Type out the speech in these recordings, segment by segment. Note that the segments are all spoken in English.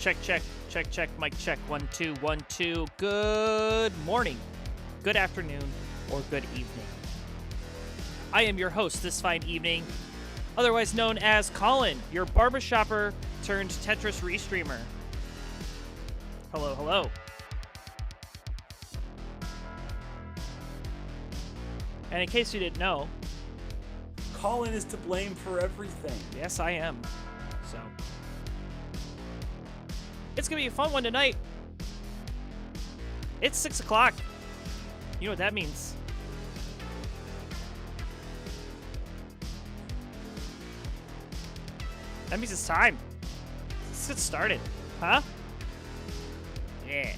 Check, check, check, check, mic check. 1, 2, 1, 2. Good morning, good afternoon, or good evening. I am your host this fine evening, otherwise known as Colin, your barbershopper turned Tetris restreamer. Hello, hello. And in case you didn't know, Colin is to blame for everything. yes, I am. So, it's gonna be a fun one tonight. It's 6 o'clock. You know what that means. That means it's time. Let's get started. Huh? Yeah.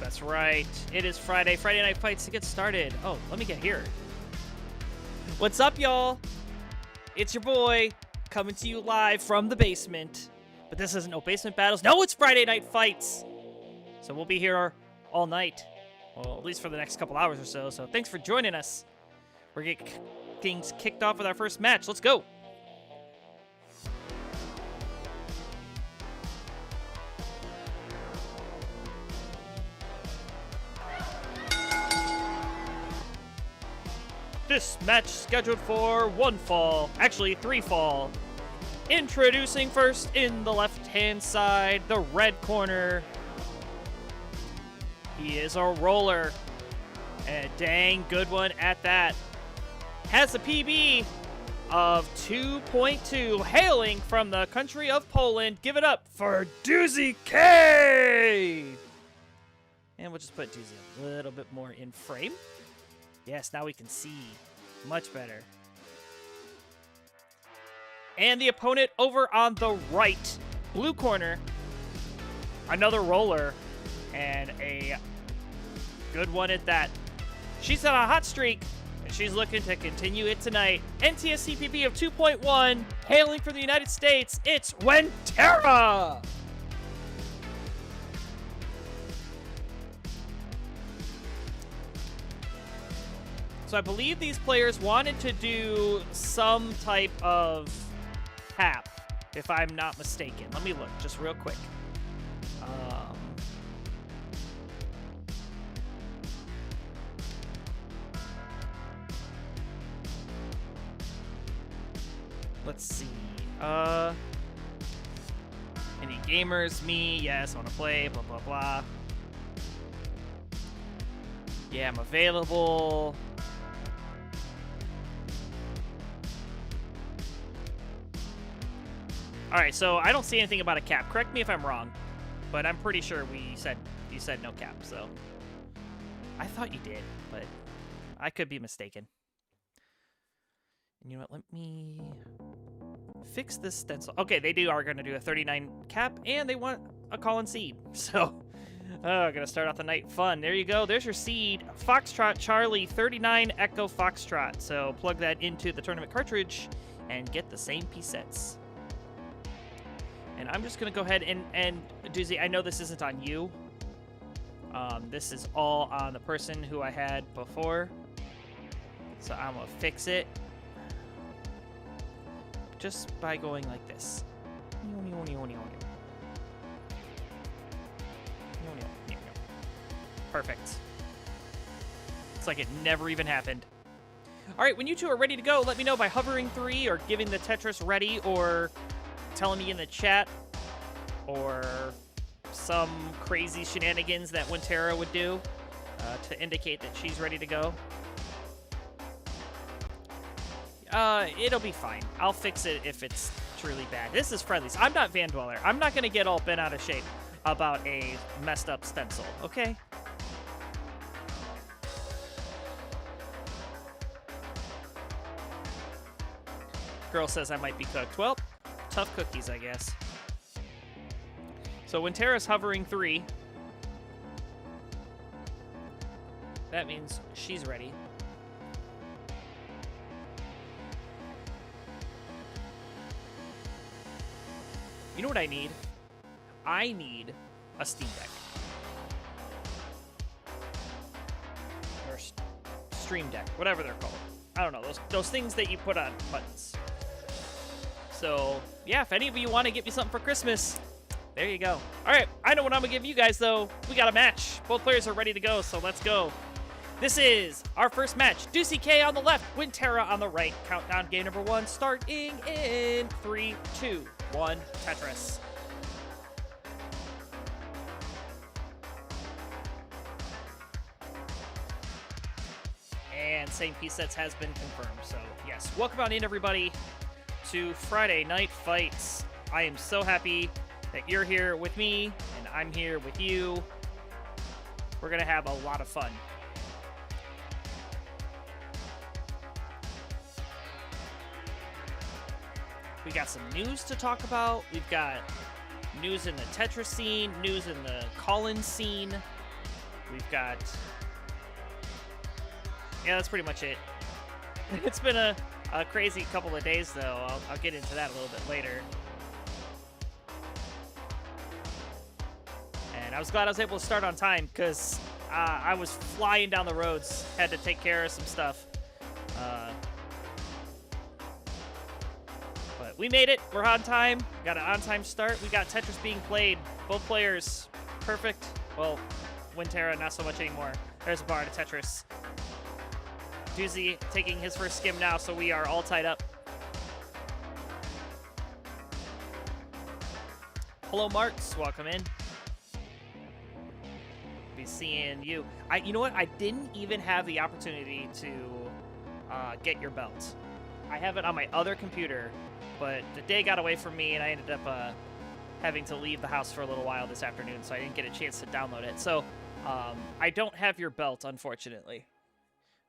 That's right. It is Friday. Friday Night Fights to get started. Oh, let me get here. What's up, y'all? It's your boy coming to you live from the basement. But this isn't no basement battles. No, it's Friday Night Fights. So we'll be here all night. Well, at least for the next couple hours or so. So thanks for joining us. We're getting things kicked off with our first match. Let's go. This match scheduled for 1 fall, actually 3 fall. Introducing first in the left-hand side, the red corner. He is a roller, and a dang good one at that. Has a PB of 2.2, hailing from the country of Poland. Give it up for Doozy K! And we'll just put Doozy a little bit more in frame. Yes, now we can see much better. And the opponent over on the right, blue corner, another roller, and a good one at that. She's on a hot streak, and she's looking to continue it tonight. NTSC PB of 2.1, hailing from the United States, it's Wentera! So I believe these players wanted to do some type of tap, if I'm not mistaken. Let me look just real quick. Let's see. Any gamers? Me? Yes, I want to play. Blah, blah, blah. Yeah, I'm available. All right, so I don't see anything about a cap. Correct me if I'm wrong, but I'm pretty sure you said no cap. So I thought you did, but I could be mistaken. And you know what? Let me fix this stencil. Okay, they are going to do a 39 cap, and they want a Colin seed. So, gonna start off the night fun. There you go. There's your seed. Foxtrot Charlie 39 Echo Foxtrot. So plug that into the tournament cartridge and get the same piece sets. And I'm just gonna go ahead and Doozy, I know this isn't on you. This is all on the person who I had before. So I'm gonna fix it just by going like this. Perfect. It's like it never even happened. All right, when you two are ready to go, let me know by hovering 3 or giving the Tetris ready or telling me in the chat or some crazy shenanigans that Wintera would do to indicate that she's ready to go. It'll be fine. I'll fix it if it's truly bad. This is Friendlies. I'm not Van Dweller. I'm not going to get all bent out of shape about a messed up stencil, okay? Girl says I might be cooked. Well, tough cookies, I guess. So when Tara's hovering 3, that means she's ready. You know what I need? I need a Steam Deck. Or Stream Deck, whatever they're called. I don't know, those things that you put on buttons. So, yeah, if any of you want to get me something for Christmas, there you go. All right, I know what I'm going to give you guys, though. We got a match. Both players are ready to go, so let's go. This is our first match. Deucey K on the left, Wintera on the right. Countdown game number 1 starting in 3, 2, 1, Tetris. And same piece sets has been confirmed, so yes. Welcome on in, everybody, to Friday Night Fights. I am so happy that you're here with me, and I'm here with you. We're going to have a lot of fun. We got some news to talk about. We've got news in the Tetris scene, news in the Colin scene. We've got... yeah, that's pretty much it. It's been a crazy couple of days, though. I'll get into that a little bit later. And I was glad I was able to start on time, because I was flying down the roads. Had to take care of some stuff. But we made it. We're on time. Got an on-time start. We got Tetris being played. Both players perfect. Well, Wintera, not so much anymore. There's a bar to Tetris. Doozy taking his first skim now, so we are all tied up. Hello, Marks. Welcome in. Be seeing you. You know what? I didn't even have the opportunity to get your belt. I have it on my other computer, but the day got away from me, and I ended up having to leave the house for a little while this afternoon, so I didn't get a chance to download it. So I don't have your belt, unfortunately.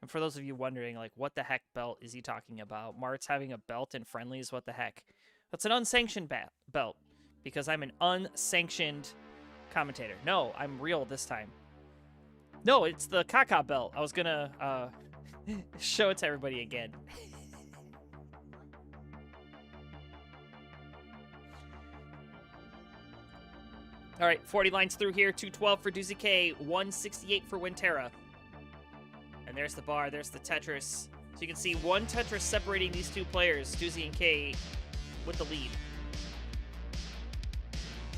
And for those of you wondering, like, what the heck belt is he talking about? Mart's having a belt in Friendlies? What the heck? That's an unsanctioned belt, because I'm an unsanctioned commentator. No, I'm real this time. No, it's the Kaka belt. I was gonna show it to everybody again. All right, 40 lines through here. 212 for Doozy K, 168 for Wintera. And there's the bar, there's the Tetris. So you can see one Tetris separating these two players, Doozy and K, with the lead.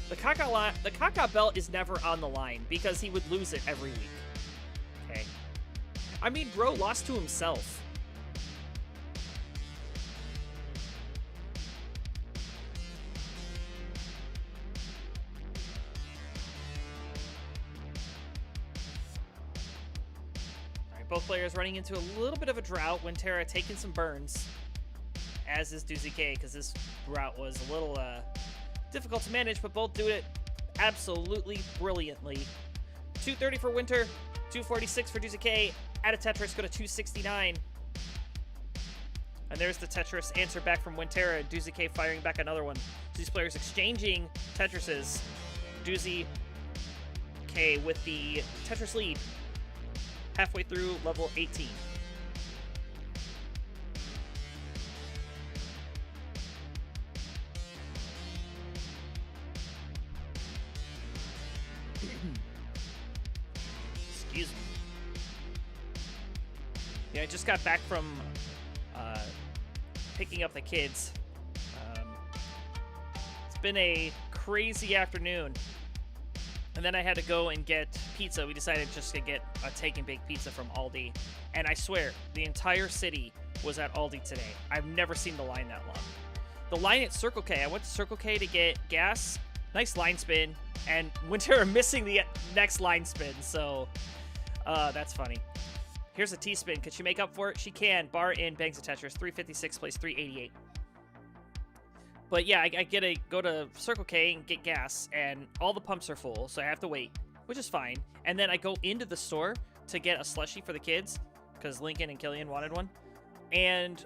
The Kaka belt is never on the line because he would lose it every week. Okay. I mean, bro lost to himself. Both players running into a little bit of a drought. Winterra taking some burns, as is DuziK, because this route was a little difficult to manage, but both do it absolutely brilliantly. 230 for Winter, 246 for DuziK. Add a Tetris, go to 269. And there's the Tetris answer back from Winterra. DuziK firing back another one. So these players exchanging Tetrises. DuziK with the Tetris lead. Halfway through level 18. Excuse me. Yeah, I just got back from picking up the kids. It's been a crazy afternoon. And then I had to go and get pizza. We decided just to get a take and bake pizza from Aldi. And I swear, the entire city was at Aldi today. I've never seen the line that long. The line at Circle K, I went to Circle K to get gas. Nice line spin. And Winterra missing the next line spin. So that's funny. Here's a T-spin. Could she make up for it? She can. Bar in, bangs a Tetris. 356 plays 388. But yeah, I gotta go to Circle K and get gas, and all the pumps are full, so I have to wait, which is fine. And then I go into the store to get a slushie for the kids, because Lincoln and Killian wanted one. And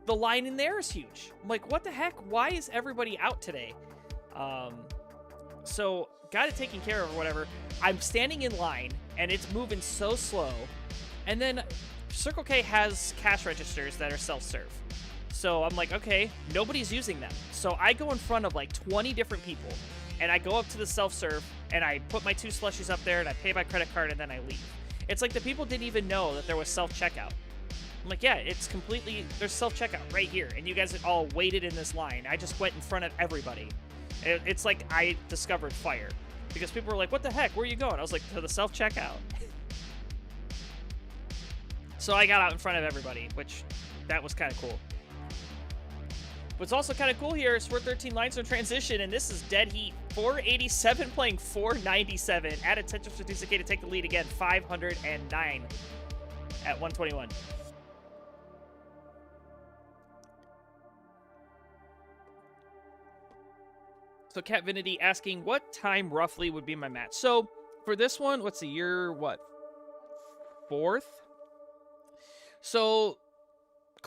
the line in there is huge. I'm like, what the heck? Why is everybody out today? So got it taken care of or whatever. I'm standing in line, and it's moving so slow. And then Circle K has cash registers that are self-serve. So I'm like, okay, nobody's using them. So I go in front of like 20 different people, and I go up to the self-serve, and I put my 2 slushies up there, and I pay by credit card, and then I leave. It's like the people didn't even know that there was self-checkout. I'm like, yeah, it's completely, there's self-checkout right here, and you guys all waited in this line. I just went in front of everybody. It's like I discovered fire. Because people were like, what the heck, where are you going? I was like, to the self-checkout. So I got out in front of everybody, which, that was kind of cool. What's also kind of cool here is we're 13 lines in transition, and this is dead heat. 487 playing 497. Add a Tetris for DuziK to take the lead again. 509 at 121. So Cat Vinity asking, what time roughly would be my match? So for this one, what's the year? What? 4th? So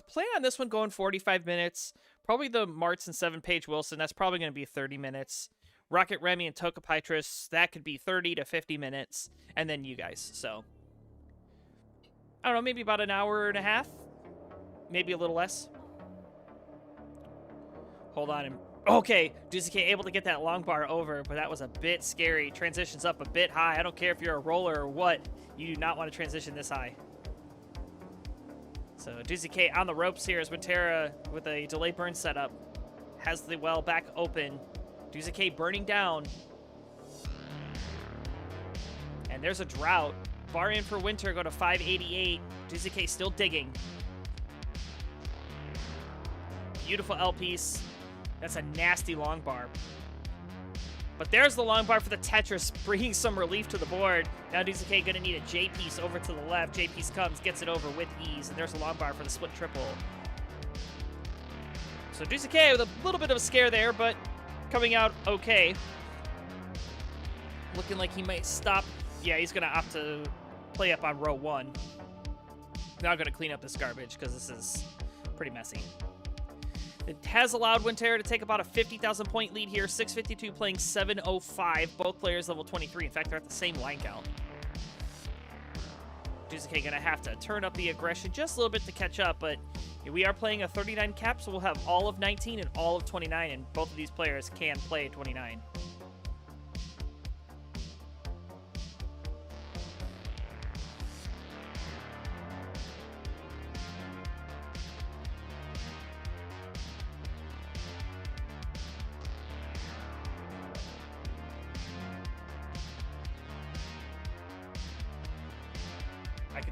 plan on this one going 45 minutes. Probably the Martz and 7-Page Wilson. That's probably going to be 30 minutes. Rocket Remy and Tokapitris. That could be 30 to 50 minutes. And then you guys. So I don't know. Maybe about an hour and a half. Maybe a little less. Hold on. Okay. DuziK able to get that long bar over. But that was a bit scary. Transitions up a bit high. I don't care if you're a roller or what. You do not want to transition this high. So DuziK on the ropes here as Winterra with a delay burn setup. Has the well back open. DuziK burning down. And there's a drought. Bar in for Winter, go to 588. DuziK still digging. Beautiful L piece. That's a nasty long bar. But there's the long bar for the Tetris, bringing some relief to the board. Now DuziK gonna need a J piece over to the left. J piece comes, gets it over with ease, and there's a long bar for the split triple. So DuziK with a little bit of a scare there, but coming out okay. Looking like he might stop. Yeah, he's gonna opt to play up on row 1. Now I'm gonna clean up this garbage because this is pretty messy. It has allowed Winterra to take about a 50,000 point lead here. 652 playing 705. Both players level 23. In fact, they're at the same line count. DuziK gonna have to turn up the aggression just a little bit to catch up, but we are playing a 39 cap, so we'll have all of 19 and all of 29, and both of these players can play 29.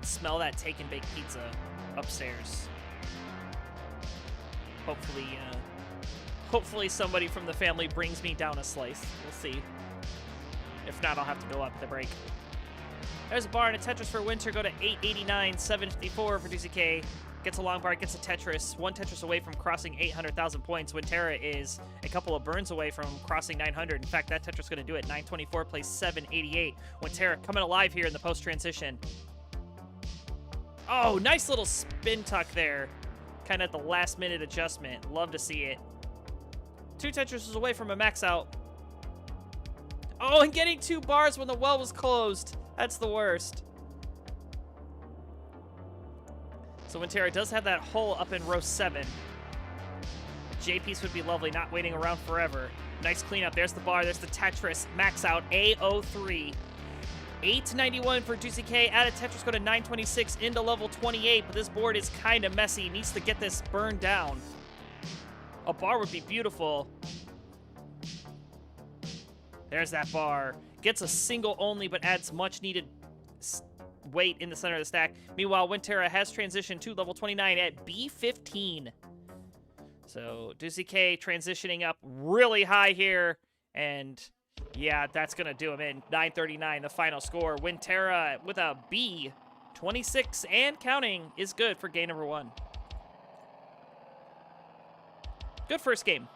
Smell that take and bake pizza upstairs. Hopefully somebody from the family brings me down a slice. We'll see. If not, I'll have to go up the break. There's a bar and a Tetris for Winter. Go to 889, 754 for DCK. Gets a long bar, gets a Tetris. One Tetris away from crossing 800,000 points. Winterra is a couple of burns away from crossing 900. In fact, that Tetris is going to do it. 924 plays 788. Winterra coming alive here in the post-transition. Oh, nice little spin tuck there. Kind of at the last-minute adjustment. Love to see it. 2 Tetrises away from a max out. Oh, and getting 2 bars when the well was closed. That's the worst. So Winterra does have that hole up in row 7. J-piece would be lovely, not waiting around forever. Nice cleanup. There's the bar. There's the Tetris. Max out. A03. 891 for Juicy K. Add a Tetris. Go to 926 into level 28. But this board is kind of messy. Needs to get this burned down. A bar would be beautiful. There's that bar. Gets a single only, but adds much needed weight in the center of the stack. Meanwhile, Winterra has transitioned to level 29 at B15. So, Doozy K transitioning up really high here. And, yeah, that's going to do him in. 939, the final score. Winterra with a B. 26 and counting is good for game number 1. Good first game.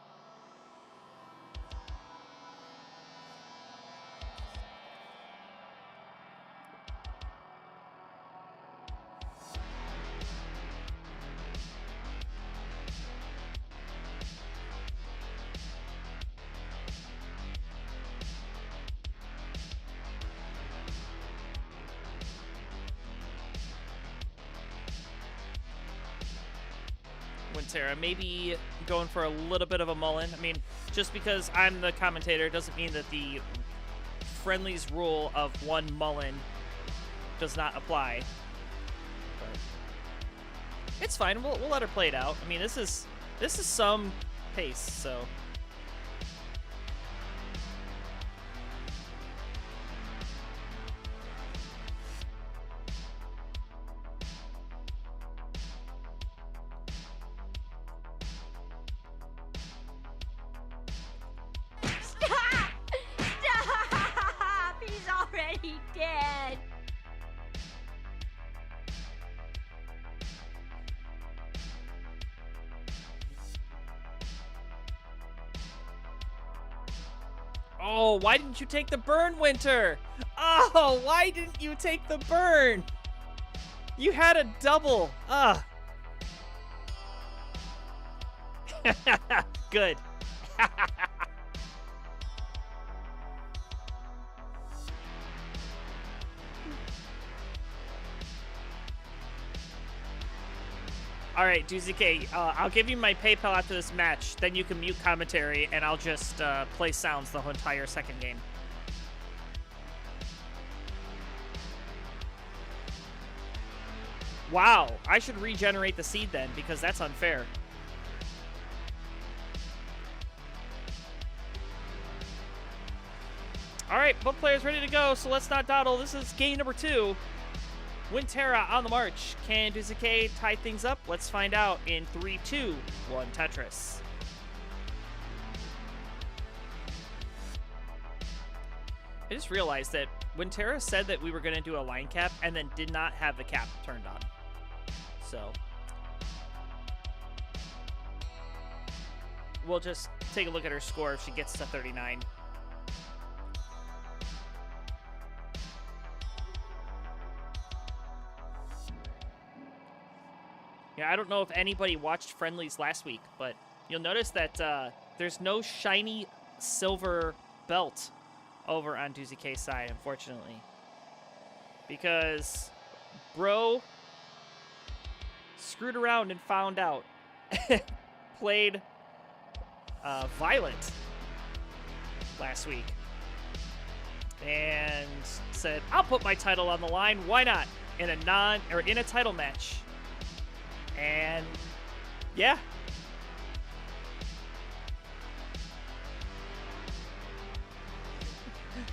Winterra maybe going for a little bit of a mullen. I mean, just because I'm the commentator doesn't mean that the friendlies rule of 1 mullen does not apply. But it's fine. We'll let her play it out. I mean, this is some pace, so. Dead. Oh, why didn't you take the burn, Winter? Oh, why didn't you take the burn? You had a double. Ugh. Good. All right, Doozy K, I'll give you my PayPal after this match. Then you can mute commentary, and I'll just play sounds the whole entire second game. Wow, I should regenerate the seed then, because that's unfair. All right, both players ready to go, so let's not dawdle. This is game number 2. Winterra on the march. Can Doozy K tie things up? Let's find out in 3, 2, 1 Tetris. I just realized that Winterra said that we were going to do a line cap and then did not have the cap turned on. So we'll just take a look at her score if she gets to 39. Yeah, I don't know if anybody watched Friendlies last week, but you'll notice that there's no shiny silver belt over on Doozy K's side, unfortunately. Because bro screwed around and found out. Played Violet last week. And said, I'll put my title on the line. Why not? In a title match. And yeah.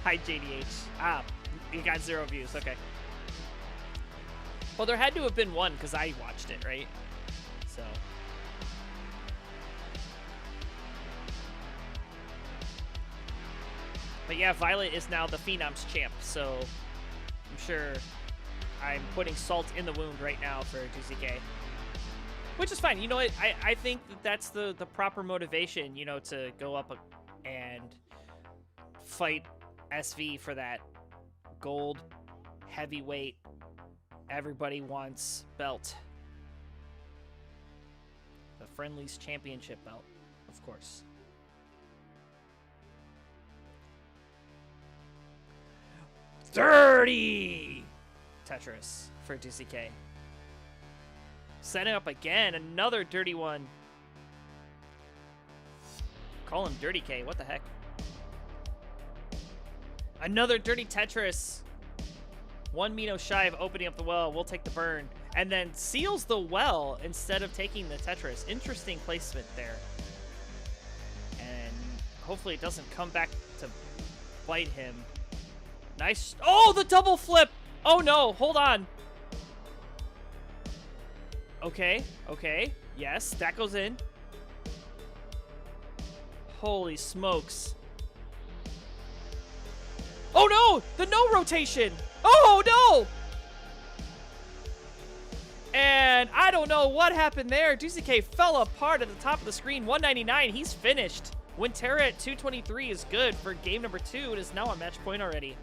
Hi, JDH. Ah, you got 0 views. Okay. Well, there had to have been one because I watched it, right? So. But yeah, Violet is now the Phenoms champ, so I'm sure I'm putting salt in the wound right now for Duzuke. Which is fine. You know what? I think that that's the proper motivation, you know, to go up and fight SV for that gold heavyweight everybody wants belt. The Friendlies Championship belt, of course. Dirty Tetris for Duzuke. Setting up again, another dirty one. Call him Dirty K, what the heck? Another dirty Tetris. One Mino shy of opening up the well. We'll take the burn. And then seals the well instead of taking the Tetris. Interesting placement there. And hopefully it doesn't come back to bite him. Nice. Oh, the double flip. Oh, no. Hold on. Okay. Okay. Yes, that goes in. Holy smokes. Oh, no. The no rotation. Oh, no. And I don't know what happened there. Duzuke fell apart at the top of the screen. 199. He's finished. Winterra at 223 is good for game number 2. It is now a match point already.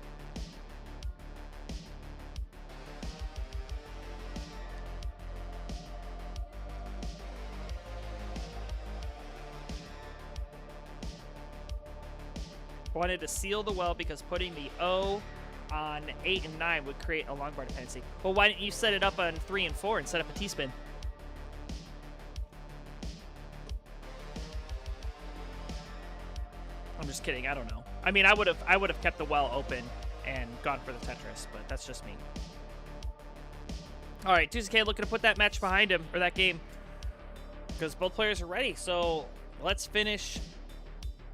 Wanted to seal the well because putting the O on 8 and 9 would create a long bar dependency. Well, why didn't you set it up on 3 and 4 and set up a T-spin? I'm just kidding. I don't know. I mean, I would have kept the well open and gone for the Tetris, but that's just me. All right, Duzuke looking to put that match behind him, or that game, because both players are ready. So let's finish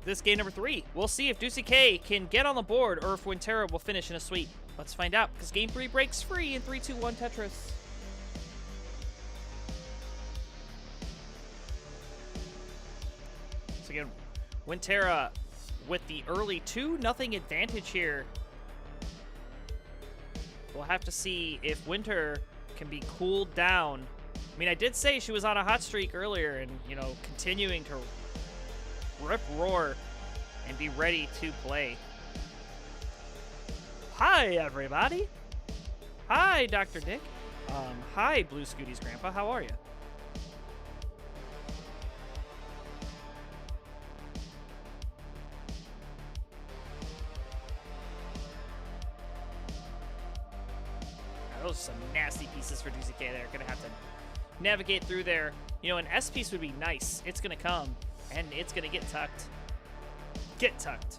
this game number 3. We'll see if Duzuke can get on the board or if Winterra will finish in a sweep. Let's find out, because game 3 breaks free in 3, 2, 1 Tetris. So again, Winterra with the early 2-0 advantage here. We'll have to see if Winter can be cooled down. I mean, I did say she was on a hot streak earlier and, you know, continuing to rip roar and be ready to play. Hi, everybody. Hi, Dr. Dick. Hi, Blue Scooty's grandpa. How are you? Those are some nasty pieces for Duzuke there. Gonna have to navigate through there. You know, an S piece would be nice. It's gonna come, and it's gonna get tucked. Get tucked.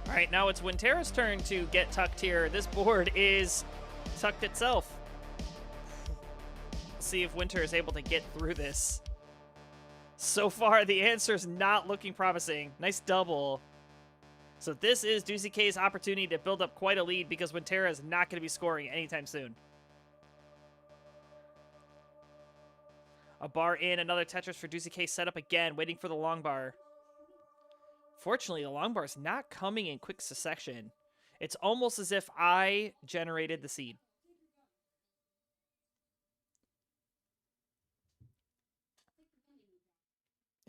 All right, now it's Winterra's turn to get tucked here. This board is tucked itself. Let's see if Winter is able to get through this. So far, the answer is not looking promising. Nice double. So this is Duzuke's opportunity to build up quite a lead because Winterra is not going to be scoring anytime soon. A bar in, another Tetris for Duzuke set up again, waiting for the long bar. Fortunately, the long bar is not coming in quick succession. It's almost as if I generated the seed.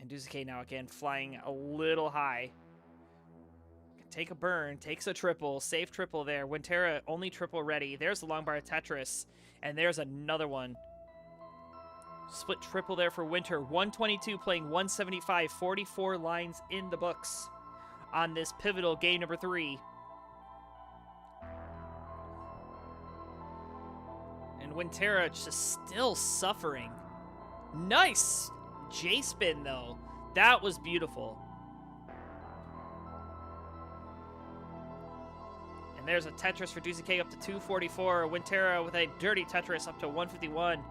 And Duzuke now again flying a little high. Take a burn, takes a triple, safe triple there. Winterra only triple ready. There's the long bar Tetris, and there's another one. Split triple there for Winter. 122 playing 175, 44 lines in the books on this pivotal game number 3. And Winterra just still suffering. Nice J-spin, though. That was beautiful. And there's a Tetris for Duzuke up to 244. Winterra with a dirty Tetris up to 151.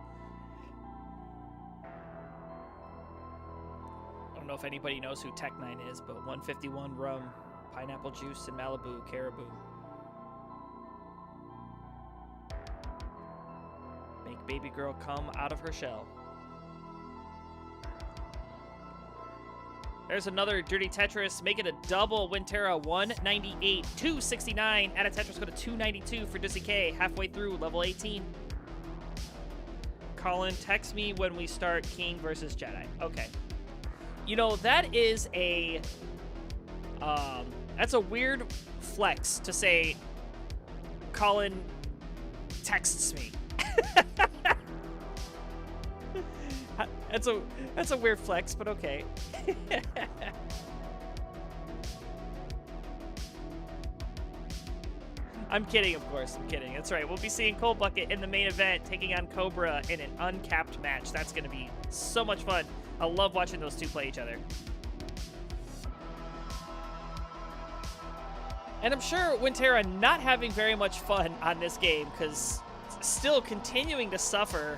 I don't know if anybody knows who Tech9 is, but 151 rum, pineapple juice, and Malibu Caribou. Make baby girl come out of her shell. There's another dirty Tetris. Make it a double. Winterra 198, 269. Add a Tetris, go to 292 for Dizzy K. Halfway through level 18. Colin, text me when we start King versus Jedi. Okay. You know, that is a... that's a weird flex to say Colin texts me. That's a weird flex, but okay. I'm kidding, of course. I'm kidding. That's right. We'll be seeing Cold Bucket in the main event, taking on Cobra in an uncapped match. That's going to be so much fun. I love watching those two play each other. And I'm sure Winterra not having very much fun on this game, because still continuing to suffer.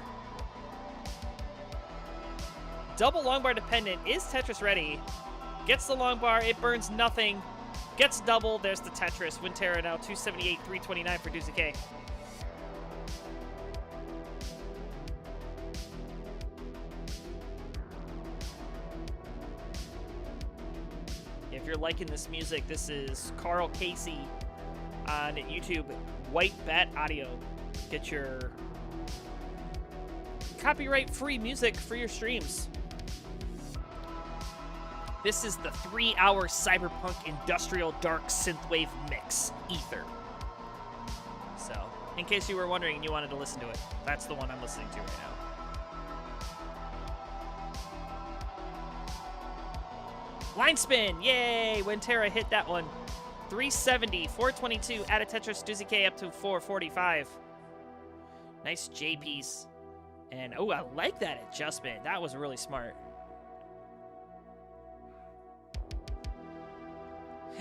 Double long bar dependent. Is Tetris ready? Gets the long bar. It burns nothing. Gets double. There's the Tetris. Winterra now 278, 329 for Doozy K. If you're liking this music, this is Carl Casey on YouTube. White Bat Audio. Get your copyright-free music for your streams. This is the 3-hour cyberpunk industrial dark synthwave mix, Ether. So, in case you were wondering and you wanted to listen to it, that's the one I'm listening to right now. Line spin, yay! Winterra hit that one. 370, 422, add a Tetris, Doozy K up to 445. Nice J piece. And, oh, I like that adjustment. That was really smart.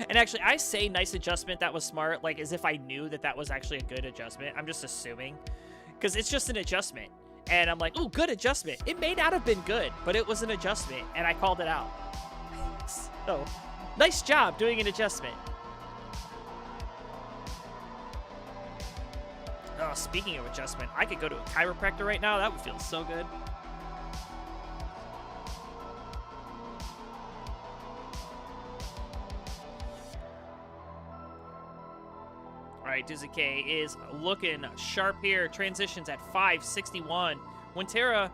And actually, I say nice adjustment, that was smart, like as if I knew that that was actually a good adjustment. I'm just assuming. Because it's just an adjustment. And I'm like, ooh, good adjustment. It may not have been good, but it was an adjustment, and I called it out. So, nice job doing an adjustment. Oh, speaking of adjustment, I could go to a chiropractor right now. That would feel so good. All right, Doozy K is looking sharp here. Transitions at 561. Winterra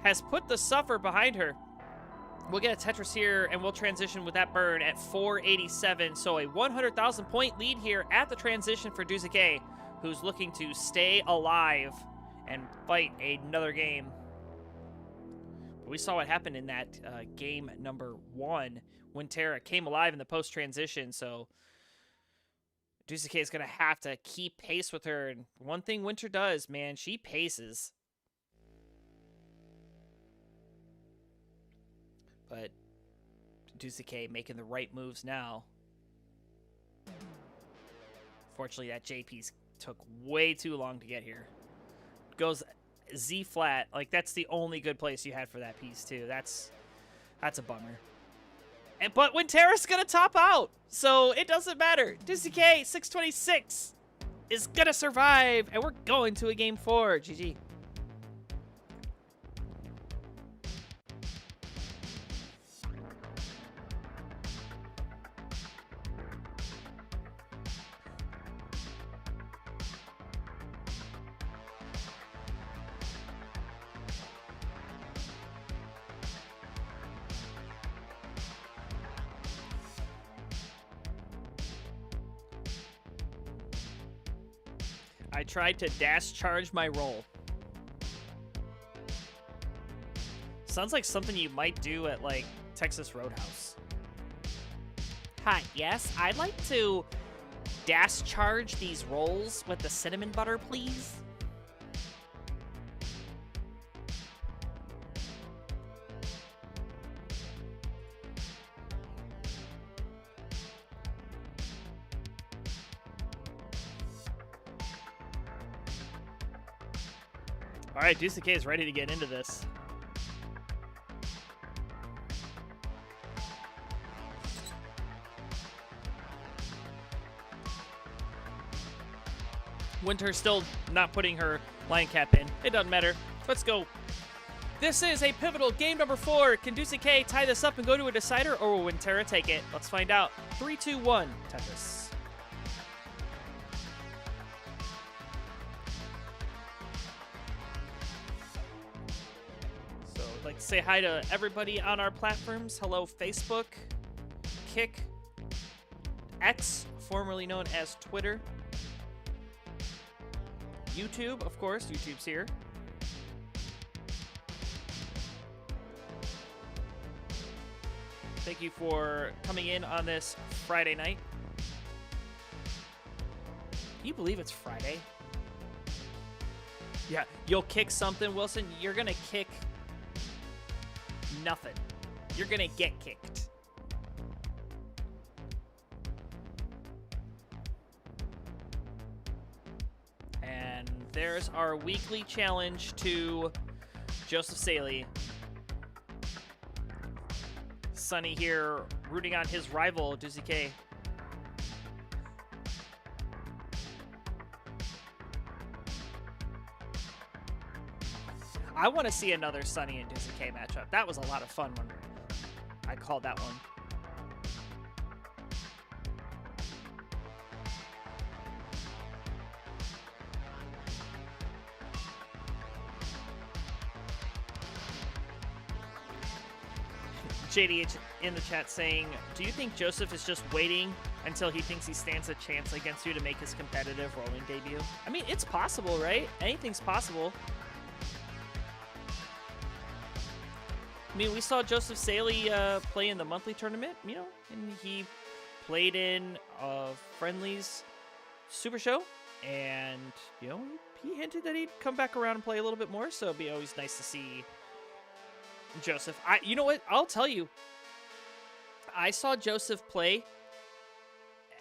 has put the suffer behind her. We'll get a Tetris here, and we'll transition with that burn at 487. So a 100,000 point lead here at the transition for Doozy K, who's looking to stay alive and fight another game. We saw what happened in that game number 1. Winterra came alive in the post-transition, so Doozy K is going to have to keep pace with her. And one thing Winter does, man, she paces. But Doozy K making the right moves now. Fortunately, that J piece took way too long to get here. Goes Z flat. Like, that's the only good place you had for that piece, too. That's a bummer. But Winterra's going to top out, so it doesn't matter. Doozy K, 626, is going to survive, and we're going to a game 4. GG. I tried to dash charge my roll. Sounds like something you might do at, like, Texas Roadhouse. Hi, yes, I'd like to dash charge these rolls with the cinnamon butter, please. All right, Doozy K is ready to get into this. Winter still not putting her line cap in. It doesn't matter. Let's go. This is a pivotal game number 4. Can Deuce tie this up and go to a decider, or will Winterra take it? Let's find out. 3, 2, 1, Tetris. So I'd like to say hi to everybody on our platforms. Hello, Facebook, Kick, X, formerly known as Twitter, YouTube, of course. YouTube's here. Thank you for coming in on this Friday night. Can you believe it's Friday? Yeah, you'll kick something, Wilson. You're gonna kick nothing. You're gonna get kicked. And there's our weekly challenge to Joseph Saley. Sonny here rooting on his rival, Deucey K. I want to see another Sonny and Deucey K matchup. That was a lot of fun when I called that one. JDH in the chat saying, do you think Joseph is just waiting until he thinks he stands a chance against you to make his competitive rolling debut? I mean, it's possible, right? Anything's possible. I mean, we saw Joseph Saley play in the monthly tournament, you know, and he played in Friendly's Super Show, and, you know, he hinted that he'd come back around and play a little bit more, so it'd be always nice to see Joseph. You know what? I'll tell you. I saw Joseph play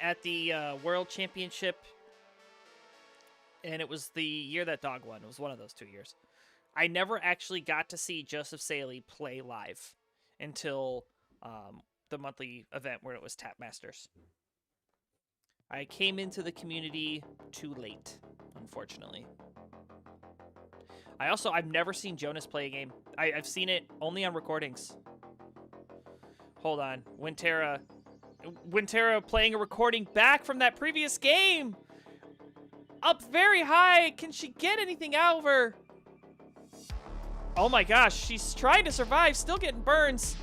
at the World Championship, and it was the year that Dog won. It was one of those 2 years. I never actually got to see Joseph Saley play live until the monthly event where it was Tap Masters. I came into the community too late, unfortunately. I've never seen Jonas play a game. I've seen it only on recordings. Hold on. Winterra playing a recording back from that previous game. Up very high. Can she get anything out of her? Oh my gosh. She's trying to survive. Still getting burns.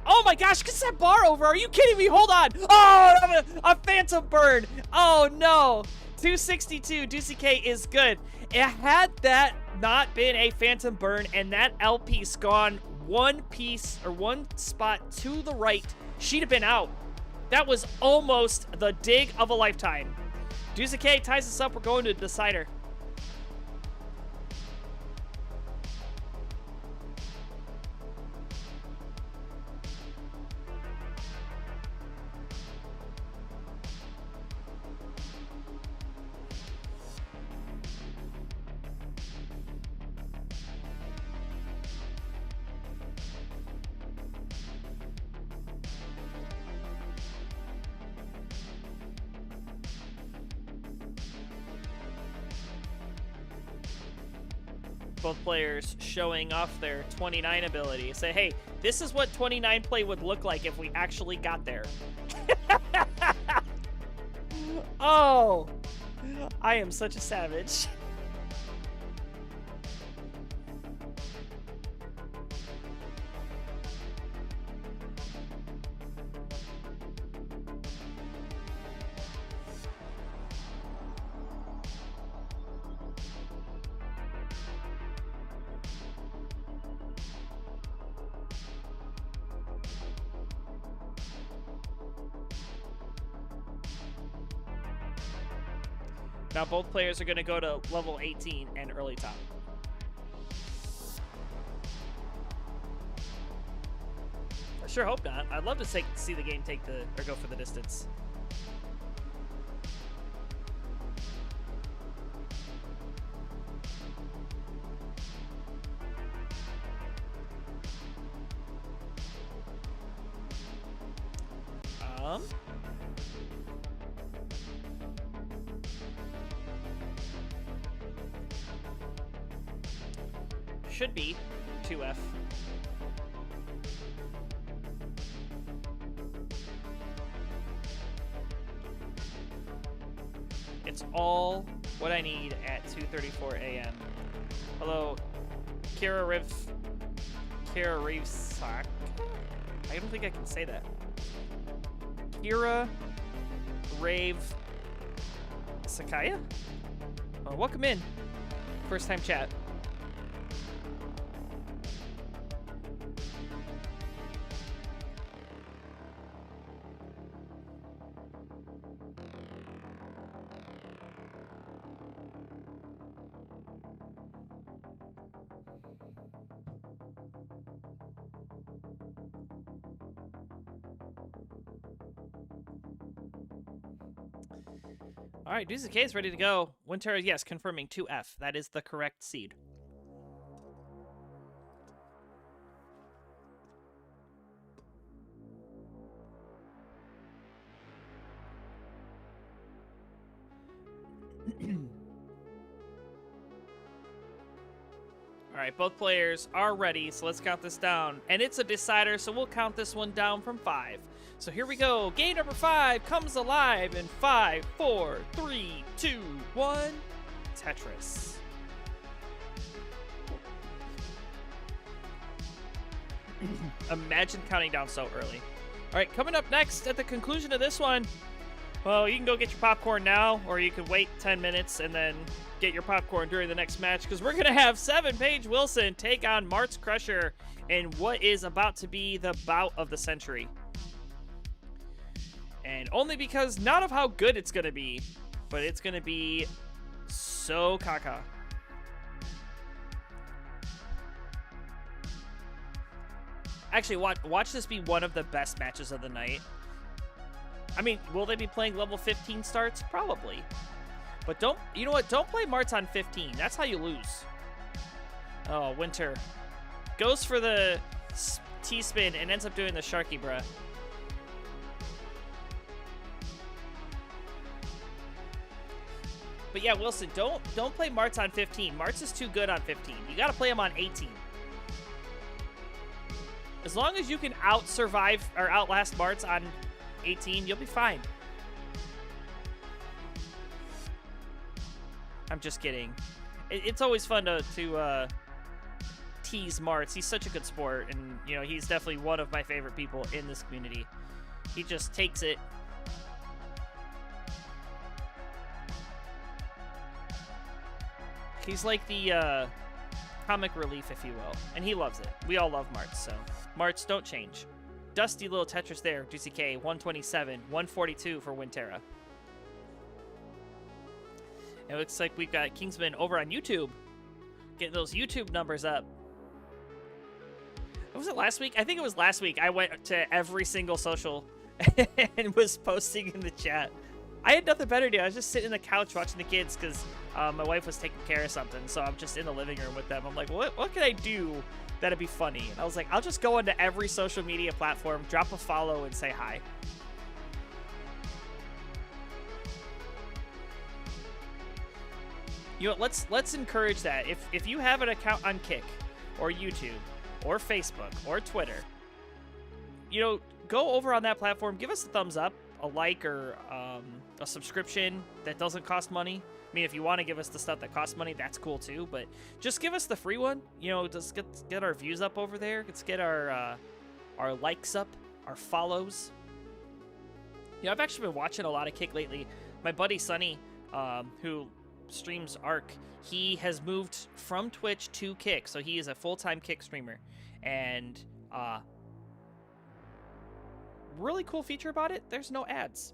Oh my gosh. Gets that bar over. Are you kidding me? Hold on. Oh, a phantom burn. Oh no. 262. Deucey K is good. Had that not been a phantom burn and that L piece gone one spot to the right, she'd have been out. That was almost the dig of a lifetime. Deucey K ties us up. We're going to the decider. Both players showing off their 29 ability. Say, hey, this is what 29 play would look like if we actually got there. Oh, I am such a savage. Now both players are going to go to level 18 and early top. I sure hope not. I'd love to see the game go for the distance. should be 2F. It's all what I need at 2:34 a.m. Hello, Kira Reevesock. I don't think I can say that. Kira Rave Sakaya? Welcome in. First time chat. All right, Deuce K is ready to go. Winter, yes, confirming 2F. That is the correct seed. All right, both players are ready, so let's count this down. And it's a decider, so we'll count this one down from 5. So here we go. Game number 5 comes alive in 5, 4, 3, 2, 1. Tetris. Imagine counting down so early. All right, coming up next at the conclusion of this one, well, you can go get your popcorn now, or you can wait 10 minutes and then get your popcorn during the next match, because we're going to have 7-Paige Wilson take on Mart's Crusher in what is about to be the bout of the century. And only because not of how good it's going to be, but it's going to be so caca. Actually, watch this be one of the best matches of the night. I mean, will they be playing level 15 starts? Probably. But don't, you know what? Don't play Marts on 15. That's how you lose. Oh, Winter goes for the T-spin and ends up doing the Sharky, bruh. But yeah, Wilson, don't play Marts on 15. Marts is too good on 15. You got to play him on 18. As long as you can out-survive or outlast Marts on 18, you'll be fine. I'm just kidding. It's always fun to tease Marts. He's such a good sport, and you know he's definitely one of my favorite people in this community. He just takes it. He's like the comic relief, if you will, and he loves it. We all love Marts, so Marts don't change. Dusty little Tetris there, Juicy K, 127, 142 for Winterra. It looks like we've got Kingsman over on YouTube. Getting those YouTube numbers up. Was it last week? I think it was last week. I went to every single social and was posting in the chat. I had nothing better to do. I was just sitting on the couch watching the kids because my wife was taking care of something. So I'm just in the living room with them. I'm like, what can I do that'd be funny? And I was like, I'll just go into every social media platform, drop a follow, and say hi. You know, let's encourage that. If you have an account on Kick or YouTube or Facebook or Twitter, you know, go over on that platform, give us a thumbs up, a like, or a subscription that doesn't cost money. I mean, if you want to give us the stuff that costs money, that's cool too. But just give us the free one. You know, just get our views up over there. Let's get our likes up, our follows. You know, I've actually been watching a lot of Kick lately. My buddy Sonny, who streams Arc, he has moved from Twitch to Kick, so he is a full-time Kick streamer. And really cool feature about it, there's no ads.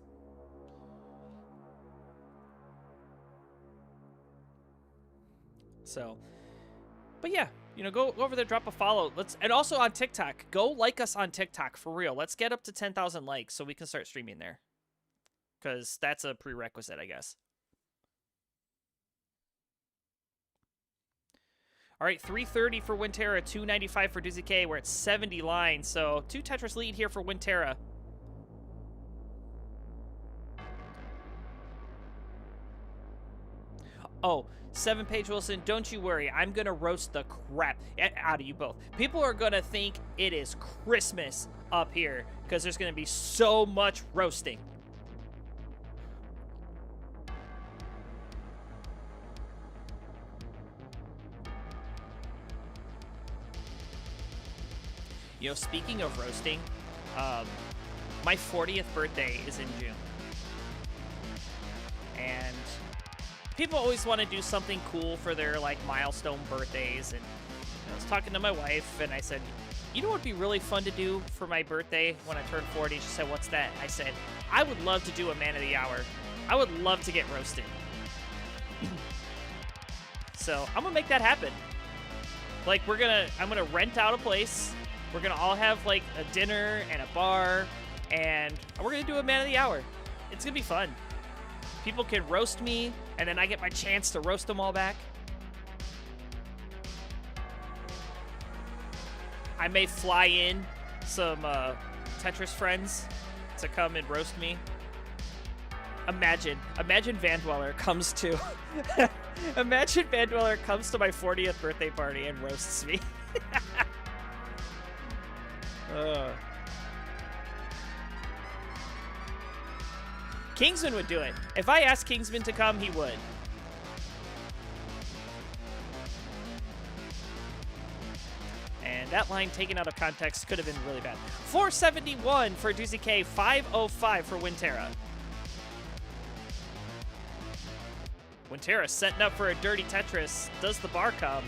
So, but yeah, you know, go over there, drop a follow. And also on TikTok, go like us on TikTok for real. Let's get up to 10,000 likes so we can start streaming there, because that's a prerequisite, I guess. All right, 330 for Winterra, 295 for Dizzy K. We're at 70 lines, so 2 Tetris lead here for Winterra. Oh, 7-Page Wilson, don't you worry. I'm going to roast the crap out of you both. People are going to think it is Christmas up here because there's going to be so much roasting. You know, speaking of roasting, my 40th birthday is in June. And people always want to do something cool for their, like, milestone birthdays. And I was talking to my wife, and I said, you know what would be really fun to do for my birthday when I turn 40? She said, what's that? I said, I would love to do a Man of the Hour. I would love to get roasted. So I'm going to make that happen. Like, I'm going to rent out a place. We're going to all have, like, a dinner and a bar, and we're going to do a Man of the Hour. It's going to be fun. People can roast me, and then I get my chance to roast them all back. I may fly in some Tetris friends to come and roast me. Imagine Van Dweller comes to... Imagine Van Dweller comes to my 40th birthday party and roasts me. Kingsman would do it. If I asked Kingsman to come, he would. And that line taken out of context could have been really bad. 471 for Doozy K, 505 for Winterra. Winterra setting up for a dirty Tetris. Does the bar come?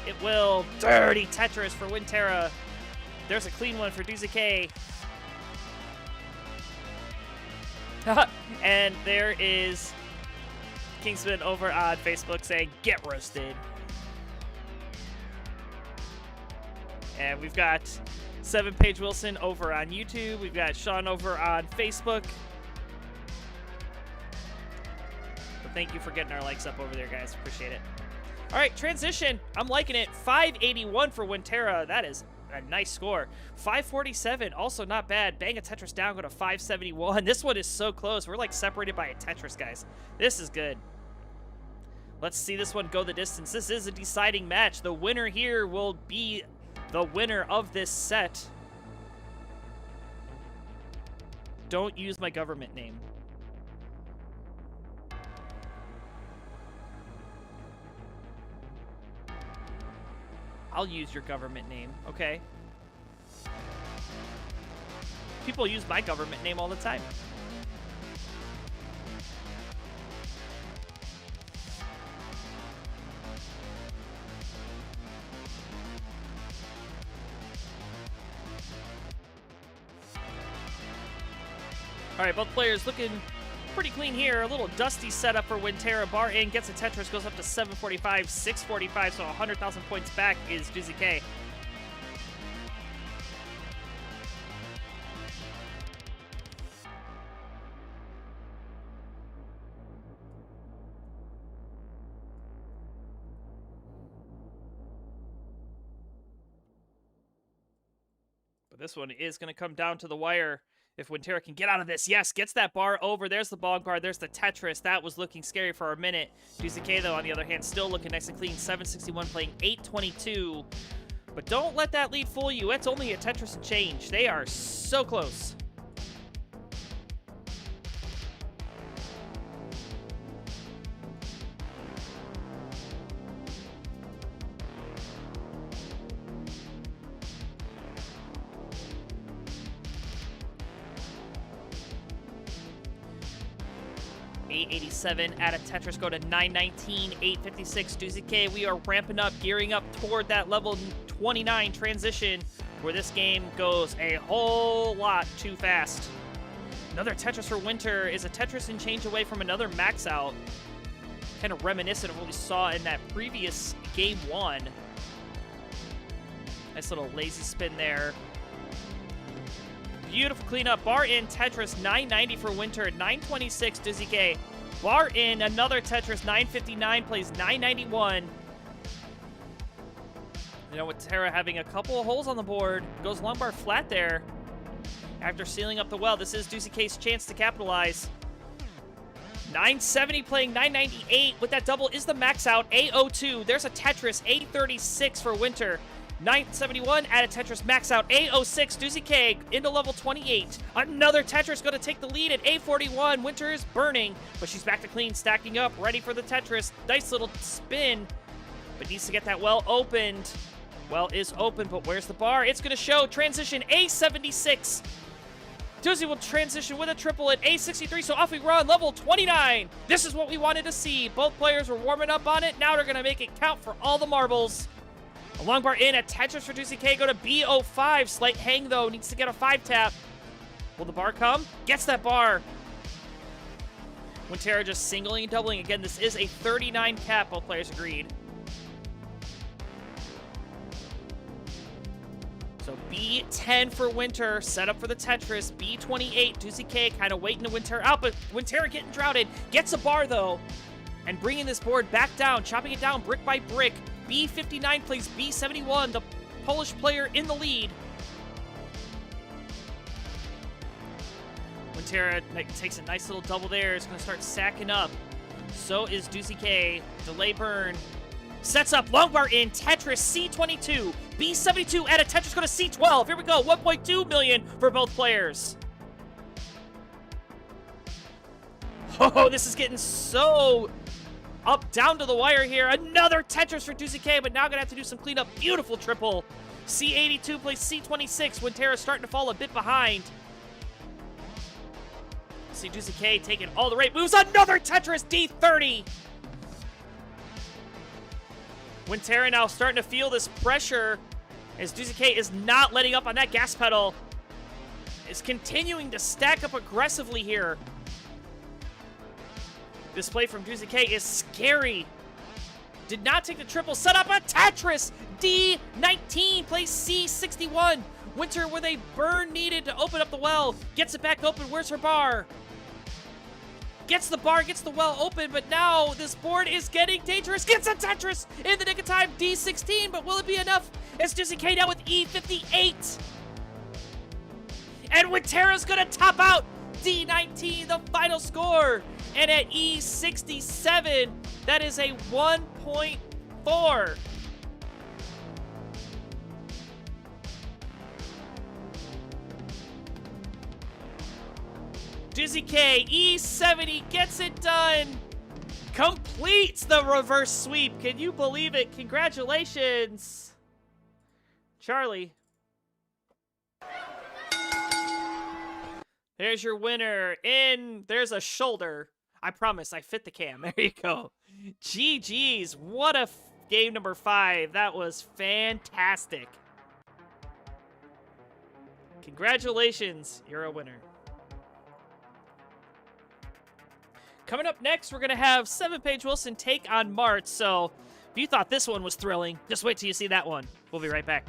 It will. Dirty Tetris for Winterra. There's a clean one for Doozy K. And there is Kingsman over on Facebook saying, get roasted. And we've got 7-Page Wilson over on YouTube. We've got Sean over on Facebook. But thank you for getting our likes up over there, guys. Appreciate it. All right, transition. I'm liking it. 581 for Winterra. That is a nice score. 547, also not bad. Bang a Tetris down, go to 571. This one is so close. We're like separated by a Tetris, guys. This is good. Let's see this one go the distance. This is a deciding match. The winner here will be the winner of this set. Don't use my government name. I'll use your government name, okay? People use my government name all the time. All right, both players looking pretty clean here. A little dusty setup for Winterra. Bar in, gets a Tetris, goes up to 745, 645, so 100,000 points back is Doozy K. But this one is going to come down to the wire. If Winterra can get out of this, yes, gets that bar over. There's the bog bar. There's the Tetris. That was looking scary for a minute. Doozy K, though, on the other hand, still looking nice and clean. 761 playing 822. But don't let that lead fool you. It's only a Tetris and change. They are so close. $887 at a Tetris, go to 919, 856 Doozy K. We are ramping up, gearing up toward that level 29 transition where this game goes a whole lot too fast. Another Tetris for Winter is a Tetris and change away from another max out. Kind of reminiscent of what we saw in that previous game one. Nice little lazy spin there. Beautiful cleanup. Bar in Tetris, 990 for Winter, 926 Doozy K. Bar in another Tetris, 959 plays 991. You know, with Terra having a couple of holes on the board, goes long bar flat there. After sealing up the well, this is Doozy K's chance to capitalize. 970 playing 998 with that double is the max out. A02, there's a Tetris. A36 for Winter. 971 at a Tetris max out. A06, Doozy K into level 28. Another Tetris going to take the lead at A41. Winter is burning, but she's back to clean, stacking up, ready for the Tetris. Nice little spin, but needs to get that well opened. Well is open, but where's the bar? It's going to show transition A76. Doozy will transition with a triple at A63, so off we run, level 29. This is what we wanted to see. Both players were warming up on it. Now they're going to make it count for all the marbles. A long bar in, a Tetris for Doozy K, go to B05. Slight hang, though, needs to get a 5-tap. Will the bar come? Gets that bar. Wintera just singling and doubling. Again, this is a 39 cap, both players agreed. So B10 for Winter, set up for the Tetris. B28, Doozy K kind of waiting to Winter out, but Wintera getting droughted. Gets a bar, though, and bringing this board back down, chopping it down brick by brick. B59 plays B71, the Polish player in the lead. Wintera takes a nice little double there. It's going to start sacking up. So is Doozy K. Delay burn. Sets up, long bar in, Tetris, C22. B72 at a Tetris, go to C12. Here we go, 1.2 million for both players. Oh, this is getting so up down to the wire here. Another Tetris for Doozy K, but now gonna have to do some cleanup. Beautiful triple. C82 plays C26. Wintera's starting to fall a bit behind. See Doozy K taking all the right moves. Another Tetris, D30. Wintera now starting to feel this pressure as Doozy K is not letting up on that gas pedal. Is continuing to stack up aggressively here. This play from Doozy K is scary. Did not take the triple. Set up a Tetris. D19 plays C61. Winter with a burn needed to open up the well. Gets it back open. Where's her bar? Gets the bar, gets the well open, but now this board is getting dangerous. Gets a Tetris in the nick of time. D16, but will it be enough? As Doozy K now with E58. And Wintera's gonna top out. D19, the final score. And at E67, that is a 1.4. Doozy K, E70 gets it done. Completes the reverse sweep. Can you believe it? Congratulations, Charlie. There's your winner. There's a shoulder. I promise I fit the cam. There you go. GG's. What a game number 5. That was fantastic. Congratulations. You're a winner. Coming up next, we're going to have 7-Page Wilson take on Mart. So if you thought this one was thrilling, just wait till you see that one. We'll be right back.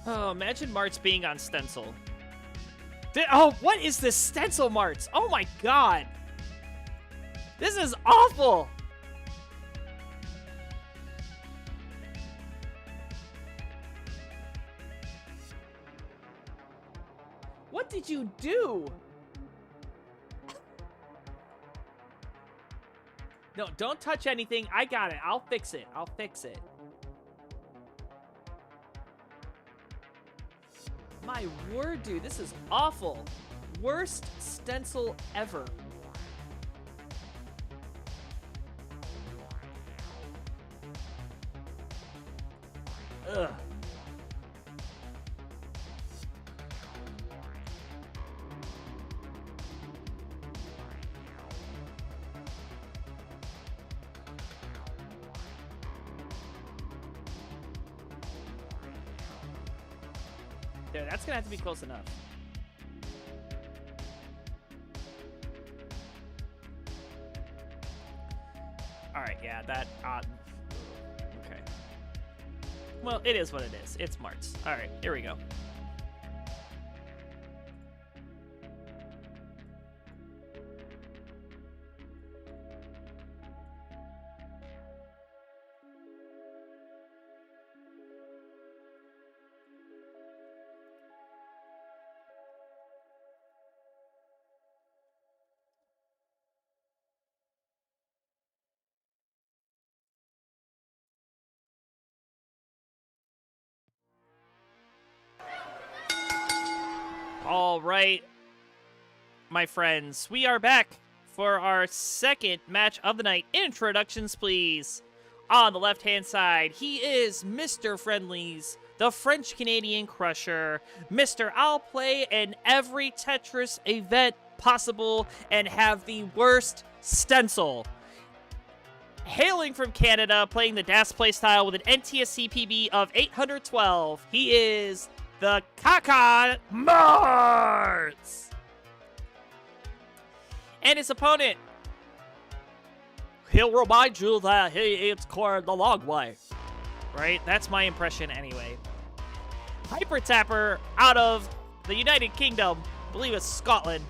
Oh, imagine Marts being on Stencil. Oh, what is this Stencil Marts? Oh my god. This is awful. What did you do? No, don't touch anything. I got it. I'll fix it. I'll fix it. My word, dude. This is awful. Worst stencil ever. Ugh. There, that's gonna have to be close enough. Alright, yeah, that, okay. Well, it is what it is. It's Marts. Alright, here we go. All right, my friends, we are back for our second match of the night. Introductions, please. On the left-hand side, he is Mr. Friendlies, the French-Canadian Crusher. Mr. I'll play in every Tetris event possible and have the worst stencil. Hailing from Canada, playing the DAS playstyle with an NTSC PB of 812, he is the Kaka Marts! And his opponent, he'll remind you that he eats corn the long way. Right? That's my impression anyway. Hyper Tapper out of the United Kingdom, I believe it's Scotland.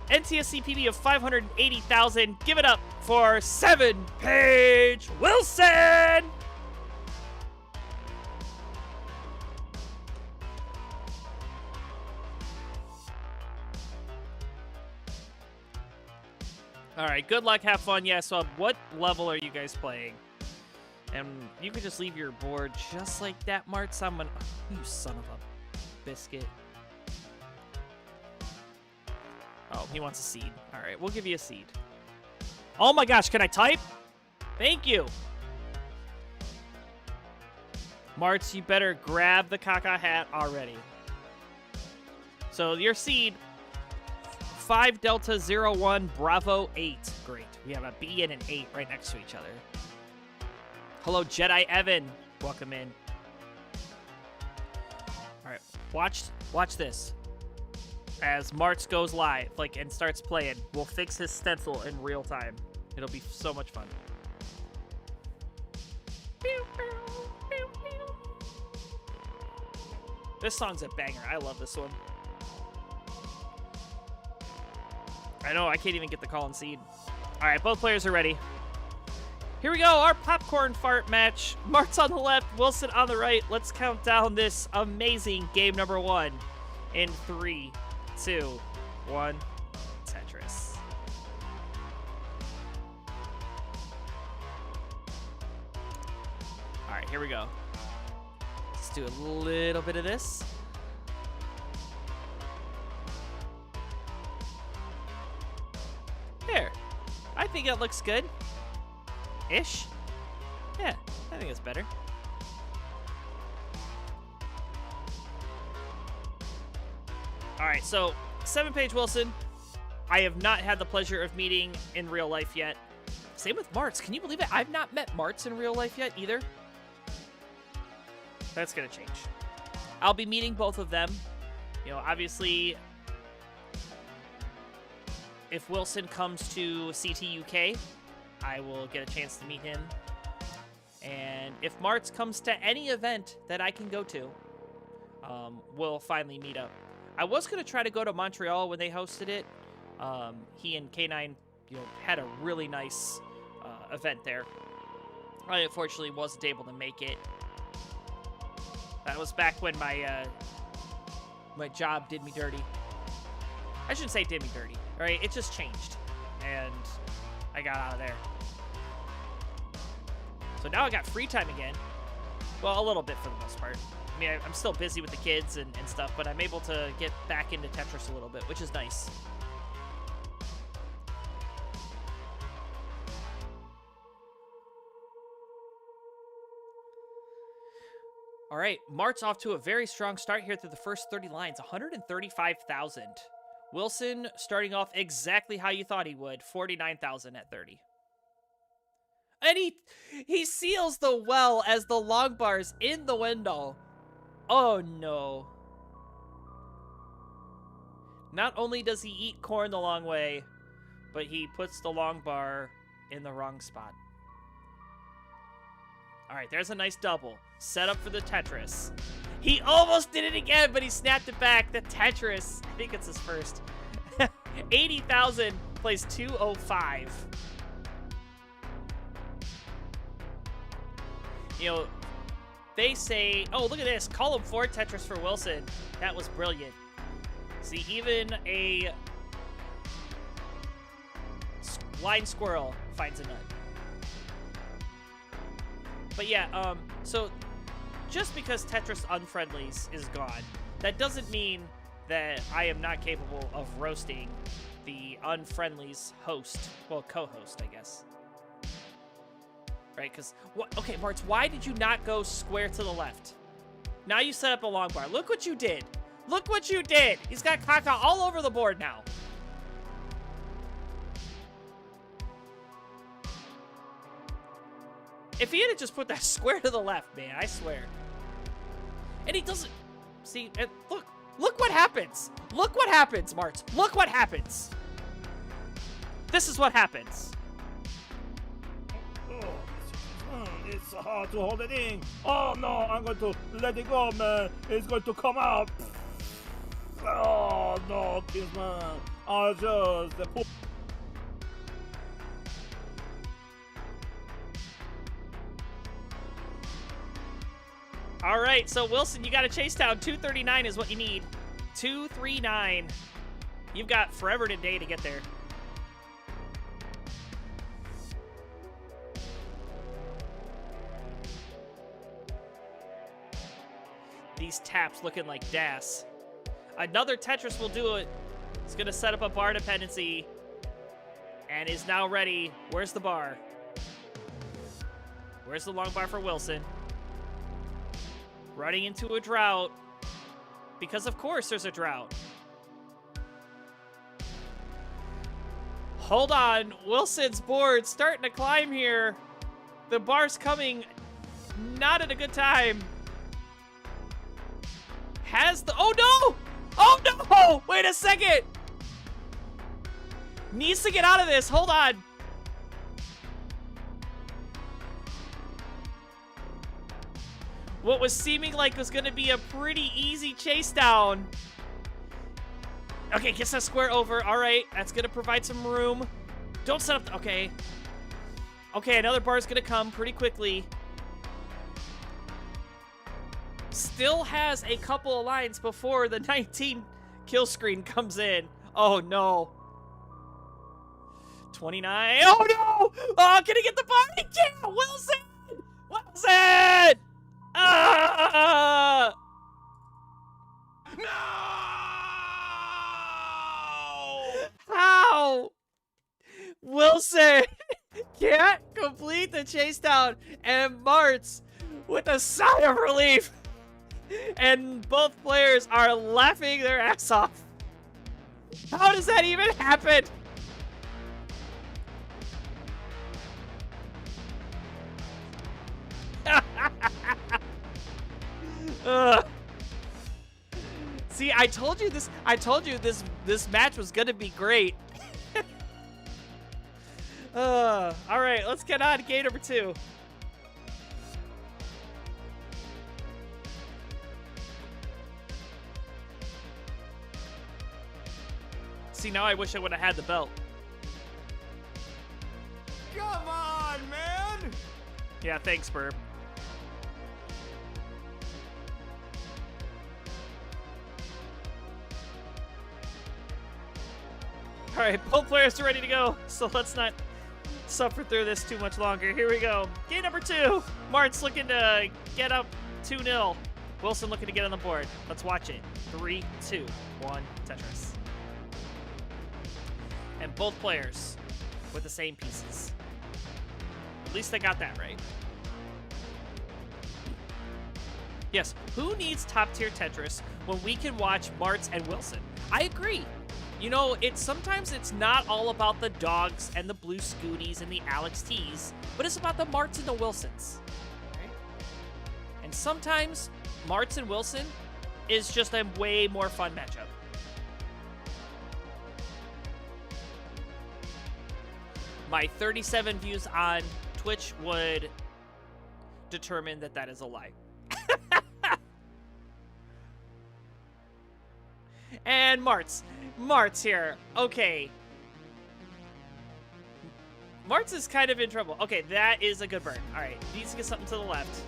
NTSC PB of 580,000. Give it up for 7-Page Wilson! Alright, good luck, have fun. Yeah, so what level are you guys playing? And you could just leave your board just like that, Marts. I'm gonna... You son of a biscuit. Oh, he wants a seed. Alright, we'll give you a seed. Oh my gosh, can I type? Thank you. Marts, you better grab the Kaka hat already. So your seed... 5 Delta 01 Bravo 8. Great. We have a B and an 8 right next to each other. Hello, Jedi Evan. Welcome in. All right, watch this. As Marts goes live, and starts playing, we'll fix his stencil in real time. It'll be so much fun. This song's a banger. I love this one. I know, I can't even get the Colin seed. All right, both players are ready. Here we go, our popcorn fart match. Mart's on the left, Wilson on the right. Let's count down this amazing game number 1 in 3, 2, 1, Tetris. All right, here we go. Let's do a little bit of this. There. I think that looks good. Ish. Yeah, I think it's better. Alright, so 7-Page Wilson, I have not had the pleasure of meeting in real life yet. Same with Marts. Can you believe it? I've not met Marts in real life yet either. That's gonna change. I'll be meeting both of them. You know, obviously, if Wilson comes to CT UK, I will get a chance to meet him. And if Marts comes to any event that I can go to, we'll finally meet up. I was going to try to go to Montreal when they hosted it. He and K9, had a really nice event there. I unfortunately wasn't able to make it. That was back when my job did me dirty. I shouldn't say did me dirty, right? It just changed, and I got out of there. So now I got free time again. Well, a little bit for the most part. I mean, I'm still busy with the kids and stuff, but I'm able to get back into Tetris a little bit, which is nice. All right, Mart's off to a very strong start here through the first 30 lines, 135,000. Wilson starting off exactly how you thought he would, 49,000 at 30. And he seals the well as the long bar's in the window. Oh no. Not only does he eat corn the long way, but he puts the long bar in the wrong spot. All right, there's a nice double. Set up for the Tetris. He almost did it again, but he snapped it back. The Tetris, I think it's his first. 80,000 plays 205. They say, oh, look at this. Column 4 Tetris for Wilson. That was brilliant. See, even a blind squirrel finds a nut. But yeah, so just because Tetris Unfriendlies is gone, that doesn't mean that I am not capable of roasting the Unfriendlies host. Well, co-host, I guess. Right, because, okay, Martz, why did you not go square to the left? Now you set up a long bar. Look what you did. Look what you did. He's got Kaka all over the board now. If he had just put that square to the left, man, I swear. And he doesn't. See, and look what happens. Look what happens, Martz. Look what happens. This is what happens. Oh, it's hard to hold it in. Oh no, I'm going to let it go, man. It's going to come out. Oh no, kids, man. I just put. All right, so Wilson, you got to chase down. 239 is what you need. 239. You've got forever today to get there. These taps looking like Das. Another Tetris will do it. It's going to set up a bar dependency and is now ready. Where's the bar? Where's the long bar for Wilson? Running into a drought. Because of course there's a drought. Hold on. Wilson's board starting to climb here. The bar's coming. Not at a good time. Has the... Oh, no! Oh, no! Wait a second! Needs to get out of this. Hold on. What was seeming like was going to be a pretty easy chase down. Okay, gets that square over. All right, that's going to provide some room. Don't set up... Okay. Okay, another bar's going to come pretty quickly. Still has a couple of lines before the 19 kill screen comes in. Oh, no. 29. Oh, no! Oh, can he get the bar? He can't! Wilson! Wilson! Ah! No! How? Wilson can't complete the chase down, and Martz with a sigh of relief. And both players are laughing their ass off. How does that even happen? See, I told you this match was gonna be great. All right, let's get on to game number 2. See, now I wish I would have had the belt. Come on, man! Yeah, thanks, Burb. All right, both players are ready to go, so let's not suffer through this too much longer. Here we go. Game number 2. Mart's looking to get up 2-0. Wilson looking to get on the board. Let's watch it. 3, 2, 1, Tetris. And both players with the same pieces. At least I got that right. Yes, who needs top-tier Tetris when we can watch Martz and Wilson? I agree. You know, sometimes it's not all about the dogs and the blue Scooties and the Alex T's, but it's about the Martz and the Wilsons. Right? And sometimes Martz and Wilson is just a way more fun matchup. My 37 views on Twitch would determine that that is a lie. And Martz here. Okay. Martz is kind of in trouble. Okay, that is a good burn. All right, needs to get something to the left.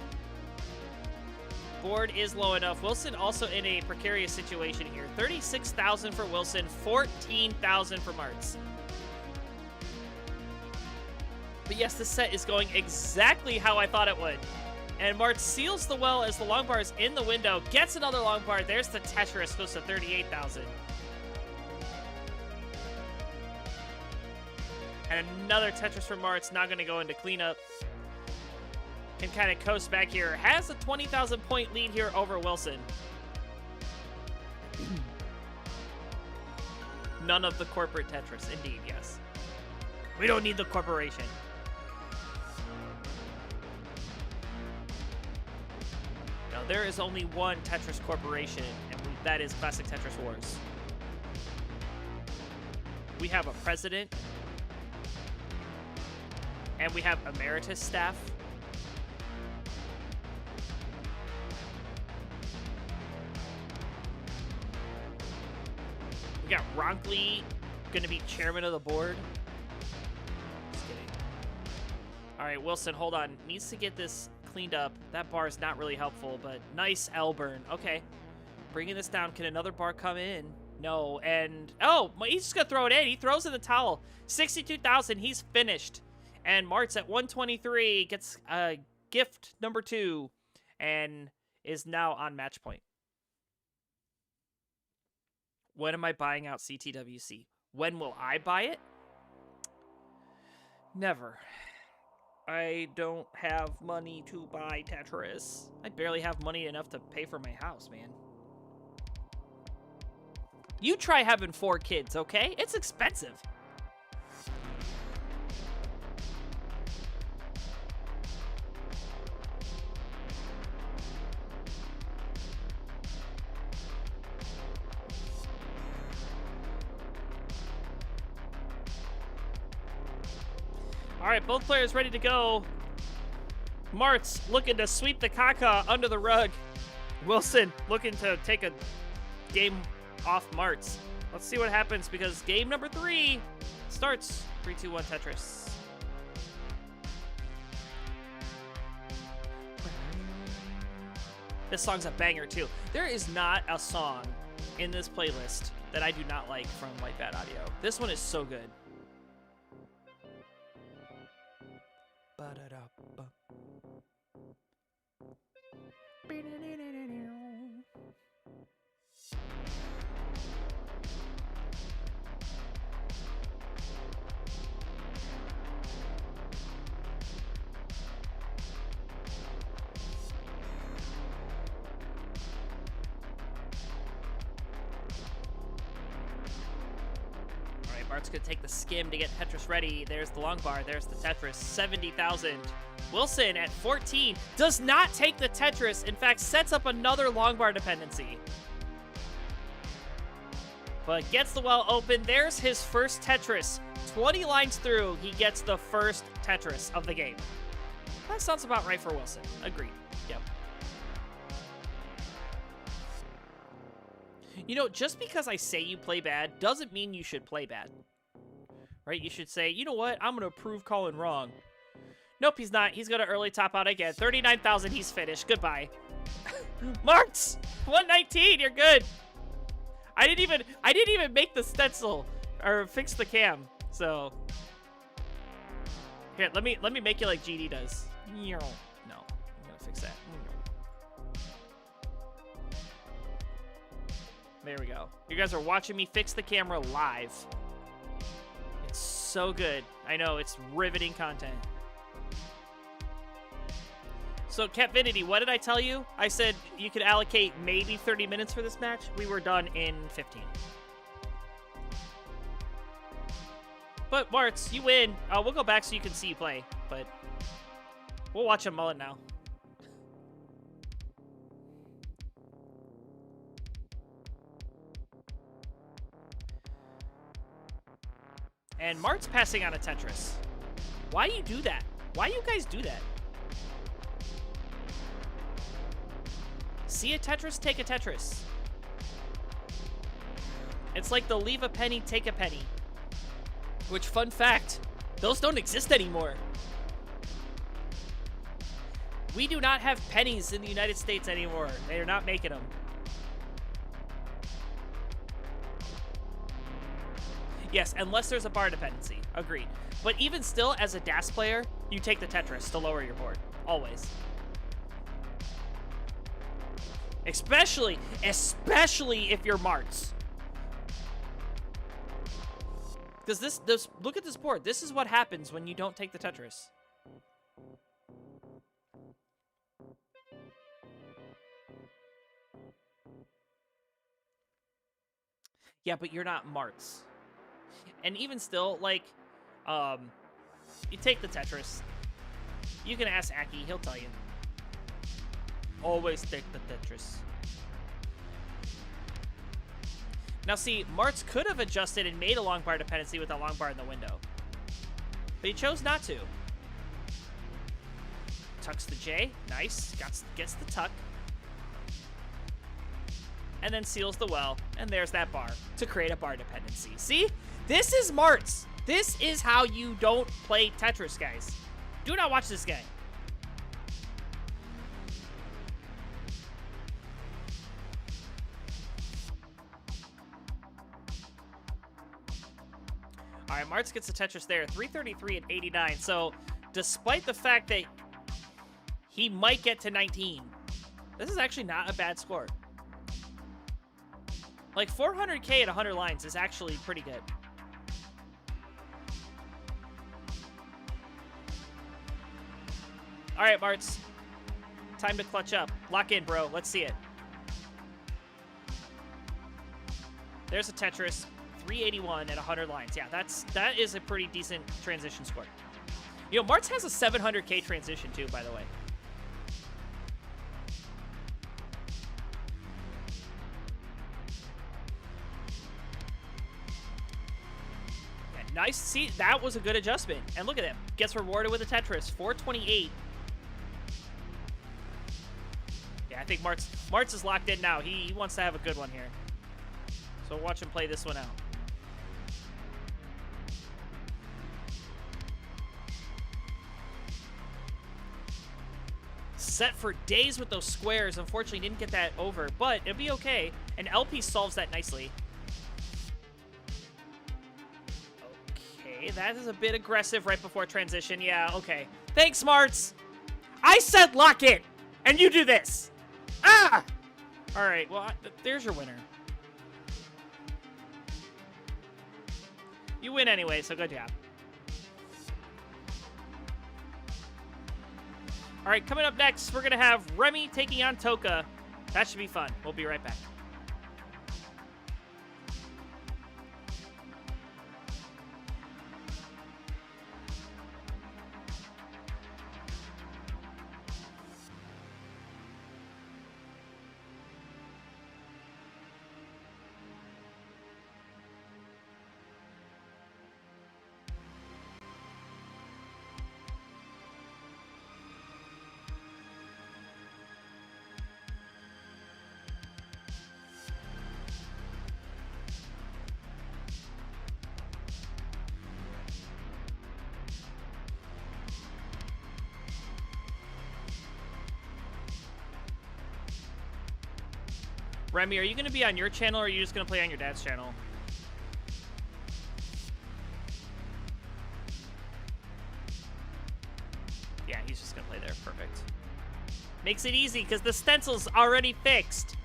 Board is low enough. Wilson also in a precarious situation here. 36,000 for Wilson, 14,000 for Martz. But yes, this set is going exactly how I thought it would. And Martz seals the well as the long bar is in the window. Gets another long bar. There's the Tetris, goes to 38,000. And another Tetris for Martz, not going to go into cleanup. Can kind of coast back here. Has a 20,000 point lead here over Wilson. None of the corporate Tetris, indeed, yes. We don't need the corporation. Now, there is only one Tetris corporation, and that is Classic Tetris Wars. We have a president, and we have emeritus staff. We got Ronkley going to be chairman of the board. Just kidding. All right, Wilson, hold on. Needs to get this cleaned up. That bar is not really helpful, but nice L burn. Okay. Bringing this down. Can another bar come in? No. And, oh, he's just going to throw it in. He throws in the towel. 62,000. He's finished. And Martz at 123 gets gift number 2 and is now on match point. When am I buying out CTWC? When will I buy it? Never. I don't have money to buy Tetris. I barely have money enough to pay for my house, man. You try having 4 kids, okay? It's expensive. All right, both players ready to go. Martz looking to sweep the caca under the rug. Wilson looking to take a game off Martz. Let's see what happens because game number 3 starts. 3, 2, 1, Tetris. This song's a banger too. There is not a song in this playlist that I do not like from White Bad Audio. This one is so good. Mart's gonna take the skim to get Tetris ready. There's the long bar. There's the Tetris. 70,000. Wilson at 14 does not take the Tetris. In fact, sets up another long bar dependency. But gets the well open. There's his first Tetris. 20 lines through, he gets the first Tetris of the game. That sounds about right for Wilson. Agreed. Yep. You know, just because I say you play bad doesn't mean you should play bad. Right? You should say, you know what? I'm going to prove Colin wrong. Nope, he's not. He's going to early top out again. 39,000, he's finished. Goodbye. Marks! 119, you're good. I didn't even make the stencil or fix the cam. So here, let me make you like GD does. No, I'm gonna fix that. There we go. You guys are watching me fix the camera live. It's so good. I know, it's riveting content. So, Capvinity, what did I tell you? I said you could allocate maybe 30 minutes for this match. We were done in 15. But, Martz, you win. We'll go back so you can see you play. But we'll watch a mullet now. And Mart's passing on a Tetris. Why you do that? Why you guys do that? See a Tetris, take a Tetris. It's like the leave a penny, take a penny. Which, fun fact, those don't exist anymore. We do not have pennies in the United States anymore. They are not making them. Yes, unless there's a bar dependency. Agreed. But even still, as a DAS player, you take the Tetris to lower your board. Always. Especially if you're Martz. Because this, look at this board. This is what happens when you don't take the Tetris. Yeah, but you're not Martz. And even still, like, you take the Tetris. You can ask Aki, he'll tell you. Always take the Tetris. Now see, Martz could have adjusted and made a long bar dependency with a long bar in the window. But he chose not to. Tucks the J. Nice. Gets the tuck. And then seals the well. And there's that bar to create a bar dependency. See? This is Martz. This is how you don't play Tetris, guys. Do not watch this guy. All right, Martz gets the Tetris there. 333 and 89. So, despite the fact that he might get to 19, this is actually not a bad score. Like, 400K at 100 lines is actually pretty good. All right, Martz. Time to clutch up. Lock in, bro. Let's see it. There's a Tetris. 381 at 100 lines. Yeah, that is a pretty decent transition score. You know, Martz has a 700K transition too, by the way. Yeah, nice. See, that was a good adjustment. And look at him. Gets rewarded with a Tetris. 428. Yeah, I think Martz is locked in now. He wants to have a good one here. So watch him play this one out. Set for days with those squares. Unfortunately, didn't get that over, but it'll be okay. And LP solves that nicely. Okay, that is a bit aggressive right before transition. Yeah, okay. Thanks, Martz. I said lock it, and you do this. Ah! All right, well, there's your winner. You win anyway, so good job. All right, coming up next, we're going to have Remy taking on Toka. That should be fun. We'll be right back. Remy, are you going to be on your channel or are you just going to play on your dad's channel? Yeah, he's just going to play there. Perfect. Makes it easy because the stencil's already fixed.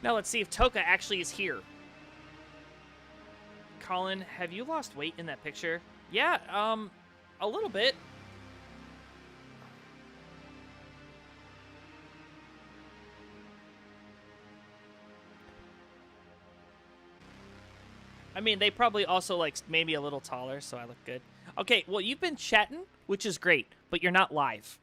Now let's see if Toka actually is here. Colin, have you lost weight in that picture? Yeah, a little bit. I mean, they probably also, like, made me a little taller, so I look good. Okay, well, you've been chatting, which is great, but you're not live.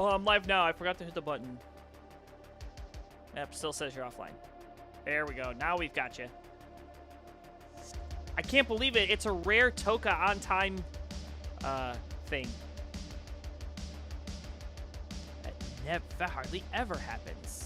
Oh, I'm live now. I forgot to hit the button. Yep, still says you're offline. There we go. Now we've got you. I can't believe it. It's a rare Toka on time thing. That hardly ever happens.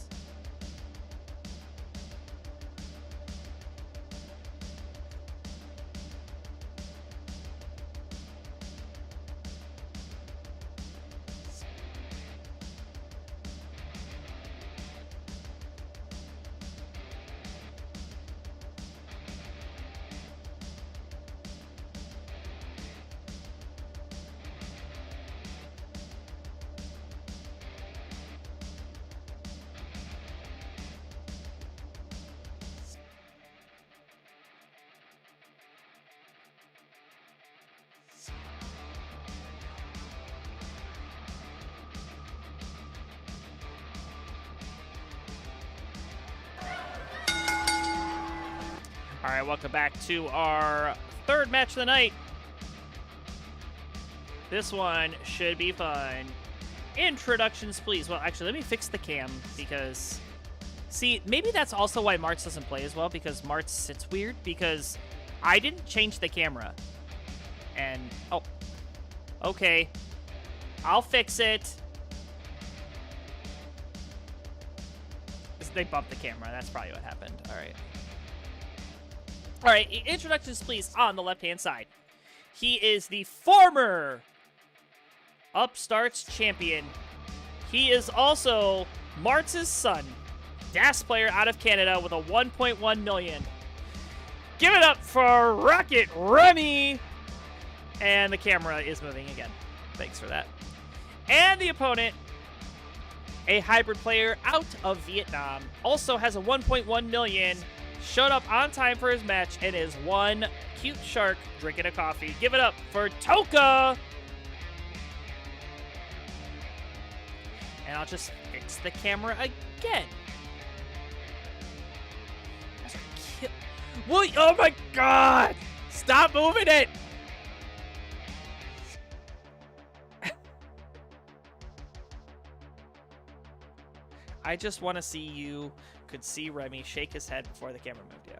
All right, welcome back to our third match of the night. This one should be fun. Introductions, please. Well, actually, let me fix the cam because... See, maybe that's also why Martz doesn't play as well, because Martz sits weird, because I didn't change the camera. And... Oh. Okay. I'll fix it. They bumped the camera. That's probably what happened. All right. All right, introductions, please, on the left-hand side. He is the former Upstarts champion. He is also Martz's son, DAS player out of Canada with a 1.1 million. Give it up for Rocket Remy! And the camera is moving again. Thanks for that. And the opponent, a hybrid player out of Vietnam, also has a 1.1 million. Showed up on time for his match and is one cute shark drinking a coffee. Give it up for Toka! And I'll just fix the camera again. What? Oh my god! Stop moving it! I just want to see you could see Remy shake his head before the camera moved, yeah.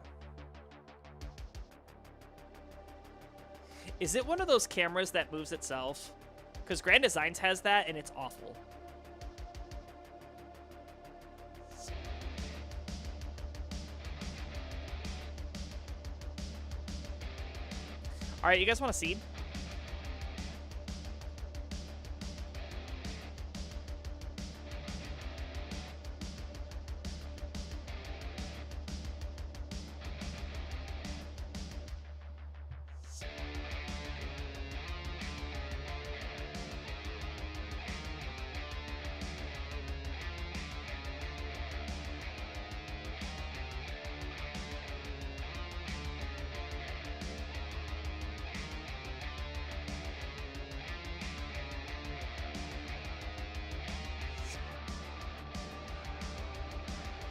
Is it one of those cameras that moves itself? Because Grand Designs has that, and it's awful. All right, you guys want a seed?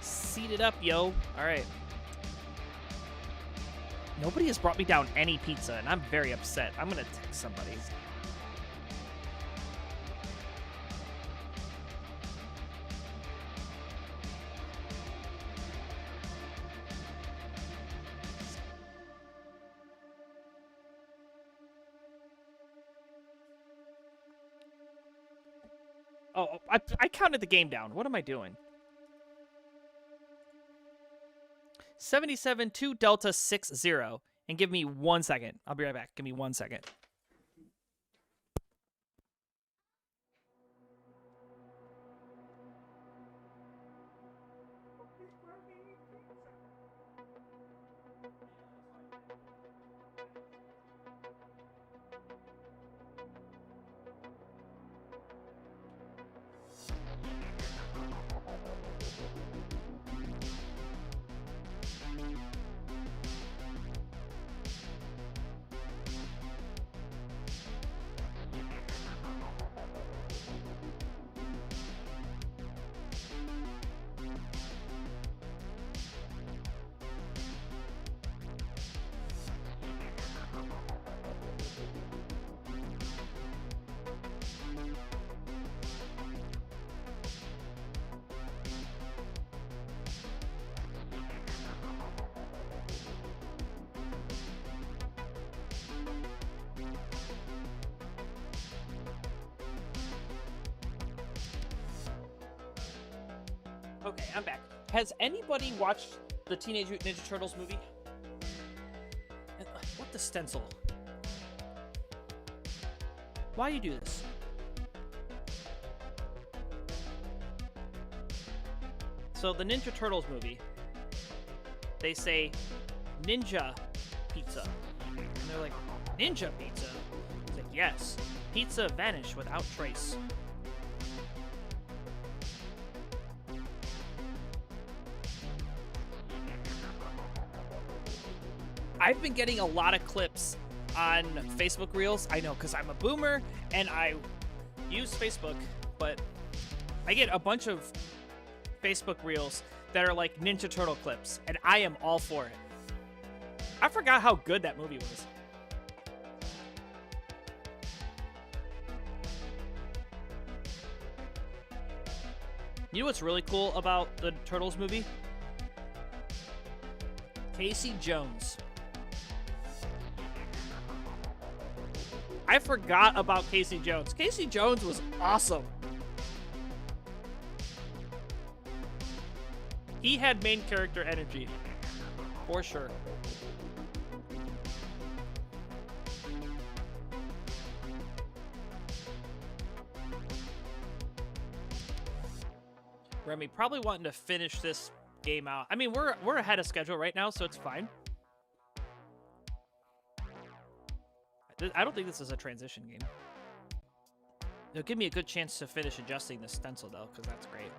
Seat it up, yo. All right. Nobody has brought me down any pizza, and I'm very upset. I'm going to text somebody. Oh, I counted the game down. What am I doing? 77 2 Delta 60. And give me 1 second. I'll be right back. Give me 1 second. Okay, I'm back. Has anybody watched the Teenage Mutant Ninja Turtles movie? What the stencil? Why do you do this? So the Ninja Turtles movie, they say ninja pizza. And they're like, ninja pizza? It's like, yes. Pizza vanished without trace. I've been getting a lot of clips on Facebook Reels. I know, because I'm a boomer and I use Facebook, but I get a bunch of Facebook Reels that are like Ninja Turtle clips, and I am all for it. I forgot how good that movie was. You know what's really cool about the Turtles movie? Casey Jones. I forgot about Casey Jones. Casey Jones was awesome. He had main character energy, for sure. Remy, probably wanting to finish this game out. I mean, we're ahead of schedule right now, so it's fine. I don't think this is a transition game. It'll give me a good chance to finish adjusting the stencil, though, because that's great.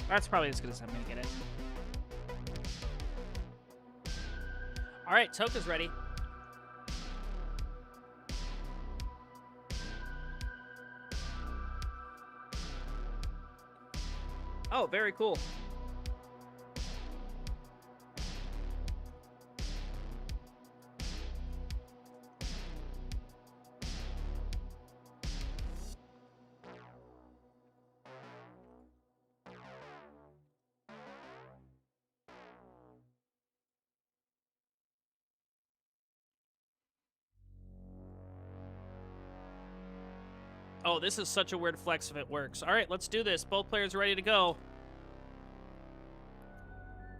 That's probably as good as I'm gonna get it. Alright, Toka's ready. Oh, very cool. Oh, this is such a weird flex if it works. All right, let's do this. Both players ready to go.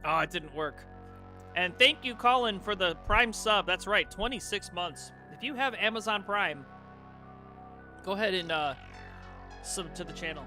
Oh, it didn't work. And thank you, Colin, for the Prime sub. That's right, 26 months. If you have Amazon Prime, go ahead and sub to the channel.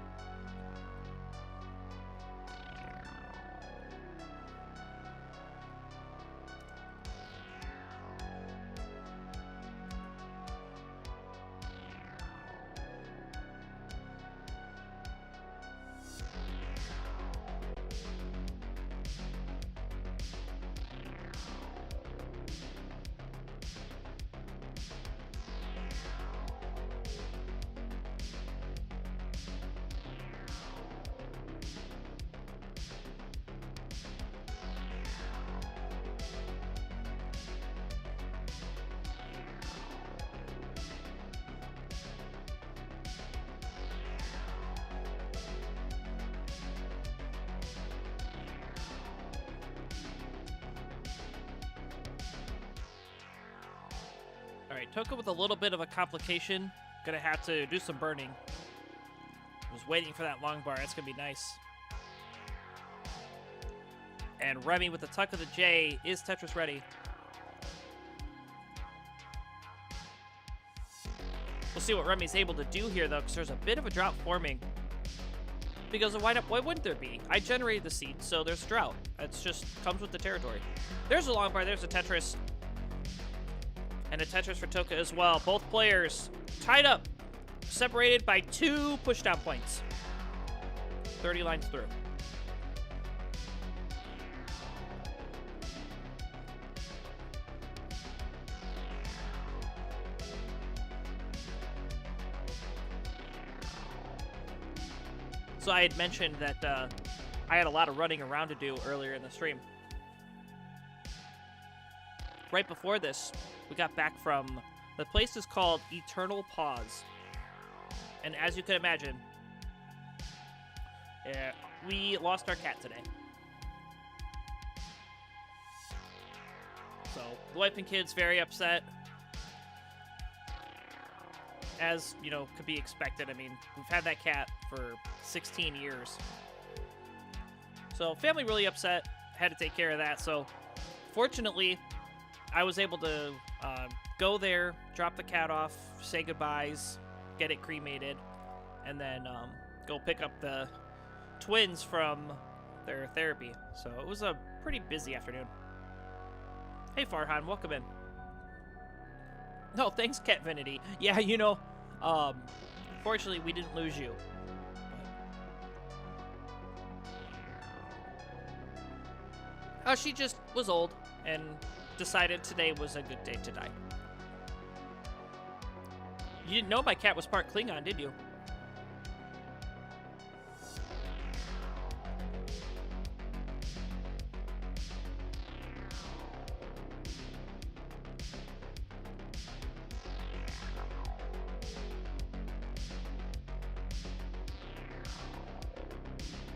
Toka with a little bit of a complication. Gonna have to do some burning. Was waiting for that long bar. That's gonna be nice. And Remy with the tuck of the J. Is Tetris ready? We'll see what Remy's able to do here, though, because there's a bit of a drought forming. Because why wouldn't there be? I generated the seed, so there's drought. It's just comes with the territory. There's a long bar. There's a Tetris. And a Tetris for Toka as well. Both players tied up. Separated by 2 pushdown points. 30 lines through. So I had mentioned that I had a lot of running around to do earlier in the stream. Right before this, we got back from... The place is called Eternal Pause. And as you can imagine, we lost our cat today. So, the wife and kids very upset. As, you know, could be expected. I mean, we've had that cat for 16 years. So, family really upset. Had to take care of that. So, fortunately, I was able to go there, drop the cat off, say goodbyes, get it cremated, and then go pick up the twins from their therapy. So it was a pretty busy afternoon. Hey Farhan, welcome in. No, thanks Catvinity. Yeah, you know, fortunately we didn't lose you. She just was old and decided today was a good day to die. You didn't know my cat was part Klingon, did you?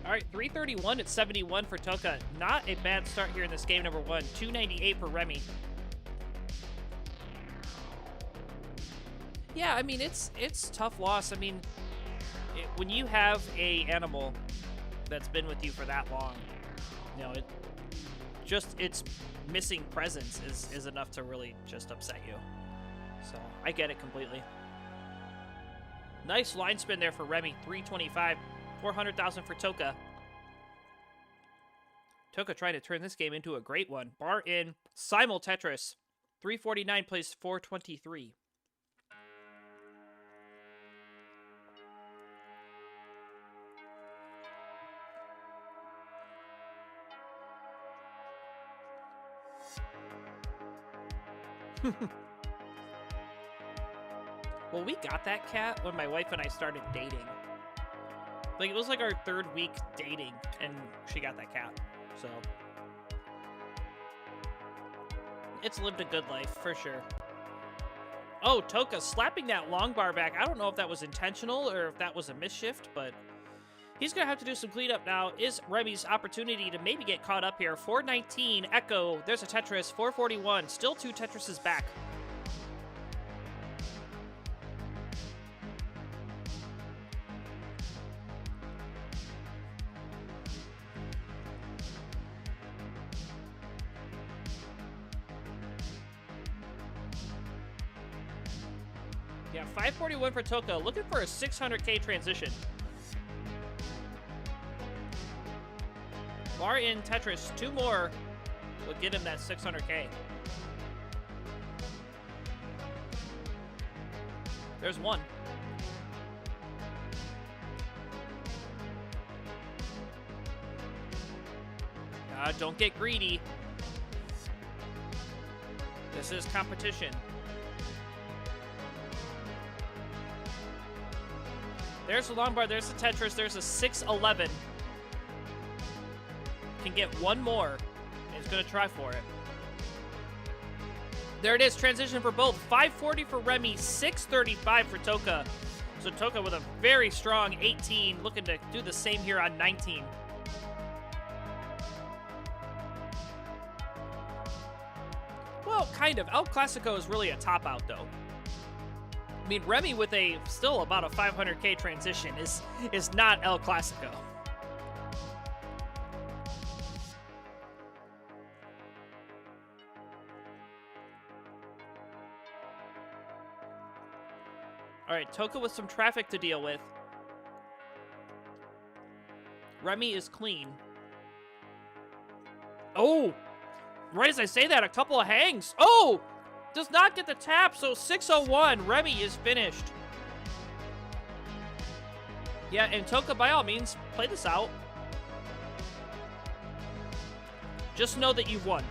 All right, 331 at 71 for Toka. Not a bad start here in this game number 1. 298 for Remy. Yeah, I mean, it's tough loss. I mean, when you have a animal that's been with you for that long, you know, its missing presence is enough to really just upset you. So, I get it completely. Nice line spin there for Remy, 325, 400,000 for Toka. Toka trying to turn this game into a great one. Bar in, simul Tetris, 349 plays 423. Well, we got that cat when my wife and I started dating. Like, it was like our 3rd week dating, and she got that cat. So, it's lived a good life, for sure. Oh, Toka slapping that long bar back. I don't know if that was intentional or if that was a misshift, but he's going to have to do some cleanup now. Is Remy's opportunity to maybe get caught up here. 419, Echo. There's a Tetris. 441. Still 2 Tetrises back. Yeah, 541 for Toka. Looking for a 600k transition. Bar in Tetris, 2 more will get him that 600k. There's 1. Don't get greedy. This is competition. There's a long bar, there's a Tetris, there's a 611. Can get 1 more, and he's gonna try for it. There it is, transition for both. 540 for Remy, 635 for Toka. So Toka with a very strong 18, looking to do the same here on 19. Well, kind of. El Clasico is really a top out, though. I mean, Remy with a still about a 500k transition is not El Clasico. All right, Toka with some traffic to deal with. Remy is clean. Oh, right as I say that, a couple of hangs. Oh, does not get the tap, so 601. Remy is finished. Yeah, and Toka, by all means, play this out. Just know that you've won.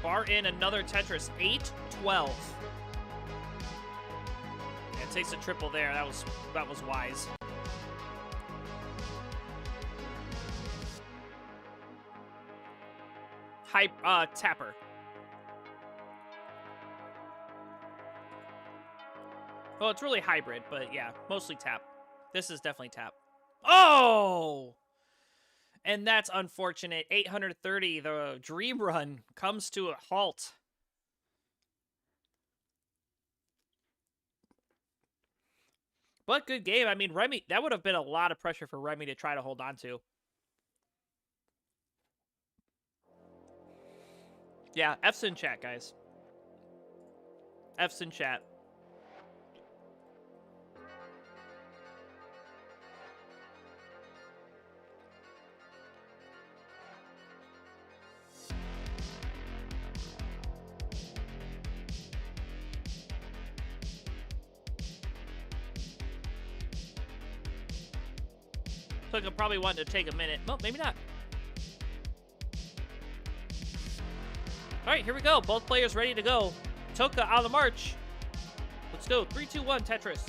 Bar in another Tetris, 8-12. It takes a triple there. That was wise. Tapper. Well, it's really hybrid, but yeah, mostly tap. This is definitely tap. Oh! And that's unfortunate. 830, the dream run comes to a halt. But good game. I mean, Remy, that would have been a lot of pressure for Remy to try to hold on to. Yeah, F's in chat, guys. F's in chat. Toka probably wanted to take a minute. Well, maybe not. All right, here we go. Both players ready to go. Toka on the march. Let's go. 3, 2, 1, Tetris.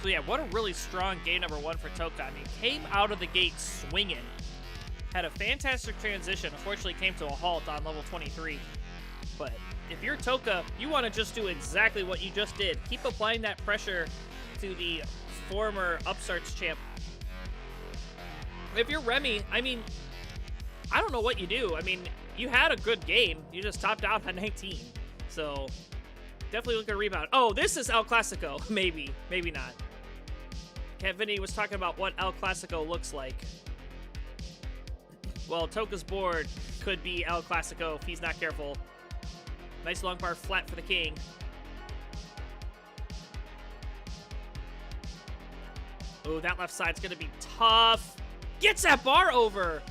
So yeah, what a really strong game number 1 for Toka. I mean, came out of the gate swinging. Had a fantastic transition. Unfortunately, came to a halt on level 23. But if you're Toka, you want to just do exactly what you just did. Keep applying that pressure to the former upstarts champ. If you're Remy, I mean, I don't know what you do. I mean, you had a good game. You just topped out on 19. So definitely look at a rebound. Oh, this is El Clasico. Maybe. Maybe not. Vinny was talking about what El Clasico looks like. Well, Toka's board could be El Clasico if he's not careful. Nice long bar flat for the king. Oh, that left side's going to be tough. Gets that bar over.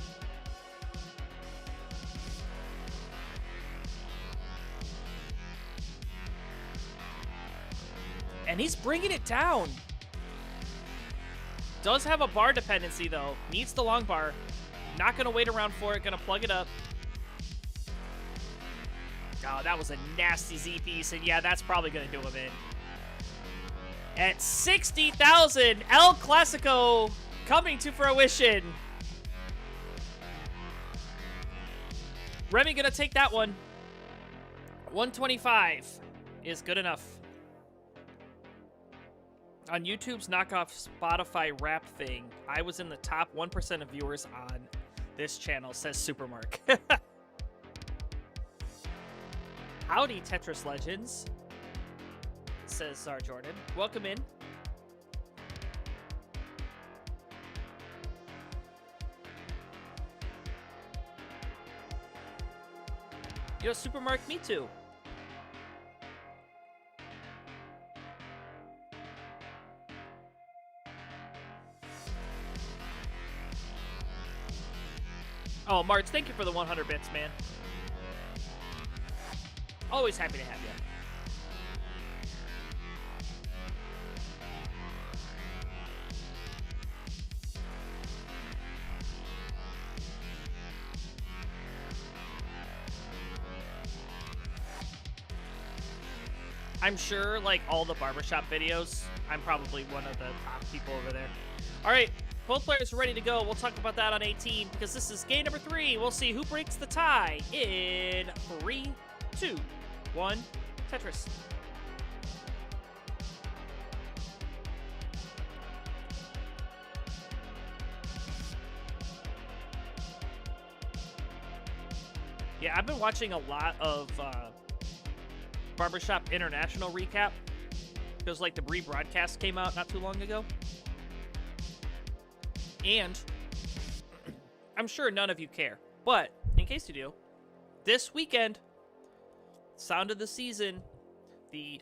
And he's bringing it down. Does have a bar dependency, though. Needs the long bar. Not going to wait around for it. Going to plug it up. Oh, that was a nasty Z piece. And yeah, that's probably going to do him in. At 60,000, El Clasico coming to fruition. Remy going to take that one. 125 is good enough. On YouTube's knockoff Spotify rap thing, I was in the top 1% of viewers on this channel, says Supermark. Howdy, Tetris Legends, says Czar Jordan. Welcome in. Yo, Supermark, me too. Oh, March, thank you for the 100 bits, man. Always happy to have you. I'm sure, like, all the barbershop videos, I'm probably one of the top people over there. All right, both players are ready to go. We'll talk about that on 18 because this is game number 3. We'll see who breaks the tie in 3, 2, 1, Tetris. Yeah, I've been watching a lot of Barbershop International recap because, like, the rebroadcast came out not too long ago. And I'm sure none of you care, but in case you do, this weekend, Sound of the Season, the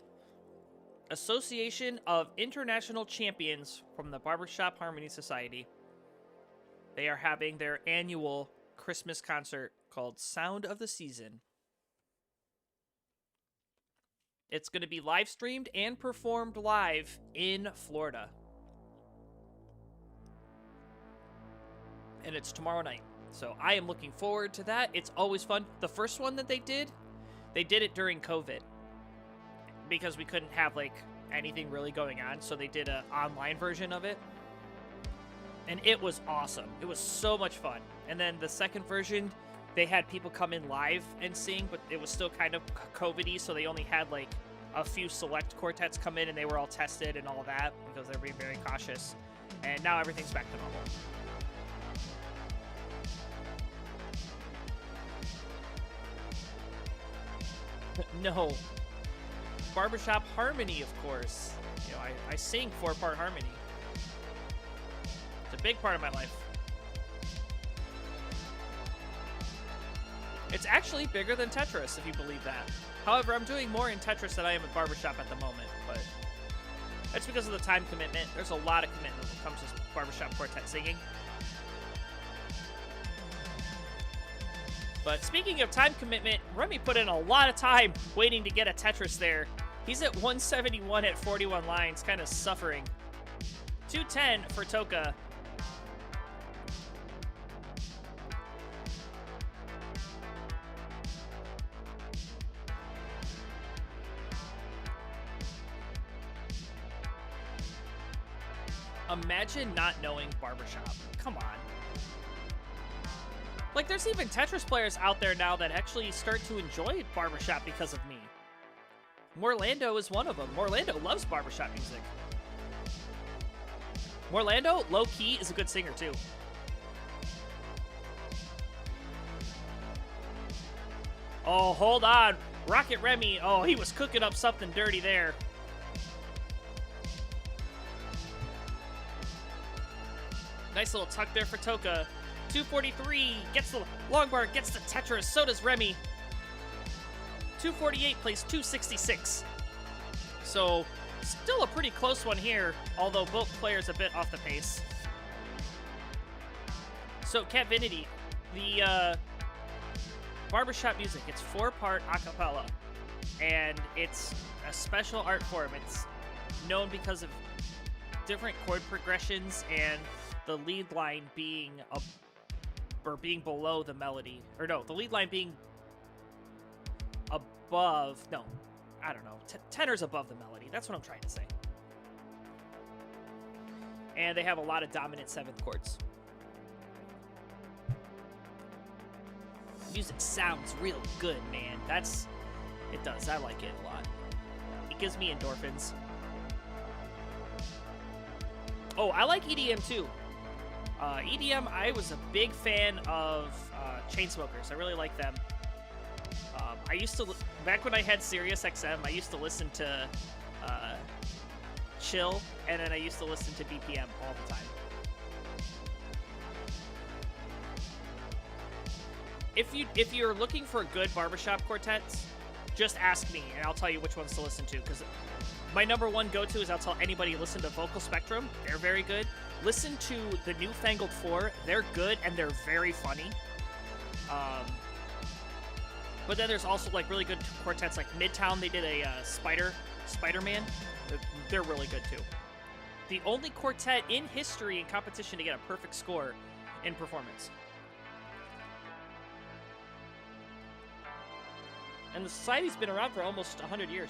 Association of International Champions from the Barbershop Harmony Society, they are having their annual Christmas concert called Sound of the Season. It's going to be live streamed and performed live in Florida. And it's tomorrow night. So I am looking forward to that. It's always fun. The first one that they did it during COVID. Because we couldn't have, like, anything really going on. So they did an online version of it. And it was awesome. It was so much fun. And then the second version, they had people come in live and sing, but it was still kind of COVID-y, so they only had, like, a few select quartets come in, and they were all tested and all of that, because they're being very cautious. And now everything's back to normal. No. Barbershop Harmony, of course. You know, I sing 4-part harmony. It's a big part of my life. It's actually bigger than Tetris, if you believe that. However, I'm doing more in Tetris than I am in Barbershop at the moment, but that's because of the time commitment. There's a lot of commitment when it comes to Barbershop quartet singing. But speaking of time commitment, Remy put in a lot of time waiting to get a Tetris there. He's at 171 at 41 lines, kind of suffering. 210 for Toka. Imagine not knowing Barbershop. Come on. Like, there's even Tetris players out there now that actually start to enjoy Barbershop because of me. Morlando is one of them. Morlando loves Barbershop music. Morlando, low-key, is a good singer, too. Oh, hold on. Rocket Remy. Oh, he was cooking up something dirty there. Nice little tuck there for Toka. 243 gets the long bar, gets the Tetris. So does Remy. 248 plays 266. So still a pretty close one here, although both players a bit off the pace. So Catvinity, the Barbershop music, it's 4-part a cappella, and it's a special art form. It's known because of different chord progressions and the lead line being being below the melody. Or no, the lead line being above. No, I don't know. Tenor's above the melody. That's what I'm trying to say. And they have a lot of dominant 7th chords. Music sounds real good, man. It does. I like it a lot. It gives me endorphins. Oh, I like EDM too. EDM, I was a big fan of Chainsmokers. I really like them. I used to, back when I had Sirius XM, I used to listen to Chill, and then I used to listen to BPM all the time. If you're looking for good barbershop quartets, just ask me, and I'll tell you which ones to listen to, because my number one go-to is I'll tell anybody, listen to Vocal Spectrum. They're very good. Listen to the Newfangled 4. They're good, and they're very funny. But then there's also, like, really good quartets, like Midtown. They did a Spider-Man. They're really good, too. The only quartet in history in competition to get a perfect score in performance. And the society's been around for almost 100 years.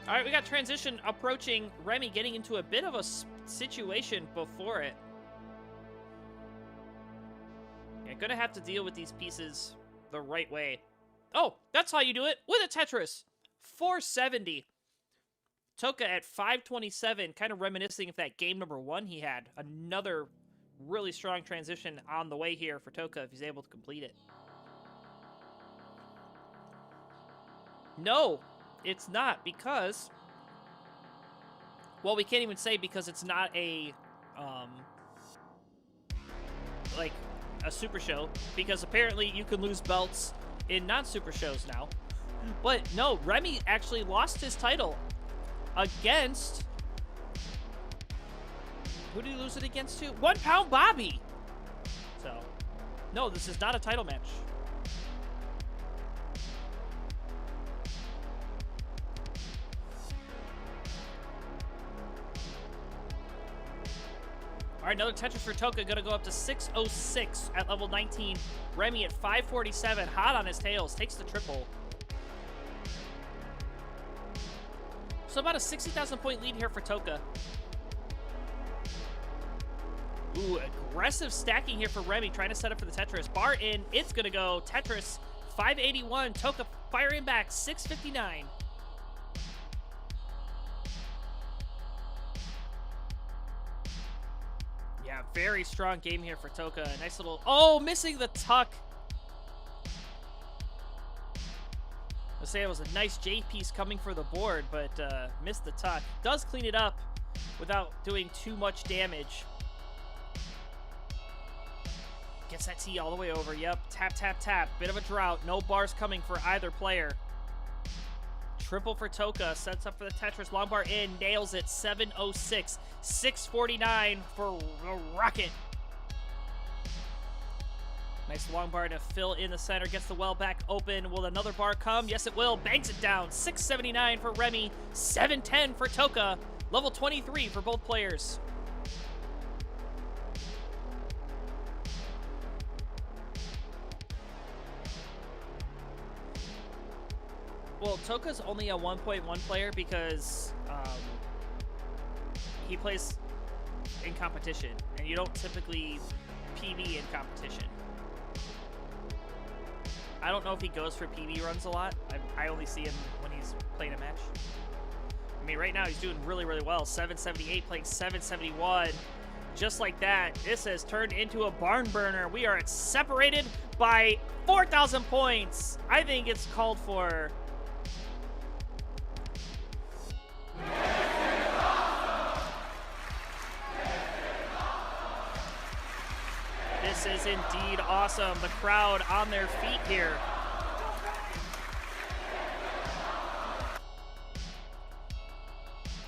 All right, we got transition approaching. Remy getting into a bit of a situation before it. Yeah, gonna have to deal with these pieces the right way. Oh, that's how you do it with a Tetris. 470. Toka at 527, kind of reminiscing of that game number 1 he had. Another really strong transition on the way here for Toka if he's able to complete it. No, it's not, because... Well, we can't even say because it's not a, like, a super show, because apparently you can lose belts in non-super shows now. But no, Remy actually lost his title against... Who did he lose it against to? 1 Pound Bobby! So, no, this is not a title match. All right, another Tetris for Toka, gonna go up to 606 at level 19. Remy at 547, hot on his tails, takes the triple. So about a 60,000 point lead here for Toka. Ooh, aggressive stacking here for Remy, trying to set up for the Tetris. Bar in, it's gonna go Tetris 581, Toka firing back 659. Yeah, very strong game here for Toka. Nice little... Oh, missing the tuck. I'll say it was a nice J piece coming for the board, but missed the tuck. Does clean it up without doing too much damage. Gets that T all the way over. Yep, tap, tap, tap. Bit of a drought. No bars coming for either player. Triple for Toka. Sets up for the Tetris. Long bar in. Nails it. 706. 649 for Rocket. Nice long bar to fill in the center. Gets the well back open. Will another bar come? Yes, it will. Bangs it down. 679 for Remy. 710 for Toka. Level 23 for both players. Well, Toka's only a 1.1 player because he plays in competition, and you don't typically PB in competition. I don't know if he goes for PB runs a lot. I only see him when he's playing a match. I mean, right now he's doing really, really well. 778 playing 771. Just like that, this has turned into a barn burner. We are separated by 4,000 points. I think it's called for... This is indeed awesome. The crowd on their feet here.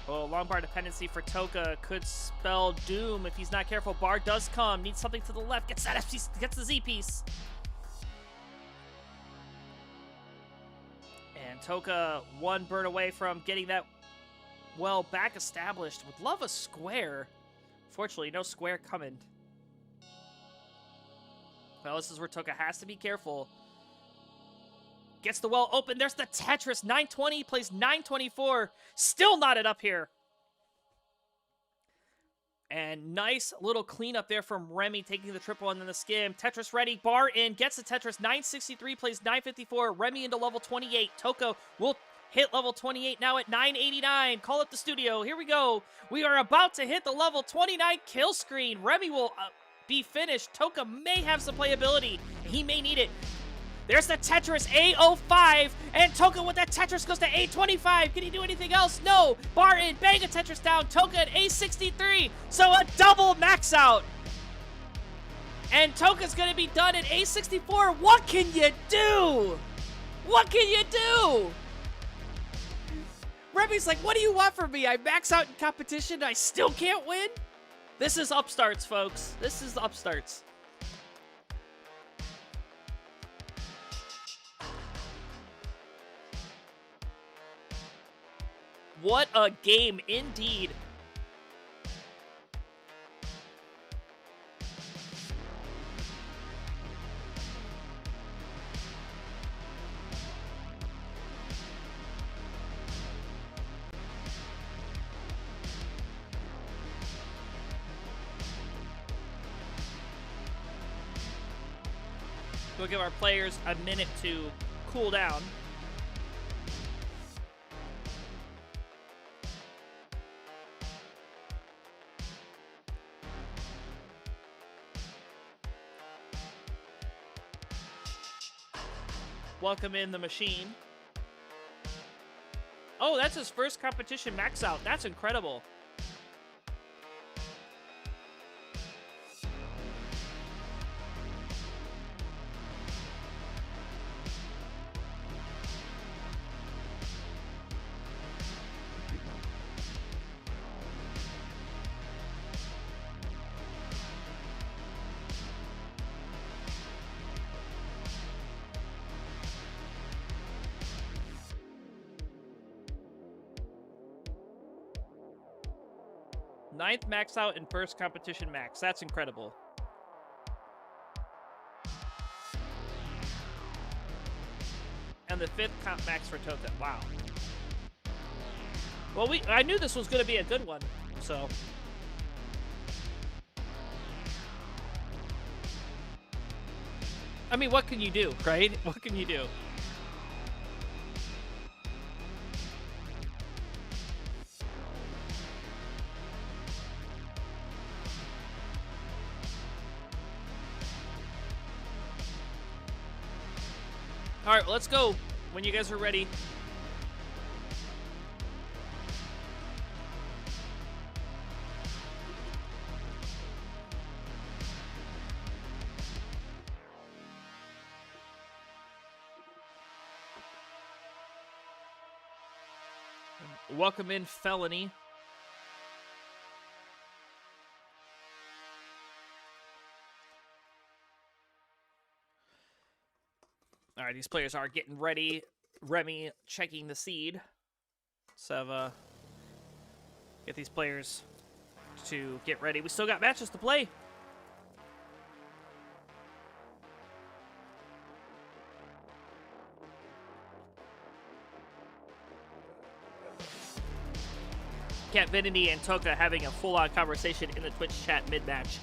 Oh, long bar dependency for Toka could spell doom if he's not careful. Bar does come. Needs something to the left. Gets that F piece. Gets the Z piece. And Toka one bird away from getting that well back established. Would love a square. Fortunately, no square coming. Well, this is where Toka has to be careful. Gets the well open. There's the Tetris. 920 plays 924. Still knotted up here. And nice little cleanup there from Remy, taking the triple and then the skim. Tetris ready. Bar in. Gets the Tetris. 963 plays 954. Remy into level 28. Toka will hit level 28 now at 989. Call up the studio. Here we go. We are about to hit the level 29 kill screen. Remy will... be finished. Toka may have some playability. He may need it. There's the Tetris, A05, and Toka with that Tetris goes to A25. Can he do anything else? No. Bar in, bang a Tetris down. Toka at A63. So a double max out. And Toka's gonna be done at A64. What can you do? What can you do? Remy's like, what do you want from me? I max out in competition. I still can't win? This is upstarts, folks. This is upstarts. What a game, indeed. We'll give our players a minute to cool down. Welcome in the machine. Oh, that's his first competition max out. That's incredible. Ninth max out and first competition max. That's incredible. And the fifth comp max for Toka. Wow. Well, I knew this was going to be a good one, so. I mean, what can you do, right? What can you do? All right, well, let's go when you guys are ready. Welcome in, Felony. All right, these players are getting ready. Remy checking the seed. So, get these players to get ready. We still got matches to play. Cat Vinity and Toka having a full-on conversation in the Twitch chat mid-match.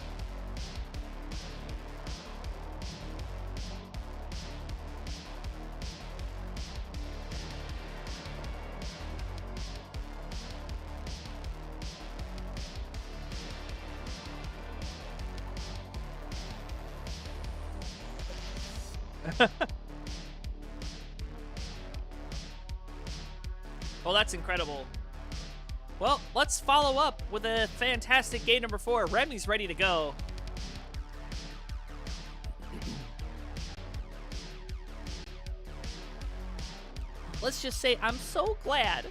Well, that's incredible. Well, let's follow up with a fantastic game number 4. Remy's ready to go. Let's just say I'm so glad.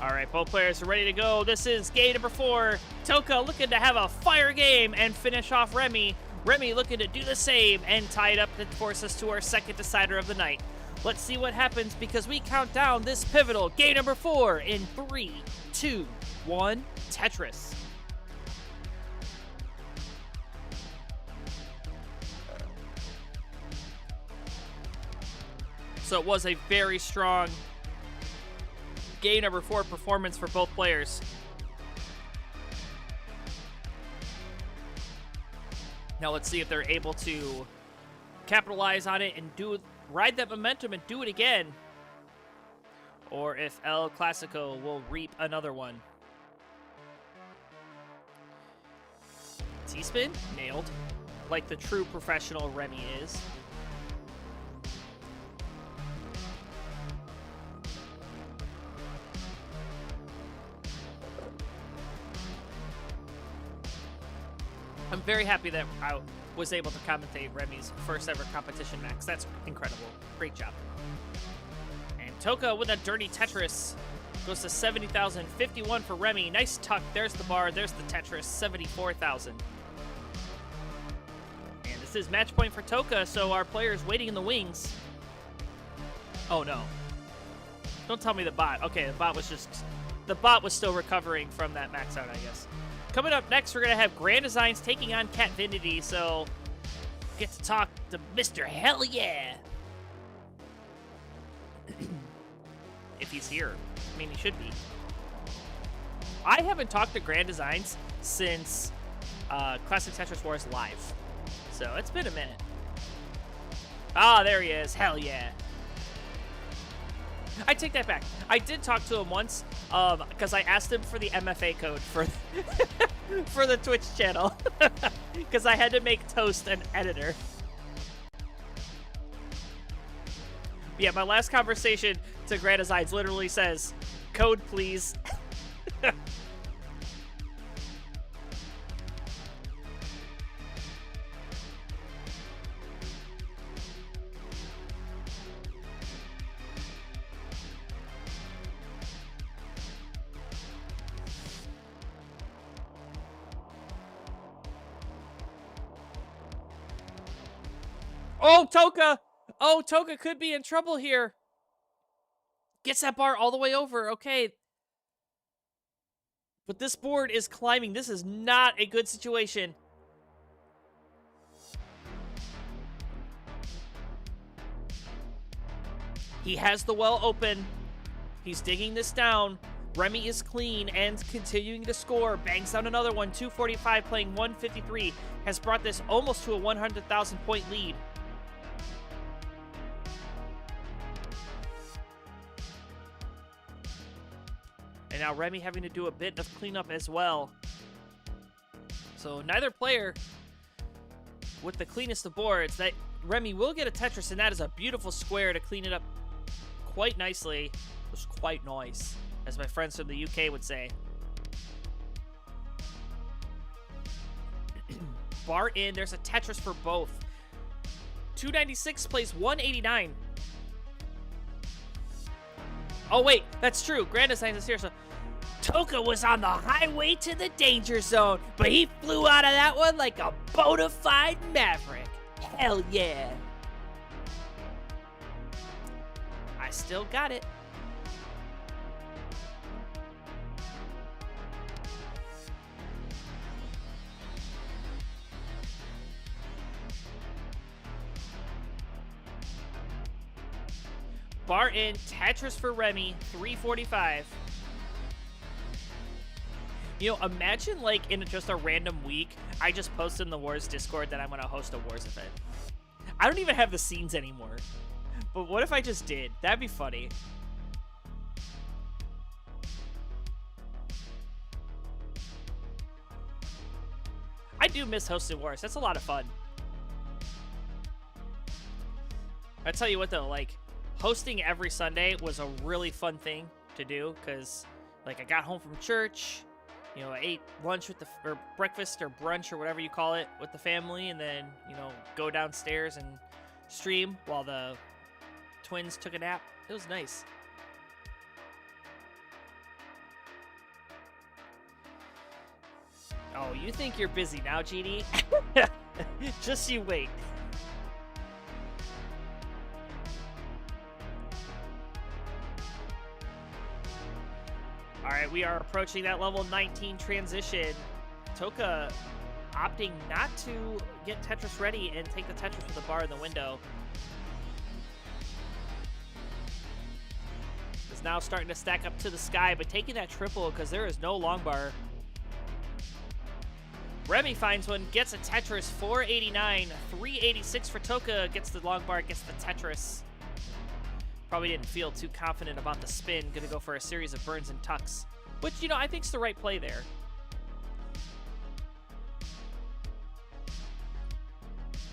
All right, both players are ready to go. This is game number 4. Toka looking to have a fire game and finish off Remy. Remy looking to do the same and tie it up to force us to our second decider of the night. Let's see what happens because we count down this pivotal game number 4 in 3, 2, 1, Tetris. So it was a very strong game number 4 performance for both players. Now let's see if they're able to capitalize on it and ride that momentum and do it again. Or if El Clasico will reap another one. T-spin, nailed. Like the true professional Remy is. I'm very happy that I was able to commentate Remy's first ever competition max. That's incredible. Great job. And Toka with a dirty Tetris goes to 70,000. 51 for Remy. Nice tuck. There's the bar. There's the Tetris. 74,000. And this is match point for Toka, so our player's waiting in the wings. Oh, no. Don't tell me the bot. Okay, the bot was still recovering from that max out, I guess. Coming up next, we're going to have Grand Designs taking on Cat Vinity, so get to talk to Mr. Hell Yeah. If he's here. I mean, he should be. I haven't talked to Grand Designs since Classic Tetris Wars Live, so it's been a minute. Ah, there he is. Hell yeah. I take that back. I did talk to him once, because I asked him for the MFA code for for the Twitch channel, because I had to make Toast an editor. Yeah, my last conversation to Grand Designs literally says, "Code, please." Oh, Toka! Oh, Toka could be in trouble here. Gets that bar all the way over. Okay. But this board is climbing. This is not a good situation. He has the well open. He's digging this down. Remy is clean and continuing to score. Bangs down another one. 245 playing 153. Has brought this almost to a 100,000 point lead. And now Remy having to do a bit of cleanup as well. So neither player with the cleanest of boards. That Remy will get a Tetris, and that is a beautiful square to clean it up quite nicely. It was quite nice, as my friends from the UK would say. Bar in. There's a Tetris for both. 296 plays 189. Oh, wait. That's true. Grand Designs is here, so... Toka was on the highway to the danger zone, but he flew out of that one like a bona fide maverick. Hell yeah. I still got it. Bar in, Tetris for Remy, 345. You know, imagine, like, in just a random week, I just post in the Wars Discord that I'm going to host a Wars event. I don't even have the scenes anymore. But what if I just did? That'd be funny. I do miss hosting Wars. That's a lot of fun. I tell you what, though, like, hosting every Sunday was a really fun thing to do, because, like, I got home from church... You know, I ate lunch with or breakfast or brunch or whatever you call it with the family, and then, you know, go downstairs and stream while the twins took a nap. It was nice. Oh, you think you're busy now, GD? Just you wait. All right, we are approaching that level 19 transition. Toka opting not to get Tetris ready and take the Tetris with the bar in the window. Is now starting to stack up to the sky, but taking that triple because there is no long bar. Remy finds one, gets a Tetris, 489, 386 for Toka, gets the long bar, gets the Tetris. Probably didn't feel too confident about the spin. Gonna go for a series of burns and tucks. Which, you know, I think's the right play there.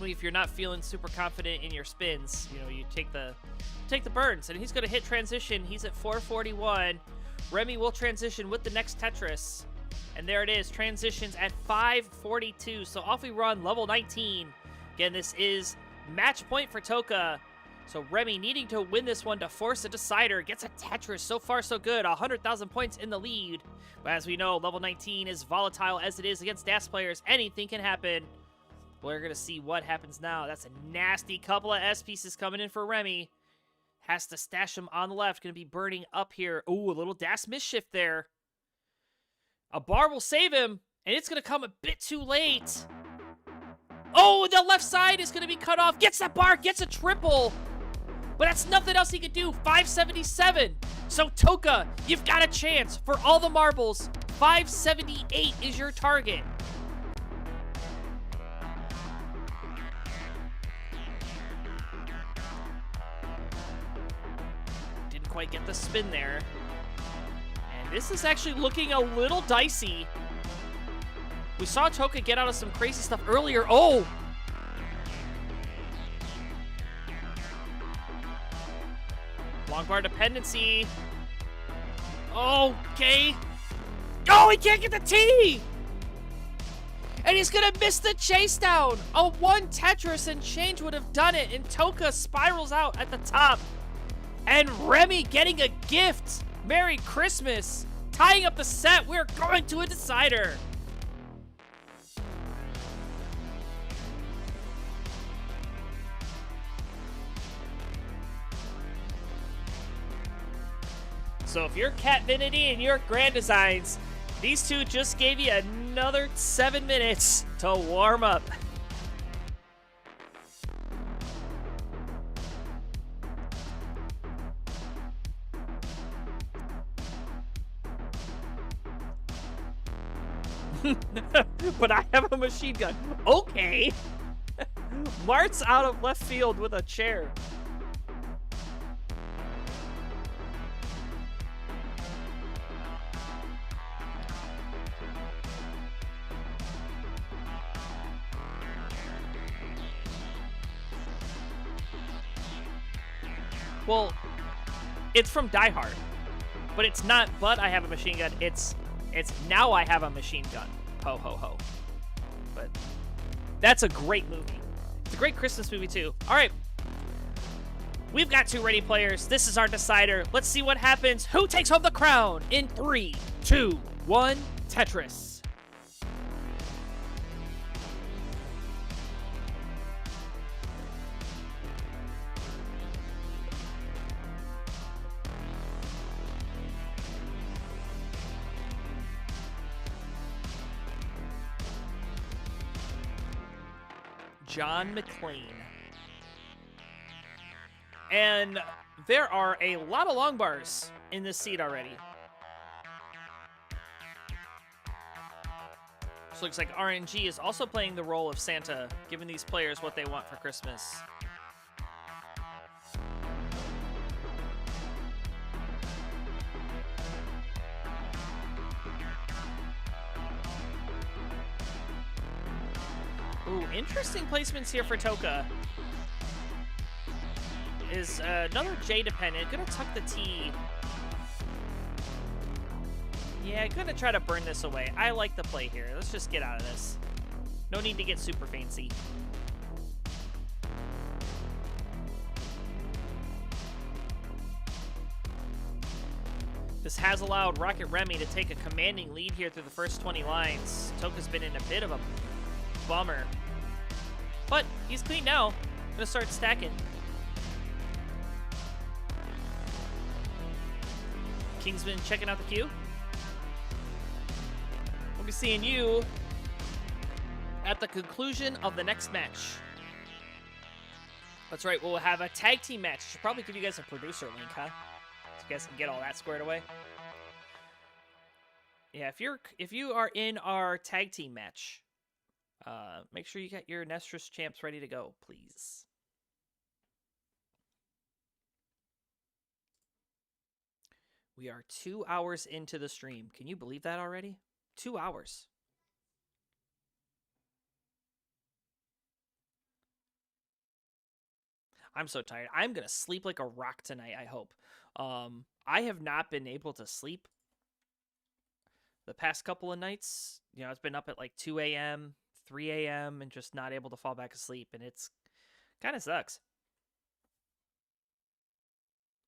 Well, if you're not feeling super confident in your spins, you know, you take the burns. And he's gonna hit transition. He's at 441. Remy will transition with the next Tetris. And there it is. Transitions at 542. So off we run, level 19. Again, this is match point for Toka. So Remy needing to win this one to force a decider. Gets a Tetris. So far, so good. 100,000 points in the lead. But as we know, level 19 is volatile as it is against DAS players. Anything can happen. We're going to see what happens now. That's a nasty couple of S pieces coming in for Remy. Has to stash them on the left. Going to be burning up here. Ooh, a little DAS mischief there. A bar will save him. And it's going to come a bit too late. Oh, the left side is going to be cut off. Gets the bar, gets a triple. But that's nothing else he can do. 577. So Toka, you've got a chance for all the marbles. 578 is your target. Didn't quite get the spin there. And this is actually looking a little dicey. We saw Toka get out of some crazy stuff earlier. Oh! Long bar dependency. Okay. Oh, he can't get the T! And he's gonna miss the chase down. A 1 Tetris and change would have done it. And Toka spirals out at the top. And Remy getting a gift. Merry Christmas. Tying up the set. We're going to a decider. So if you're Catvinity and you're Grand Designs, these two just gave you another 7 minutes to warm up. But I have a machine gun. Okay. Mart's out of left field with a chair. Well, it's from Die Hard, but it's not, but I have a machine gun. It's now I have a machine gun. Ho, ho, ho. But that's a great movie. It's a great Christmas movie, too. All right. We've got 2 ready players. This is our decider. Let's see what happens. Who takes home the crown in 3, 2, 1, Tetris. John McClane. And there are a lot of long bars in this seat already. So looks like RNG is also playing the role of Santa, giving these players what they want for Christmas. Ooh, interesting placements here for Toka. Is another J dependent. Gonna tuck the T. Yeah, gonna try to burn this away. I like the play here. Let's just get out of this. No need to get super fancy. This has allowed Rocket Remy to take a commanding lead here through the first 20 lines. Toka's been in a bit of a bummer. But he's clean now. Gonna start stacking. Kingsman checking out the queue. We'll be seeing you at the conclusion of the next match. That's right, we'll have a tag team match. Should probably give you guys a producer link, huh? So you guys can get all that squared away. Yeah, if you are in our tag team match, make sure you got your Nestris champs ready to go, please. We are 2 hours into the stream. Can you believe that already? 2 hours. I'm so tired. I'm going to sleep like a rock tonight, I hope. I have not been able to sleep the past couple of nights. You know, it's been up at like 2 a.m., 3 a.m., and just not able to fall back asleep, and it's kind of sucks.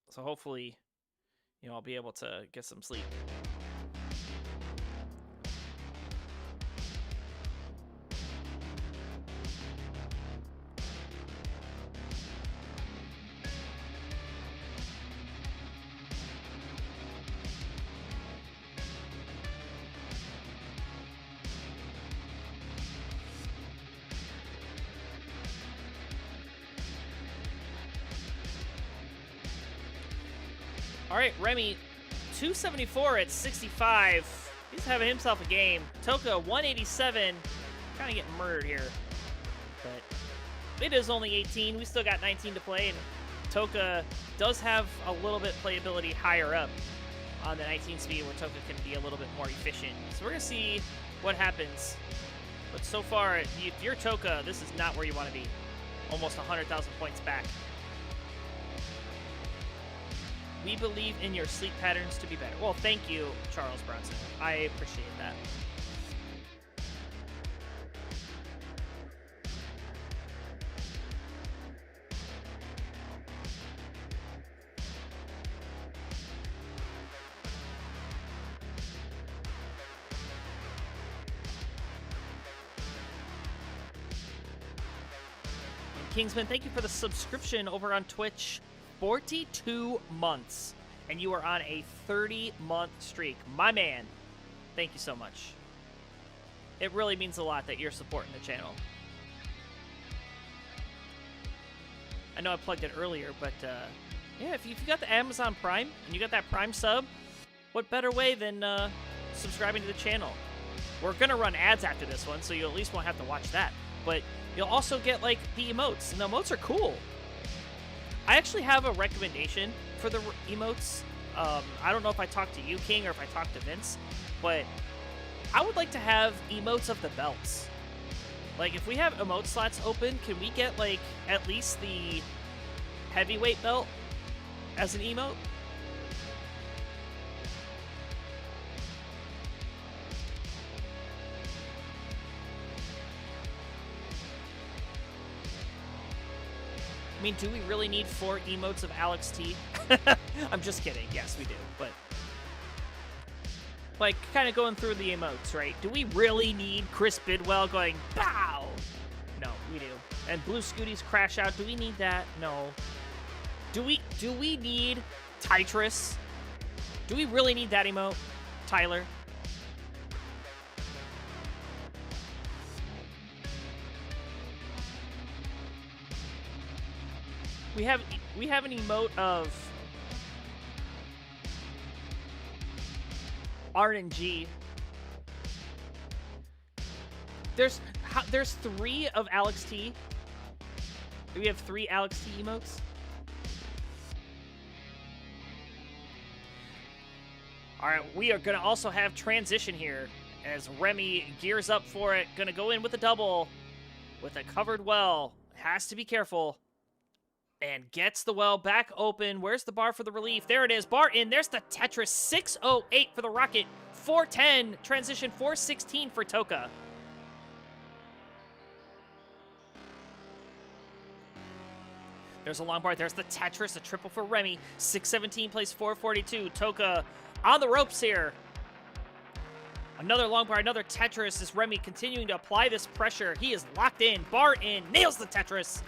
So hopefully, you know, I'll be able to get some sleep. All right, Remy, 274 at 65. He's having himself a game. Toka, 187. Kind of getting murdered here. But it is only 18. We still got 19 to play, and Toka does have a little bit playability higher up on the 19 speed where Toka can be a little bit more efficient. So we're going to see what happens. But so far, if you're Toka, this is not where you want to be. Almost 100,000 points back. We believe in your sleep patterns to be better. Well, thank you, Charles Bronson. I appreciate that. Kingsman, thank you for the subscription over on Twitch. 42 months. And you are on a 30-month streak. My man, thank you so much. It really means a lot that you're supporting the channel. I know I plugged it earlier, but yeah, if you got the Amazon Prime and you got that Prime sub, what better way than subscribing to the channel? We're going to run ads after this one, so you at least won't have to watch that. But you'll also get, like, the emotes, and the emotes are cool. I actually have a recommendation for the emotes. I don't know if I talked to you, King, or if I talked to Vince, but I would like to have emotes of the belts. Like, if we have emote slots open, can we get, like, at least the heavyweight belt as an emote? I mean, do we really need 4 emotes of Alex T? I'm just kidding. Yes, we do. But, like, kind of going through the emotes, right? Do we really need Chris Bidwell going, bow? No, we do. And Blue Scooty's crash out. Do we need that? No. Do we need Tetris? Do we really need that emote, Tyler? We have an emote of RNG. There's 3 of Alex T. Do we have 3 Alex T emotes? All right, we are gonna also have transition here as Remy gears up for it. Gonna go in with a double with a covered well. Has to be careful. And gets the well back open. Where's the bar for the relief? There it is. Bar in. There's the Tetris. 608 for the Rocket. 410. Transition 416 for Toka. There's a long bar. There's the Tetris. A triple for Remy. 617 plays 442. Toka on the ropes here. Another long bar. Another Tetris as Remy continuing to apply this pressure. He is locked in. Bar in. Nails the Tetris.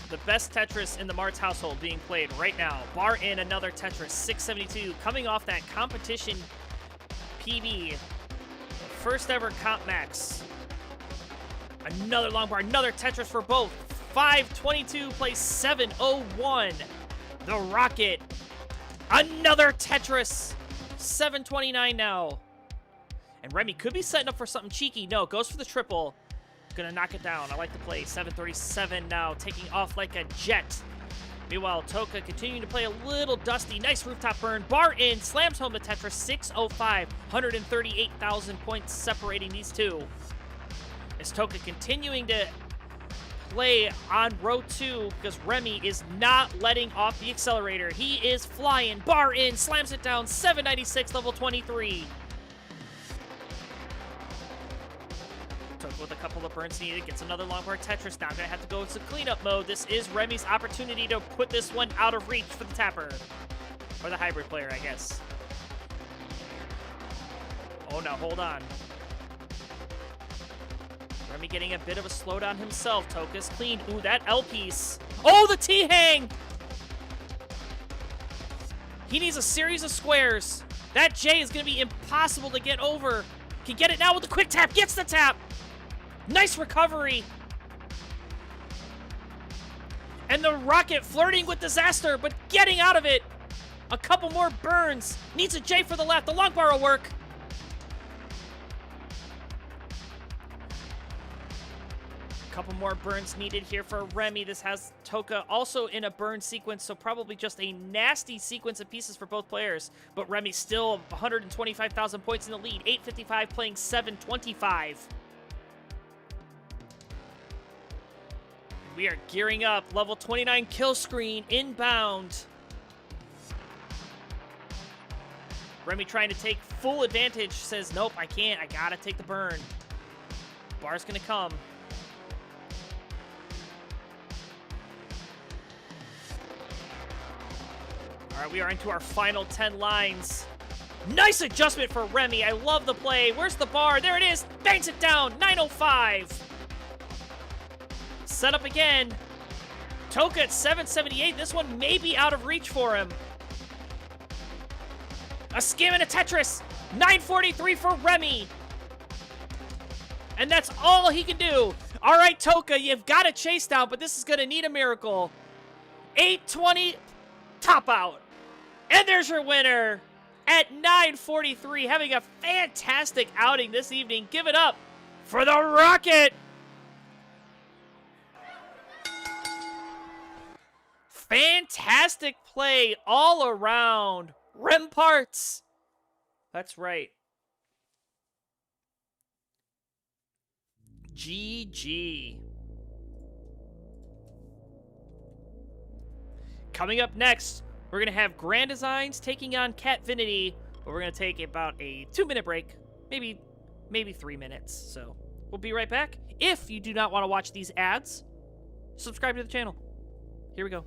The best Tetris in the Martz household being played right now. Bar in another Tetris, 672. Coming off that competition PB. First ever Comp Max. Another long bar, another Tetris for both. 522 plays 701. The Rocket. Another Tetris. 729 now. And Remy could be setting up for something cheeky. No, goes for the triple. Gonna knock it down. I like the play. 737 now, taking off like a jet. Meanwhile, Toka continuing to play a little dusty. Nice rooftop burn. Bar in, slams home the Tetris. 605, 138,000 points separating these two. As Toka continuing to play on row 2 because Remy is not letting off the accelerator. He is flying. Bar in, slams it down. 796, level 23. With a couple of burns needed, gets another long bar Tetris. Now gonna have to go into cleanup mode. This is Remy's opportunity to put this one out of reach for the tapper. Or the hybrid player, I guess. Oh no, hold on. Remy getting a bit of a slowdown himself. Toka's cleaned. Ooh, that L piece. Oh, the T-hang! He needs a series of squares. That J is gonna be impossible to get over. Can get it now with the quick tap. Gets the tap. Nice recovery. And the Rocket flirting with disaster, but getting out of it. A couple more burns. Needs a J for the left. The long bar will work. Couple more burns needed here for Remy. This has Toka also in a burn sequence, so probably just a nasty sequence of pieces for both players. But Remy still 125,000 points in the lead. 855 playing 725. We are gearing up. Level 29 kill screen inbound. Remy trying to take full advantage. Says, nope, I can't. I gotta take the burn. Bar's gonna come. All right, we are into our final 10 lines. Nice adjustment for Remy. I love the play. Where's the bar? There it is. Bangs it down. 905. Set up again. Toka at 778. This one may be out of reach for him. A scam and a Tetris. 943 for Remy. And that's all he can do. All right, Toka, you've got a chase down, but this is going to need a miracle. 820. Top out. And there's your winner at 943, having a fantastic outing this evening. Give it up for the Rocket. Fantastic play all around. Rem parts. That's right. GG. Coming up next, we're going to have Grand Designs taking on Catvinity, but we're going to take about a 2-minute break, maybe 3 minutes. So we'll be right back. If you do not want to watch these ads, subscribe to the channel. Here we go.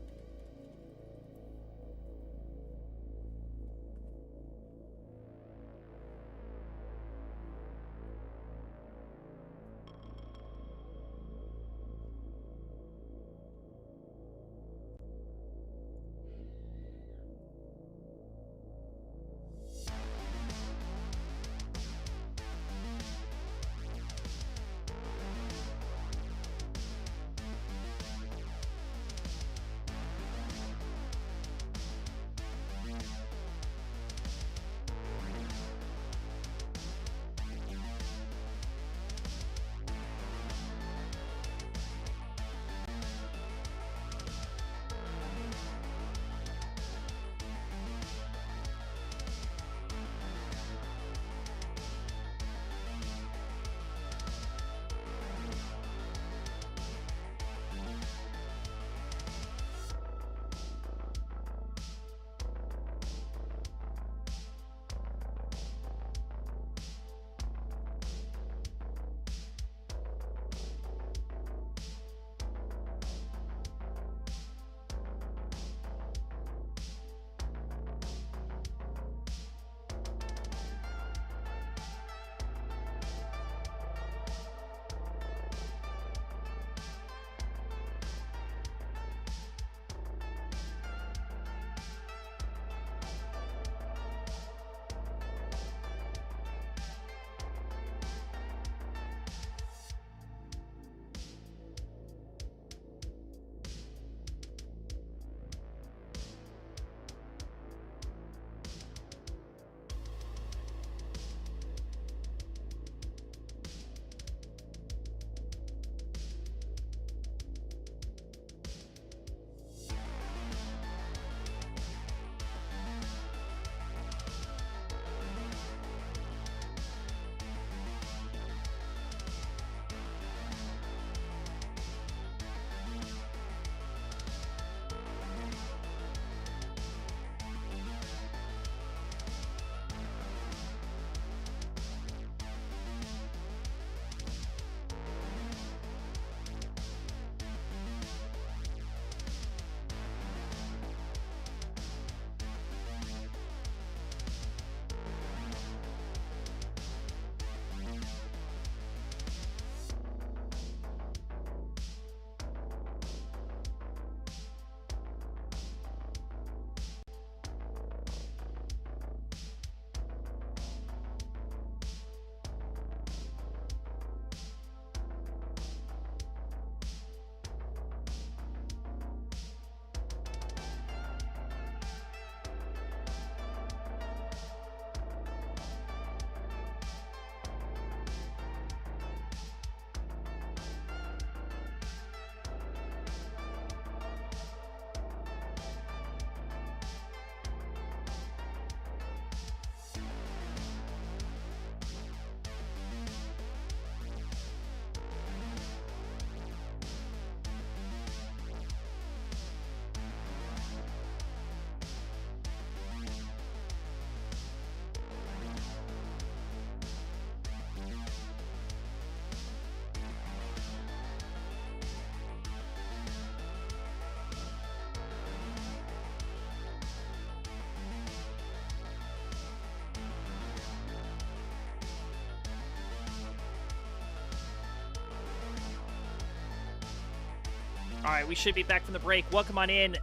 All right, we should be back from the break. Welcome on in,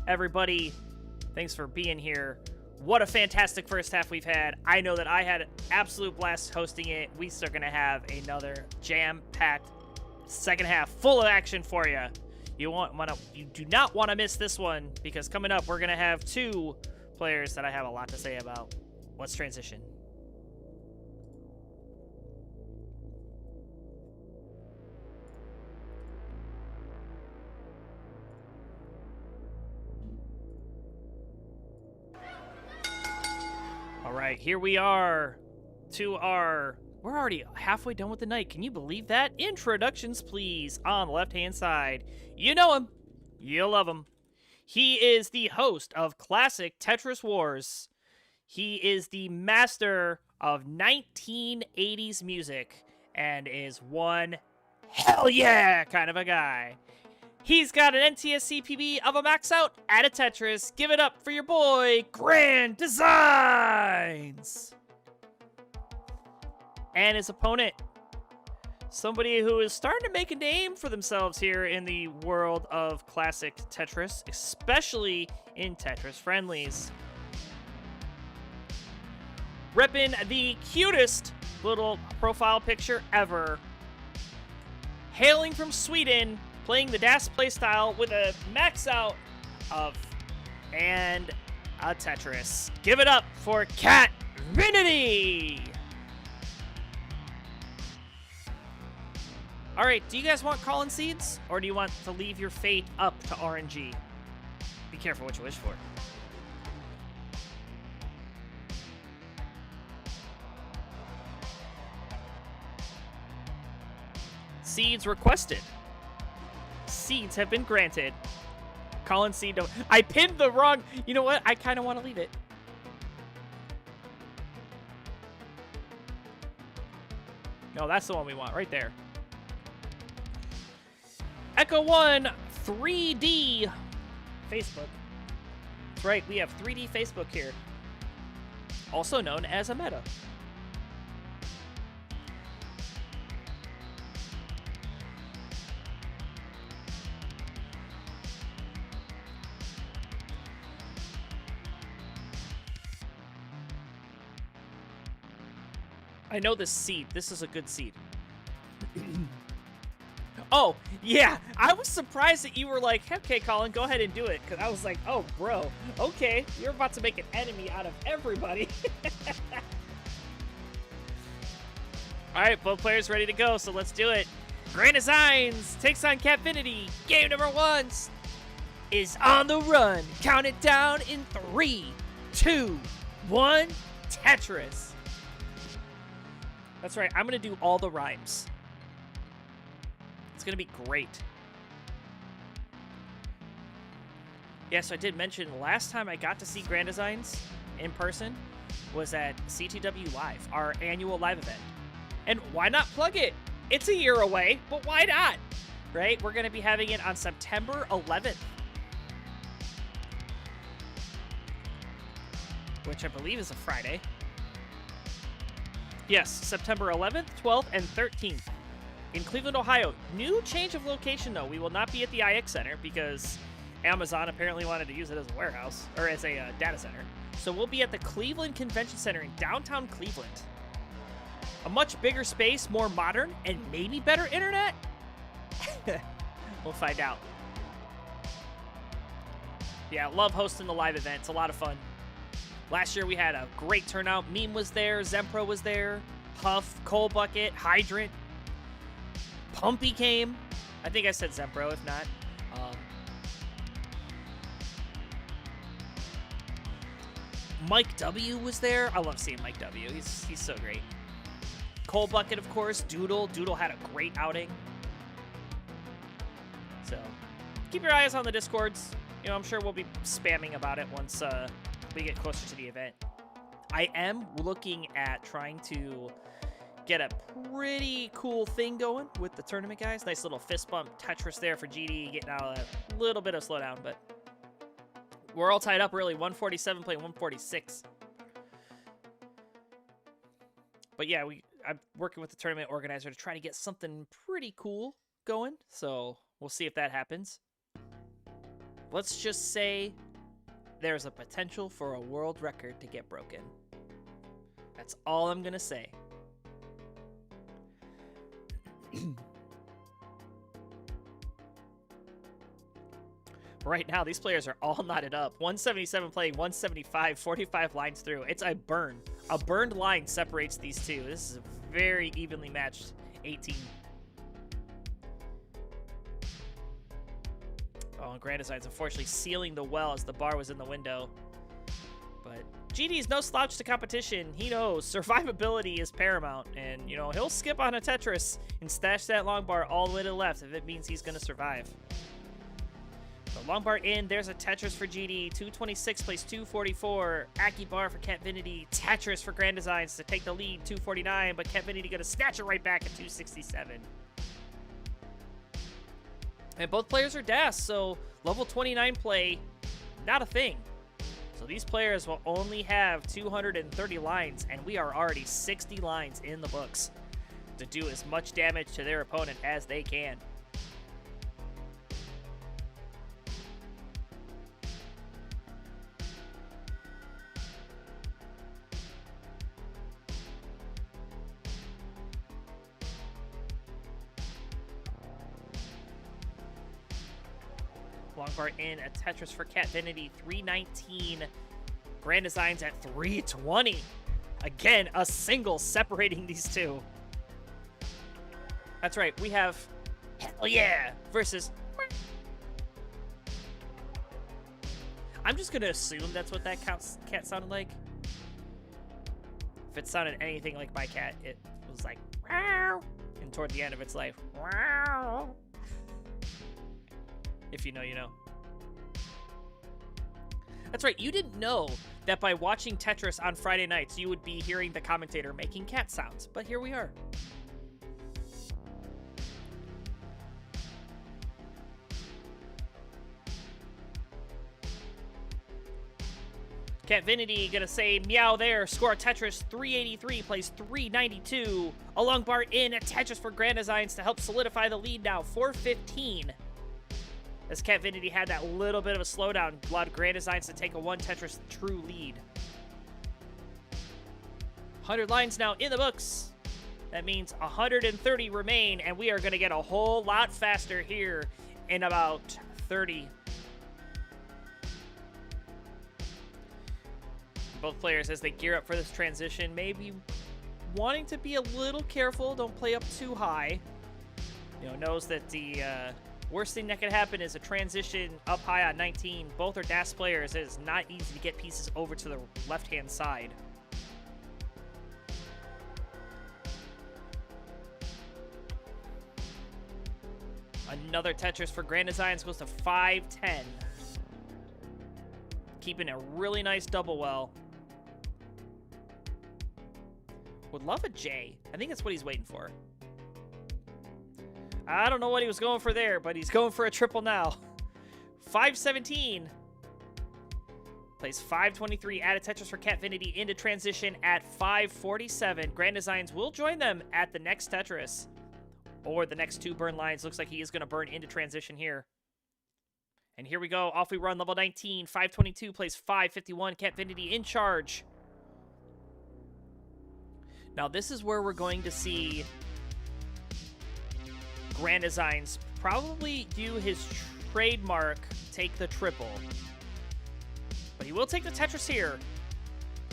everybody. Thanks for being here. What a fantastic first half we've had. I know that I had an absolute blast hosting it. We still going to have another jam-packed second half full of action for you. You do not want to miss this one, because coming up we're going to have two players that I have a lot to say about. Let's transition. All right, here we are to our... We're already halfway done with the night. Can you believe that? Introductions, please, on the left-hand side. You know him. You love him. He is the host of Classic Tetris Wars. He is the master of 1980s music and is one hell yeah kind of a guy. He's got an NTSC PB of a max out at a Tetris. Give it up for your boy, Grand Designs! And his opponent, somebody who is starting to make a name for themselves here in the world of classic Tetris, especially in Tetris friendlies. Repping the cutest little profile picture ever. Hailing from Sweden, playing the DAS playstyle with a max out of and a Tetris. Give it up for Cat Vinity! All right, do you guys want Colin seeds, or do you want to leave your fate up to RNG? Be careful what you wish for. Seeds requested. Seeds have been granted. Colin seed. I pinned the wrong. You know what? I kind of want to leave it. No, that's the one we want right there. Echo 1 3D Facebook. That's right, we have 3D Facebook here. Also known as a meta. I know this seed. This is a good seed. Oh, yeah. I was surprised that you were like, okay, Colin, go ahead and do it. Because I was like, oh, bro, okay. You're about to make an enemy out of everybody. All right, both players ready to go, so let's do it. Grand Designs takes on Capfinity. Game number 1 is on the run. Count it down in 3, 2, 1, Tetris. That's right, I'm going to do all the rhymes. It's going to be great. Yes, I did mention last time I got to see Grand Designs in person was at CTW Live, our annual live event. And why not plug it? It's a year away, but why not? Right? We're going to be having it on September 11th. Which I believe is a Friday. Yes, September 11th, 12th, and 13th. In Cleveland, Ohio. New change of location, though. We will not be at the IX Center because Amazon apparently wanted to use it as a warehouse, or as a data center. So we'll be at the Cleveland Convention Center in downtown Cleveland. A much bigger space, more modern, and maybe better internet? We'll find out. Yeah, love hosting the live event. It's a lot of fun. Last year we had a great turnout. Meme was there, Zempro was there, Huff, Coal Bucket, Hydrant. Pumpy came. I think I said Zempro, if not. Mike W was there. I love seeing Mike W. He's so great. Coal Bucket, of course. Doodle. Doodle had a great outing. So, keep your eyes on the Discords. You know, I'm sure we'll be spamming about it once we get closer to the event. I am looking at trying to get a pretty cool thing going with the tournament guys. Nice little fist bump Tetris there for GD, getting out of that little bit of slowdown, but we're all tied up really. 147 playing 146. But yeah, I'm working with the tournament organizer to try to get something pretty cool going, so we'll see if that happens. Let's just say there's a potential for a world record to get broken. That's all I'm going to say. Right now, these players are all knotted up. 177 playing 175, 45 lines through. It's a burn. A burned line separates these two. This is a very evenly matched 18. Oh, and Grand Design's unfortunately sealing the well as the bar was in the window. But GD's no slouch to competition. He knows survivability is paramount. And, you know, he'll skip on a Tetris and stash that long bar all the way to the left if it means he's going to survive. So long bar in, there's a Tetris for GD. 226 plays 244. Aki bar for Catvinity. Tetris for Grand Designs to take the lead. 249, but Catvinity going to snatch it right back at 267. And both players are DAS, so level 29 play, not a thing. So these players will only have 230 lines, and we are already 60 lines in the books to do as much damage to their opponent as they can. Long bar in, a Tetris for Catvinity, 319. Grand Designs at 320. Again, a single separating these two. That's right, we have Hell Yeah versus... I'm just going to assume that's what that cat sounded like. If it sounded anything like my cat, it was like... Wow. And toward the end of its life... Wow. If you know, you know. That's right, you didn't know that by watching Tetris on Friday nights, you would be hearing the commentator making cat sounds, but here we are. Catvinity gonna say meow there, score a Tetris, 383, plays 392. A long bar in, a Tetris for Grand Designs to help solidify the lead now, 415. As Catvinity had that little bit of a slowdown, allowed Grand Designs to take a one Tetris true lead. 100 lines now in the books. That means 130 remain, and we are going to get a whole lot faster here in about 30. Both players, as they gear up for this transition, maybe wanting to be a little careful, don't play up too high. You know, knows that the... worst thing that could happen is a transition up high on 19. Both are DAS players. It is not easy to get pieces over to the left-hand side. Another Tetris for Grand Designs goes to 510. Keeping a really nice double well. Would love a J. I think that's what he's waiting for. I don't know what he was going for there, but he's going for a triple now. 517. Plays 523. Add a Tetris for Catvinity into transition at 547. Grand Designs will join them at the next Tetris. Or the next two burn lines. Looks like he is going to burn into transition here. And here we go. Off we run. Level 19. 522 plays 551. Catvinity in charge. Now this is where we're going to see... Grand Designs probably do his trademark take the triple. But he will take the Tetris here.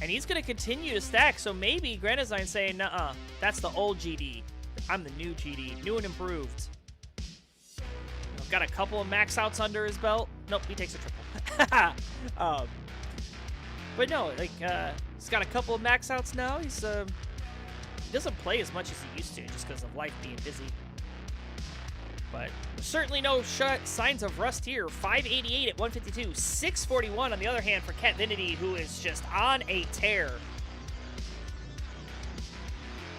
And he's going to continue to stack, so maybe Grand Design saying, nuh-uh, that's the old GD. I'm the new GD, new and improved. Got a couple of max outs under his belt. Nope, he takes a triple. But no, like, he's got a couple of max outs now. He doesn't play as much as he used to just because of life being busy. But certainly no signs of rust here. 588 at 152. 641 on the other hand for Catvinity, who is just on a tear.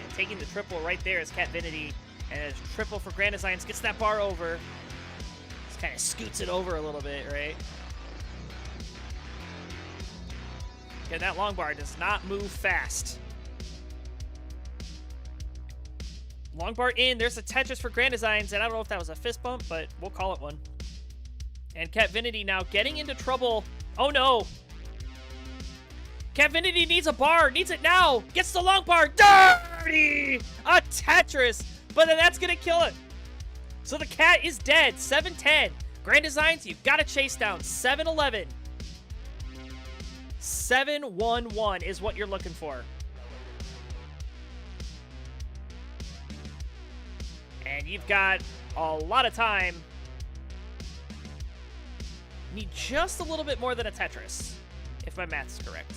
And taking the triple right there is Catvinity. And a triple for Grand Designs. Gets that bar over. Just kind of scoots it over a little bit, right? And that long bar does not move fast. Long bar in. There's a Tetris for Grand Designs, and I don't know if that was a fist bump, but we'll call it one. And Catvinity now getting into trouble. Oh no. Catvinity needs a bar. Needs it now. Gets the long bar. Dirty! A Tetris. But then that's going to kill it. So the cat is dead. 7-10. Grand Designs, you've got to chase down. 7-11. 7-1-1 is what you're looking for. And you've got a lot of time. Need just a little bit more than a Tetris, if my math's correct.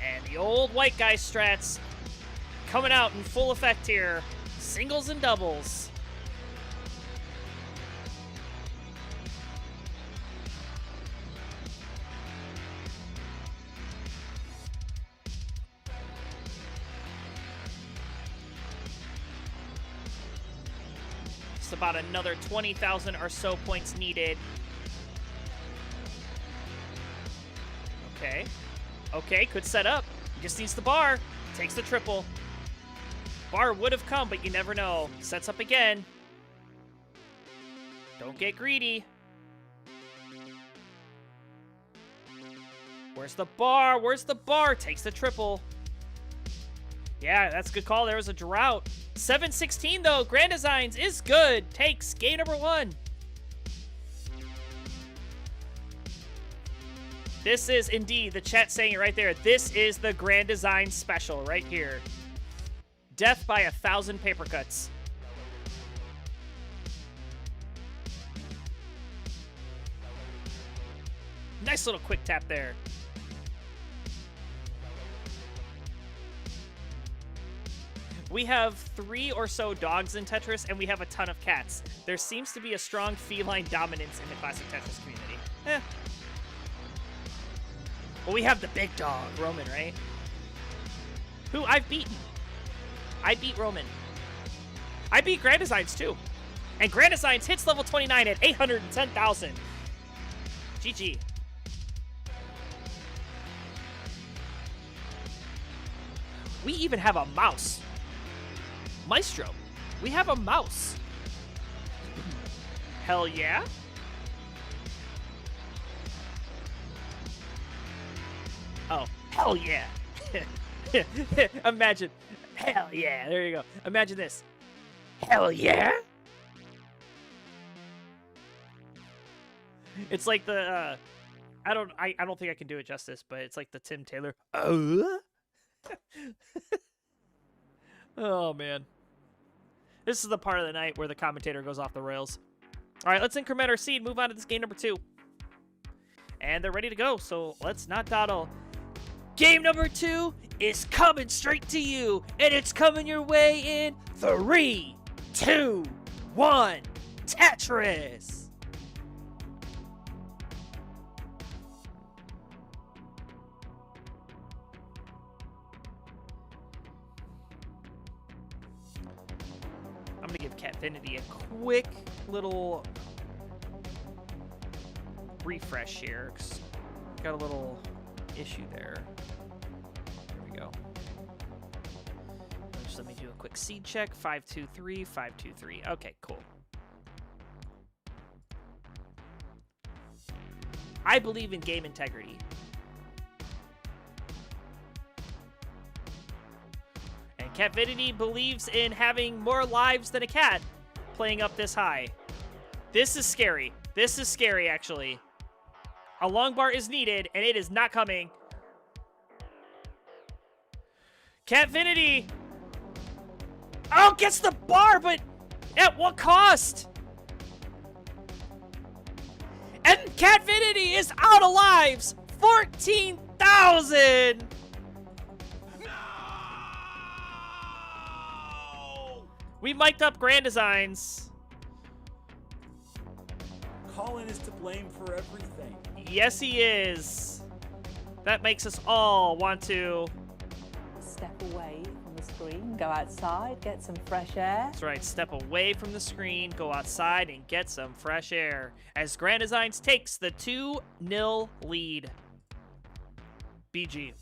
And the old white guy strats coming out in full effect here. Singles and doubles. Just about another 20,000 or so points needed. Okay. Okay, could set up. He just needs the bar. Takes the triple. Bar would have come, but you never know. Sets up again. Don't get greedy. Where's the bar? Where's the bar? Takes the triple. Yeah, that's a good call. There was a drought. 7-16, though. Grand Designs is good. Takes game number 1. This is indeed, the chat saying it right there, this is the Grand Design special right here. Death by 1,000 paper cuts. Nice little quick tap there. We have 3 or so dogs in Tetris, and we have a ton of cats. There seems to be a strong feline dominance in the classic Tetris community. Well, we have the big dog, Roman, right? Who I've beaten. I beat Roman. I beat Grand Designs, too. And Grand Designs hits level 29 at 810,000. GG. We even have a mouse. Maestro. We have a mouse. Hell yeah. Oh, hell yeah. Imagine. Hell yeah. There you go. Imagine this. Hell yeah. It's like the I don't think I can do it justice, but it's like the Tim Taylor. Oh man. This is the part of the night where the commentator goes off the rails. All right, let's increment our seed, move on to this game number 2. And they're ready to go, so let's not dawdle. Game number 2 is coming straight to you, and it's coming your way in 3, 2, 1, Tetris! I'm gonna give Catvinity a quick little refresh here, 'cause got a little issue there. There we go. Just let me do a quick seed check. 523, 523. Okay, cool. I believe in game integrity. And Catvinity believes in having more lives than a cat playing up this high. This is scary. This is scary, actually. A long bar is needed, and it is not coming. Catvinity. Oh, gets the bar, but at what cost? And Catvinity is out of lives. 14,000. No! We mic'd up Grand Designs. Colin is to blame for everything. Yes, he is. That makes us all want to... Step away from the screen, go outside, get some fresh air. That's right, step away from the screen, go outside, and get some fresh air. As Grand Designs takes the 2-0 lead. BG.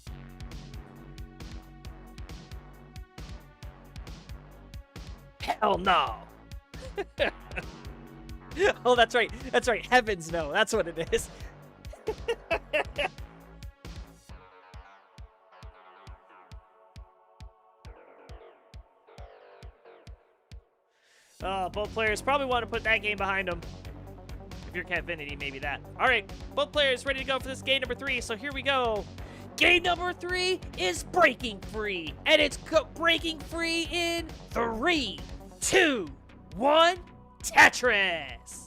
Hell no. Oh, that's right. That's right. Heavens no. That's what it is. Both players probably want to put that game behind them. If you're Catvinity, maybe that. All right, both players ready to go for this game number 3. So here we go. Game number 3 is breaking free, and it's breaking free in 3, 2, 1, Tetris.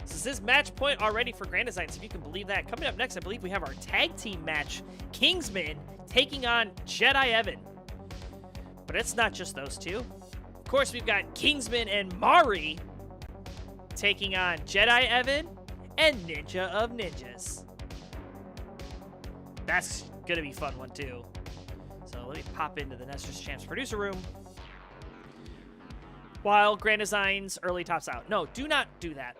This is match point already for Grand Designs, if you can believe that. Coming up next, I believe we have our tag team match. Kingsman taking on Jedi Evan. But it's not just those two. Of course, we've got Kingsman and Mari taking on Jedi Evan and Ninja of Ninjas. That's gonna be a fun one too. So let me pop into the Nestor's Champs producer room while Grand Designs early tops out. No, do not do that.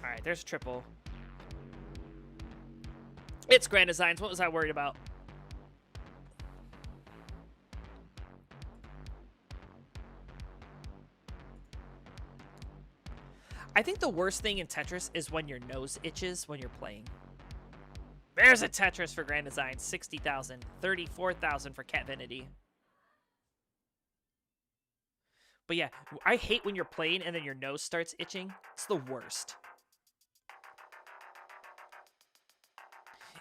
All right, there's triple. It's Grand Designs. What was I worried about? I think the worst thing in Tetris is when your nose itches when you're playing. There's a Tetris for Grand Design. 60,000. 34,000 for Catvinity. But yeah, I hate when you're playing and then your nose starts itching. It's the worst.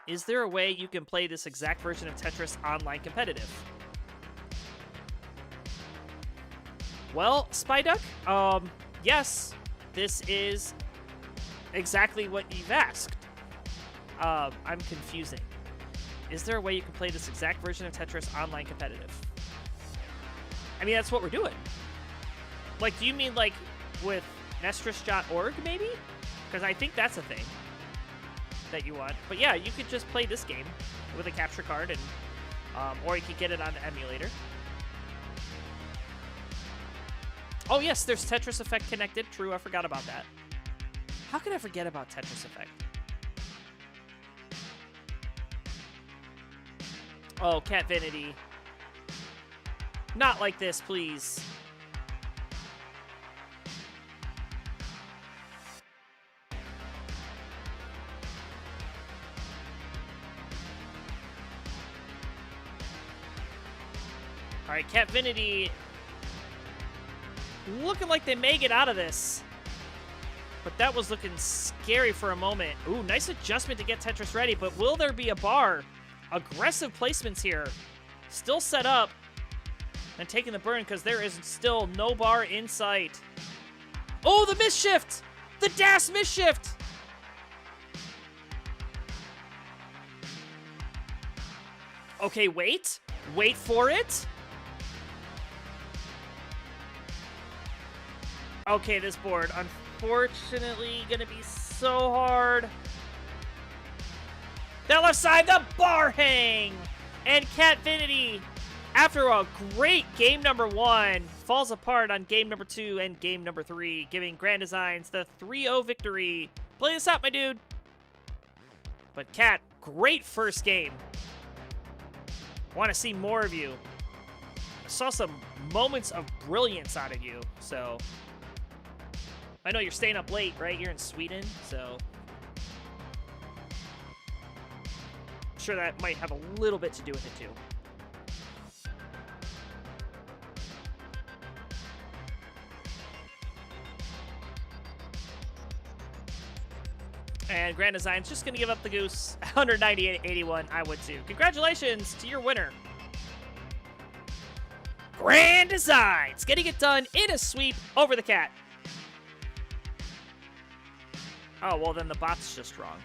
Is there a way you can play this exact version of Tetris online competitive? Well, Spyduck, yes, this is exactly what you've asked. I'm confusing. Is there a way you can play this exact version of Tetris online competitive? I mean, that's what we're doing. Like, do you mean like with Nestris.org maybe? Because I think that's a thing that you want. But yeah, you could just play this game with a capture card, and or you could get it on the emulator. Oh yes, there's Tetris Effect connected. True, I forgot about that. How could I forget about Tetris Effect? Oh, Catvinity. Not like this, please. All right, Catvinity looking like they may get out of this. But that was looking scary for a moment. Ooh, nice adjustment to get Tetris ready, but will there be a bar? Aggressive placements here. Still set up and taking the burn because there is still no bar in sight. Oh, the misshift! The DAS misshift! Okay, wait. Wait for it. Okay, this board, unfortunately, gonna be so hard. That left side, the bar hang! And Catvinity, after a great game number 1, falls apart on game number 2 and game number 3, giving Grand Designs the 3-0 victory. Play this out, my dude. But Cat, great first game. Want to see more of you. I saw some moments of brilliance out of you, so... I know you're staying up late, right? You're in Sweden, so... I'm sure that might have a little bit to do with it, too. And Grand Design's just going to give up the goose. 198.81, I would too. Congratulations to your winner. Grand Designs getting it done in a sweep over the Cat. Oh, well, then the bot's just wrong.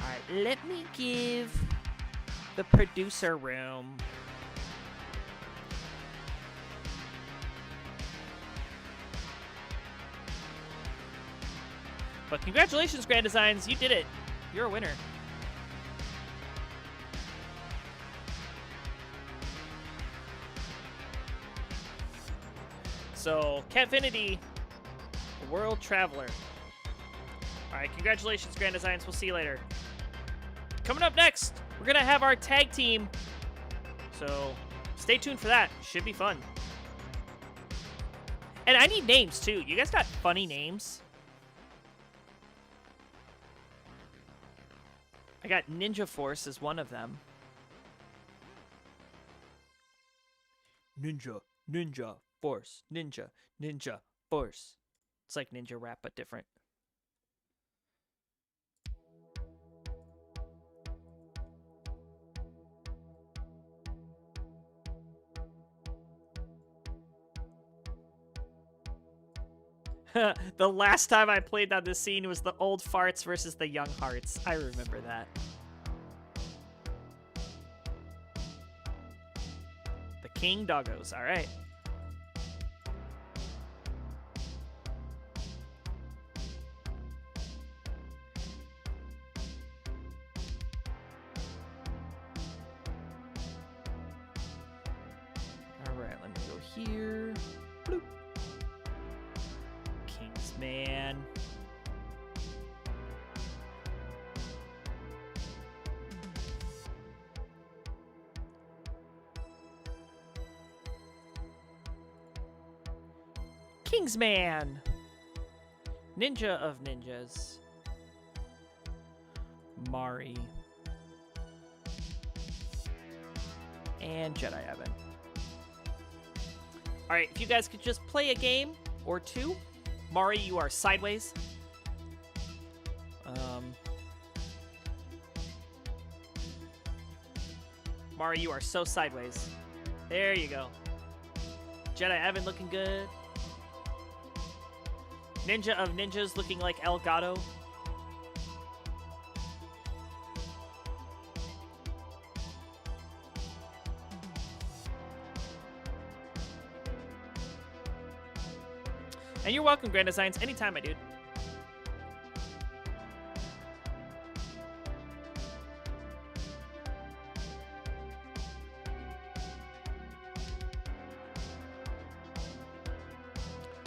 All right, let me give the producer room. But congratulations, Grand Designs. You did it. You're a winner. So, Catfinity, World Traveler. Alright, congratulations, Grand Designs. We'll see you later. Coming up next, we're going to have our tag team. So, stay tuned for that. Should be fun. And I need names, too. You guys got funny names? I got Ninja Force as one of them. Ninja Force. Ninja Force. It's like ninja rap, but different. The last time I played on this scene was the old farts versus the young hearts. I remember that. The King Doggos. All right. All right, let me go here. Bloop. Kingsman. Kingsman. Ninja of Ninjas. Mari. And Jedi Evan. Alright, if you guys could just play a game or two. Mari, you are sideways. Mari, you are so sideways. There you go. Jedi Evan looking good. Ninja of Ninjas looking like Elgato. And you're welcome, Grand Designs. Anytime, my dude.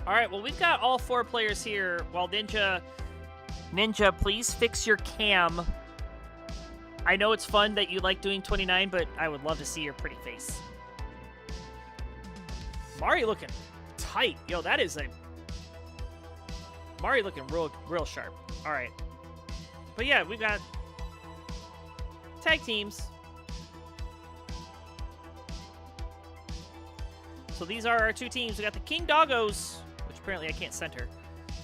All right, well, we've got all four players here. While Ninja, please fix your cam. I know it's fun that you like doing 29, but I would love to see your pretty face. Mari looking tight. Yo, that is a... Mari looking real sharp. All right. But yeah, we've got tag teams. So these are our two teams. We got the King Doggos, which apparently I can't center.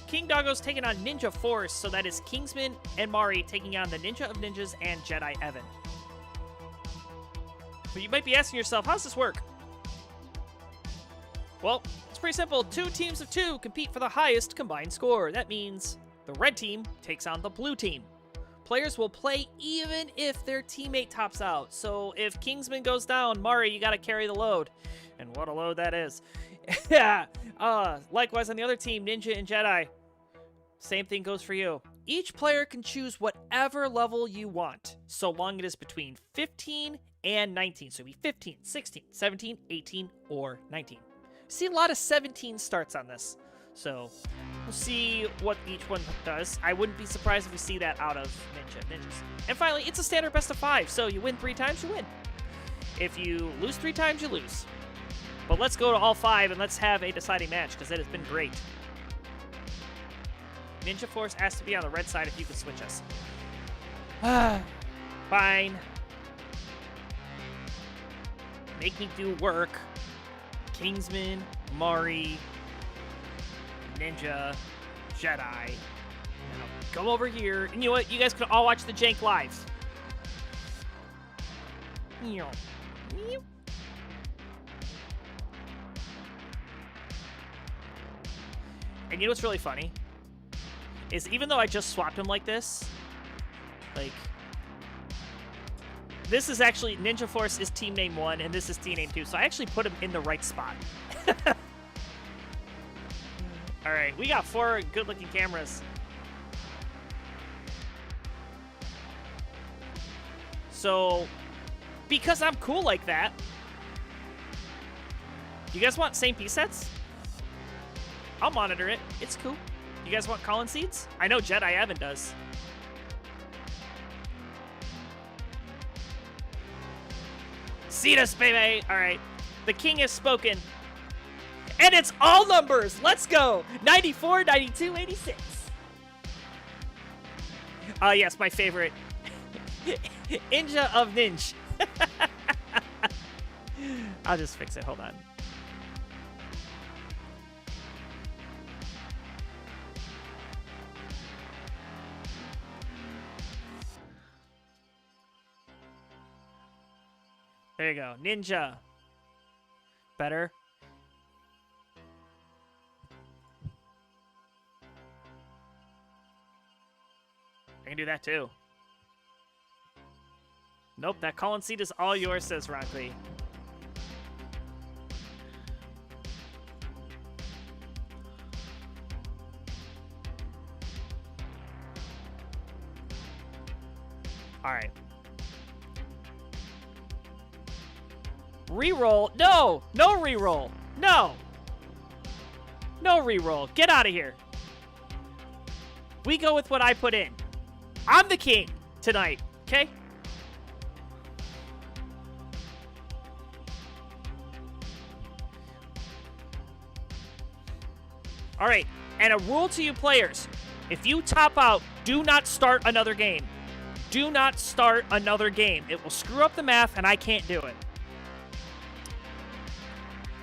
King Doggos taking on Ninja Force, so that is Kingsman and Mari taking on the Ninja of Ninjas and Jedi Evan. But you might be asking yourself, how does this work? Well, it's pretty simple. 2 teams of 2 compete for the highest combined score. That means the red team takes on the blue team. Players will play even if their teammate tops out. So if Kingsman goes down, Mari, you got to carry the load. And what a load that is. Yeah. Likewise on the other team, Ninja and Jedi. Same thing goes for you. Each player can choose whatever level you want, so long it is between 15 and 19. So it'd be 15, 16, 17, 18, or 19. See a lot of 17 starts on this. So we'll see what each one does. I wouldn't be surprised if we see that out of Ninjas. And finally, it's a standard best of 5. So you win 3 times, you win. If you lose 3 times, you lose. But let's go to all 5 and let's have a deciding match, because it has been great. Ninja Force asked to be on the red side if you could switch us. Fine. Make me do work. Kingsman, Mari, Ninja, Jedi. Now, come over here. And you know what? You guys can all watch the jank live. And you know what's really funny? Is even though I just swapped him like this, like, this is actually, Ninja Force is team name 1, and this is team name 2, so I actually put him in the right spot. Alright, we got 4 good-looking cameras. So, because I'm cool like that, you guys want same piece sets? I'll monitor it. It's cool. You guys want Colin seeds? I know Jedi Evan does. Seed us, baby! Alright. The king has spoken. And it's all numbers! Let's go! 94, 92, 86. Yes, my favorite. Ninja of Ninja. I'll just fix it. Hold on. There you go. Ninja. Better. I can do that too. Nope, that Colin seat is all yours, says Rockley. Alright. Reroll? No! No reroll! No! No reroll. Get out of here. We go with what I put in. I'm the king tonight, okay? Alright, and a rule to you players. If you top out, do not start another game. Do not start another game. It will screw up the math, and I can't do it.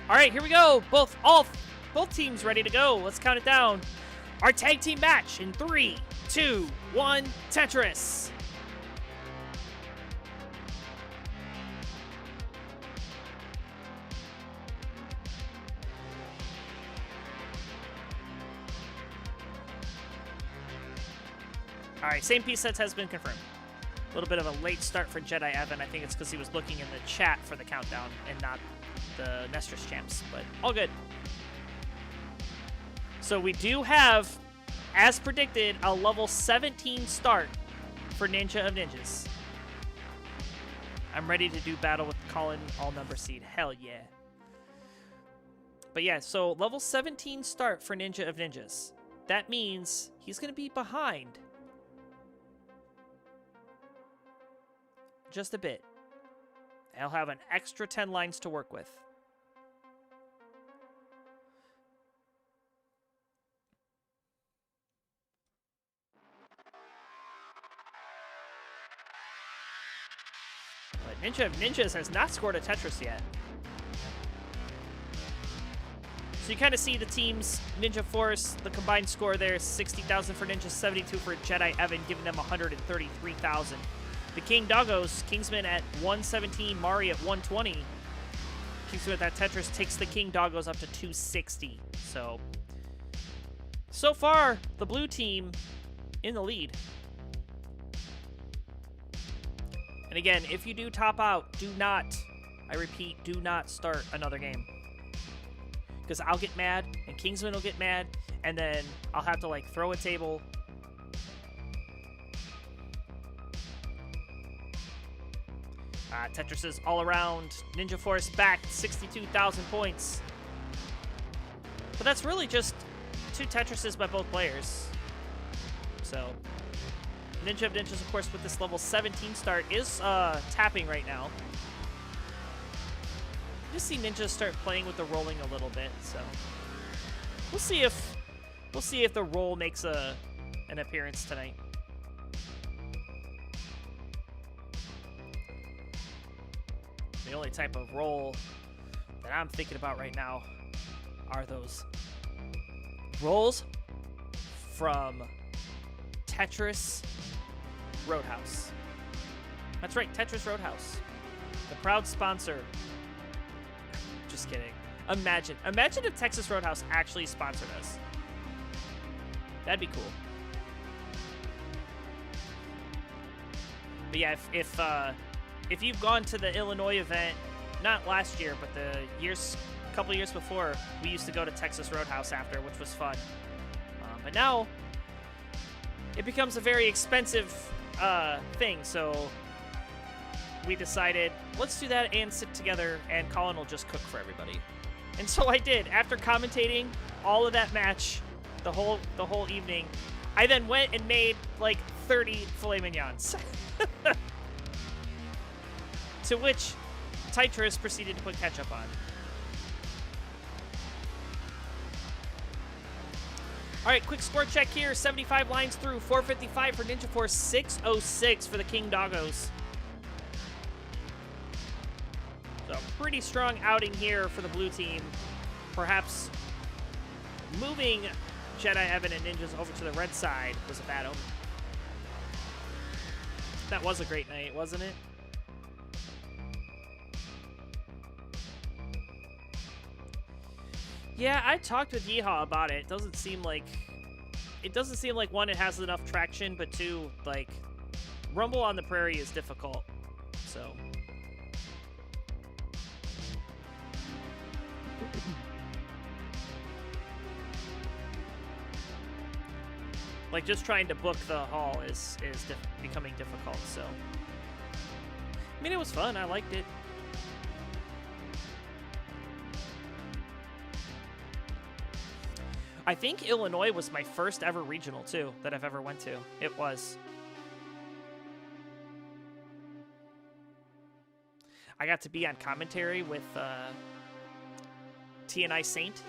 Alright, here we go. Both teams ready to go. Let's count it down. Our tag team match in 3, 2, 1, Tetris. Alright, same piece sets has been confirmed. A little bit of a late start for Jedi Evan. I think it's because he was looking in the chat for the countdown and not the Nestress champs, but all good. So we do have, as predicted, a level 17 start for Ninja of Ninjas. I'm ready to do battle with Colin all number seed. Hell yeah. But yeah, so level 17 start for Ninja of Ninjas. That means he's going to be behind just a bit. He'll have an extra 10 lines to work with. But Ninja of Ninjas has not scored a Tetris yet. So you kind of see the teams, Ninja Force, the combined score there is 60,000 for Ninja, 72 for Jedi Evan, giving them 133,000. The King Doggos, Kingsman at 117, Mari at 120. Kingsman with that Tetris takes the King Doggos up to 260. So far, the blue team in the lead. And again, if you do top out, do not, I repeat, do not start another game. Because I'll get mad, and Kingsman will get mad, and then I'll have to, like, throw a table. Tetris is all around. Ninja Force back, 62,000 points. But that's really just 2 Tetrises by both players. So, Ninja of Ninjas, of course, with this level 17 start, is tapping right now. Just see Ninja start playing with the rolling a little bit, so we'll see if the roll makes an appearance tonight. The only type of roll that I'm thinking about right now are those rolls from Tetris Roadhouse. That's right, Tetris Roadhouse. The proud sponsor. Just kidding. Imagine if Texas Roadhouse actually sponsored us. That'd be cool. But yeah, if you've gone to the Illinois event, not last year, but the couple years before, we used to go to Texas Roadhouse after, which was fun. But now, it becomes a very expensive thing, so we decided, let's do that and sit together, and Colin will just cook for everybody. And so I did. After commentating all of that match, the whole evening, I then went and made like 30 filet mignons. To which Titrus proceeded to put ketchup on. All right, quick score check here. 75 lines through, 455 for Ninja Force, 606 for the King Doggos. So pretty strong outing here for the blue team. Perhaps moving Jedi Evan and Ninjas over to the red side was a bad omen. That was a great night, wasn't it? Yeah, I talked with Yeehaw about it. It doesn't seem like one, it has enough traction, but two, like, Rumble on the Prairie is difficult. So like, just trying to book the hall is becoming difficult, so. I mean, it was fun. I liked it. I think Illinois was my first ever regional, too, that I've ever went to. It was. I got to be on commentary with TNI Saint.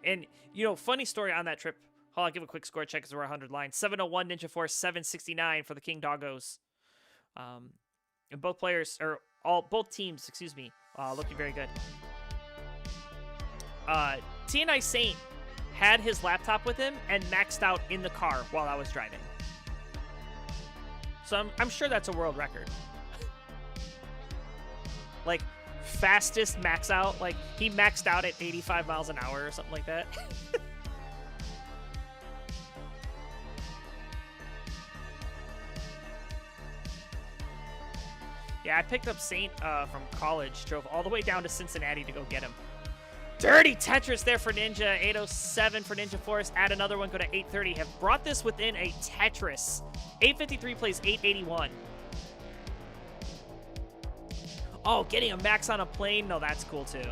And, you know, funny story on that trip. I'll give a quick score check because we're 100 lines. 701 Ninja Force, 769 for the King Doggos. And both players, or both teams, excuse me, looking very good. TNI Saint had his laptop with him and maxed out in the car while I was driving. So I'm sure that's a world record. Like, fastest max out, like, he maxed out at 85 miles an hour or something like that. Yeah, I picked up Saint from college, drove all the way down to Cincinnati to go get him. Dirty Tetris there for Ninja. 807 for Ninja Force. Add another one, go to 830. Have brought this within a Tetris. 853 plays 881. Oh, getting a max on a plane? No, that's cool too.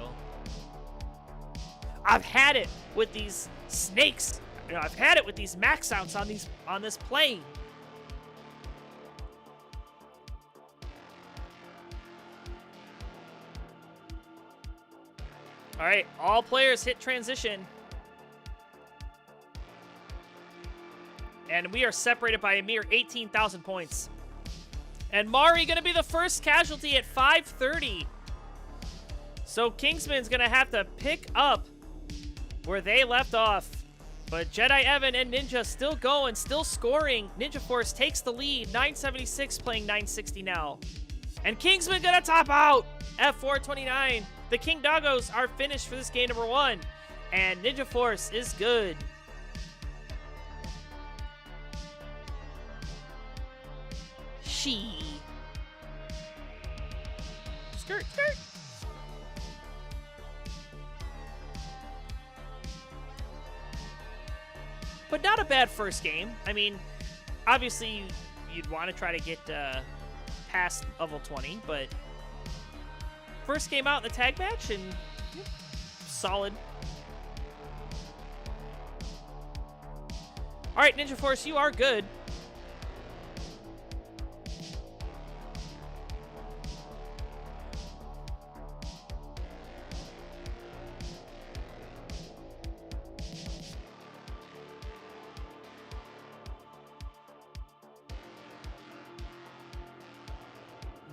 I've had it with these snakes. You know, I've had it with these max outs on this plane. All right, all players hit transition. And we are separated by a mere 18,000 points. And Mari going to be the first casualty at 5:30. So Kingsman's going to have to pick up where they left off. But Jedi Evan and Ninja still going, still scoring. Ninja Force takes the lead, 976 playing 960 now. And Kingsman going to top out at 429. The King Doggos are finished for this game number 1. And Ninja Force is good. Skirt, skirt. But not a bad first game. I mean, obviously, you'd want to try to get past level 20, but first game out in the tag match, and solid. All right, Ninja Force, you are good.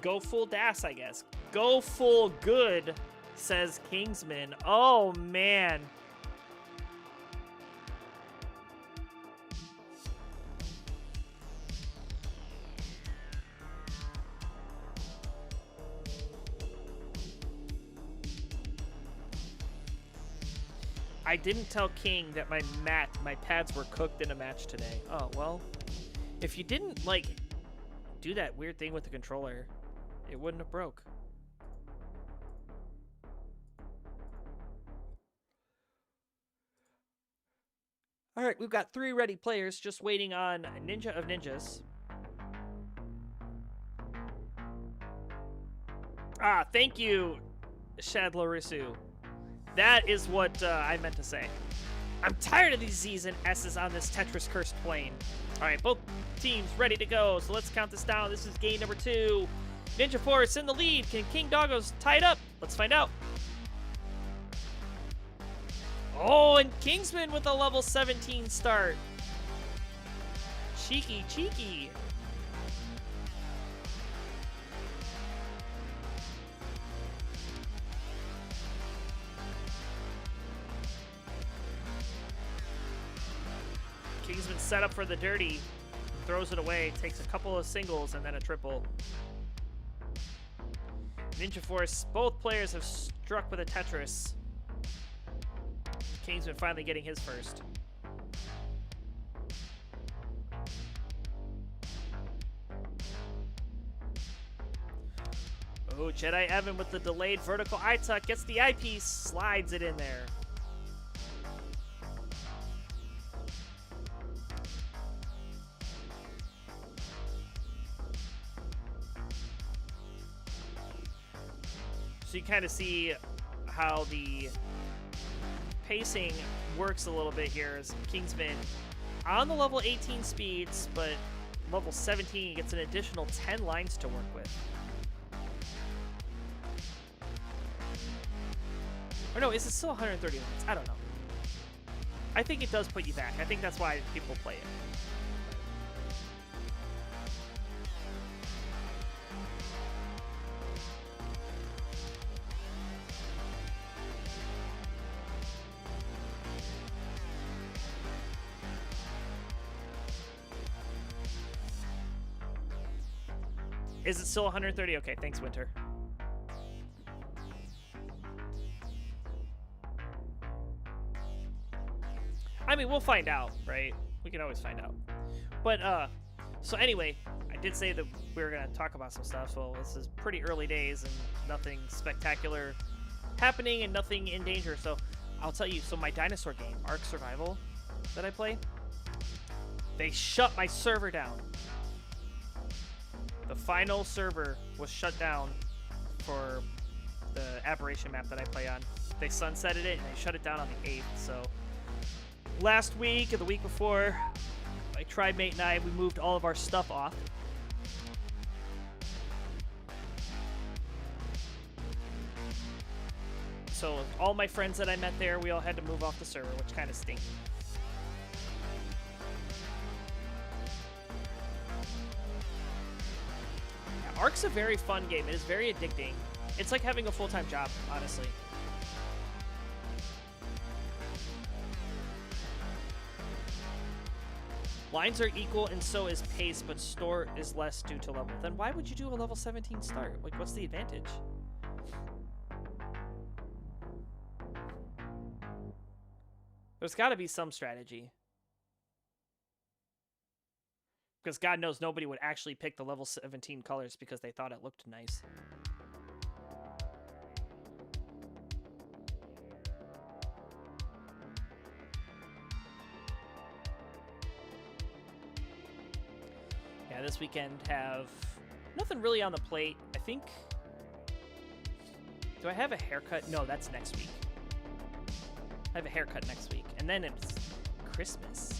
Go full DAS, I guess. Go full good, says Kingsman. Oh, man. I didn't tell King that my pads were cooked in a match today. Oh, well, if you didn't, like, do that weird thing with the controller, it wouldn't have broke. All right, we've got 3 ready players just waiting on Ninja of Ninjas. Ah, thank you, Shadlarisu. That is what I meant to say. I'm tired of these Z's and S's on this Tetris cursed plane. All right, both teams ready to go. So let's count this down. This is game number 2. Ninja Force in the lead. Can King Doggos tie it up? Let's find out. Oh, and Kingsman with a level 17 start. Cheeky, cheeky. Kingsman set up for the dirty. Throws it away. Takes a couple of singles and then a triple. Ninja Force, both players have struck with a Tetris. Kingsman finally getting his first. Oh, Jedi Evan with the delayed vertical eye tuck gets the eyepiece, slides it in there. So you kind of see how the pacing works a little bit here as Kingsman on the level 18 speeds, but level 17 gets an additional 10 lines to work with. Or no, is it still 130 lines? I don't know. I think it does put you back. I think that's why people play it. Is it still 130? Okay, thanks, Winter. I mean, we'll find out, right? We can always find out. But, so anyway, I did say that we were going to talk about some stuff, so this is pretty early days and nothing spectacular happening and nothing in danger. So I'll tell you, so my dinosaur game, Ark Survival, that I play, they shut my server down. The final server was shut down for the Aberration map that I play on. They sunsetted it and they shut it down on the 8th. So last week or the week before, my tribe mate and I, we moved all of our stuff off. So all my friends that I met there, we all had to move off the server, which kind of stinks. Ark's a very fun game. It is very addicting. It's like having a full-time job, honestly. Lines are equal and so is pace, but store is less due to level. Then why would you do a level 17 start? Like, what's the advantage? There's got to be some strategy. Because God knows nobody would actually pick the level 17 colors because they thought it looked nice. Yeah, this weekend have nothing really on the plate. I think... Do I have a haircut? No, that's next week. I have a haircut next week. And then it's Christmas.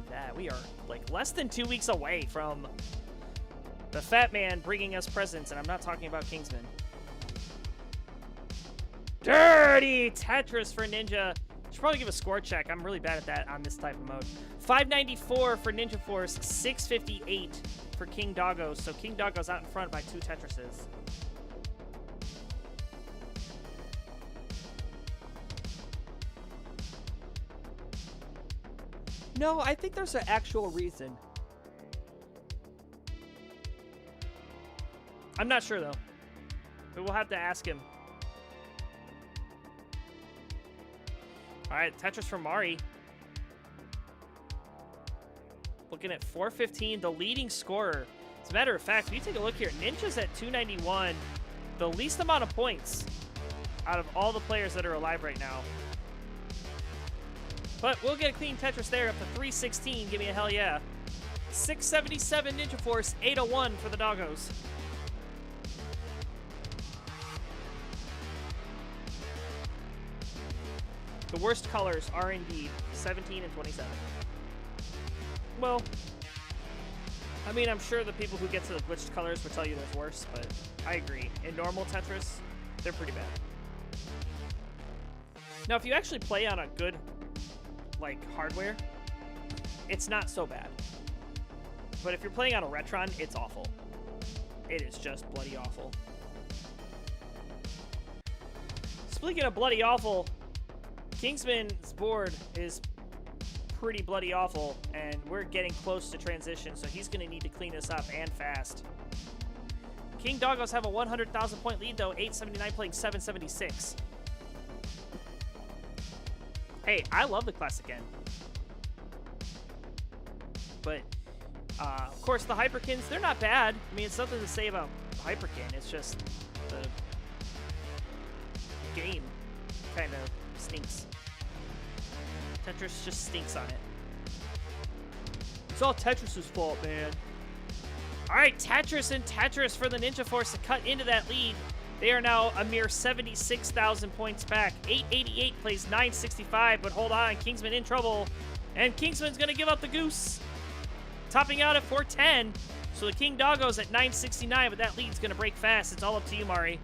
That we are like less than 2 weeks away from the fat man bringing us presents, and I'm not talking about Kingsman. Dirty Tetris for Ninja. Should probably give a score check. I'm really bad at that on this type of mode. 594 for Ninja Force, 658 for King Doggos. So King Doggos out in front by 2 Tetrises. No, I think there's an actual reason. I'm not sure, though. But we'll have to ask him. All right, Tetris from Mari. Looking at 415, the leading scorer. As a matter of fact, if you take a look here, Ninja's at 291. The least amount of points out of all the players that are alive right now. But we'll get a clean Tetris there up to 316. Give me a hell yeah. 677 Ninja Force, 801 for the Doggos. The worst colors are indeed 17 and 27. Well, I mean, I'm sure the people who get to the glitched colors will tell you there's worse, but I agree. In normal Tetris, they're pretty bad. Now, if you actually play on a good, like, hardware, it's not so bad. But if you're playing on a Retron, it's awful. It is just bloody awful. Speaking of bloody awful, Kingsman's board is pretty bloody awful, and we're getting close to transition, so he's going to need to clean this up, and fast. King Doggos have a 100,000 point lead, though, 879 playing 776. Hey, I love the Classic N. But, of course, the Hyperkins, they're not bad. I mean, it's nothing to say about Hyperkin. It's just the game kind of stinks. Tetris just stinks on it. It's all Tetris's fault, man. All right, Tetris and Tetris for the Ninja Force to cut into that lead. They are now a mere 76,000 points back. 888 plays 965, but hold on, Kingsman in trouble. And Kingsman's going to give up the goose. Topping out at 410. So the King Doggos at 969, but that lead's going to break fast. It's all up to you, Mari.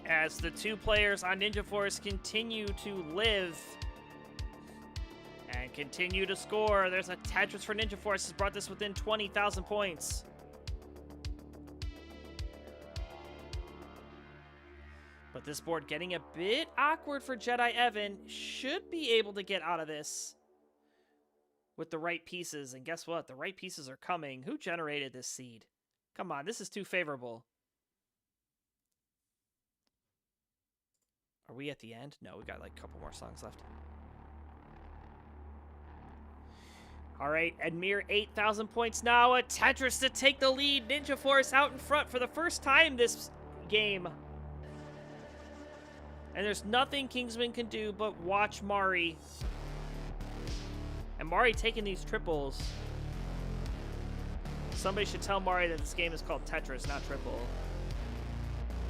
As the two players on Ninja Force continue to live and continue to score. There's a Tetris for Ninja Force has brought this within 20,000 points. But this board getting a bit awkward for Jedi Evan. Should be able to get out of this with the right pieces. And guess what? The right pieces are coming. Who generated this seed? Come on, this is too favorable. Are we at the end? No, we got like a couple more songs left. All right, and mere 8,000 points now. A Tetris to take the lead. Ninja Force out in front for the first time this game. And there's nothing Kingsman can do but watch Mari. And Mari taking these triples. Somebody should tell Mari that this game is called Tetris, not Triple.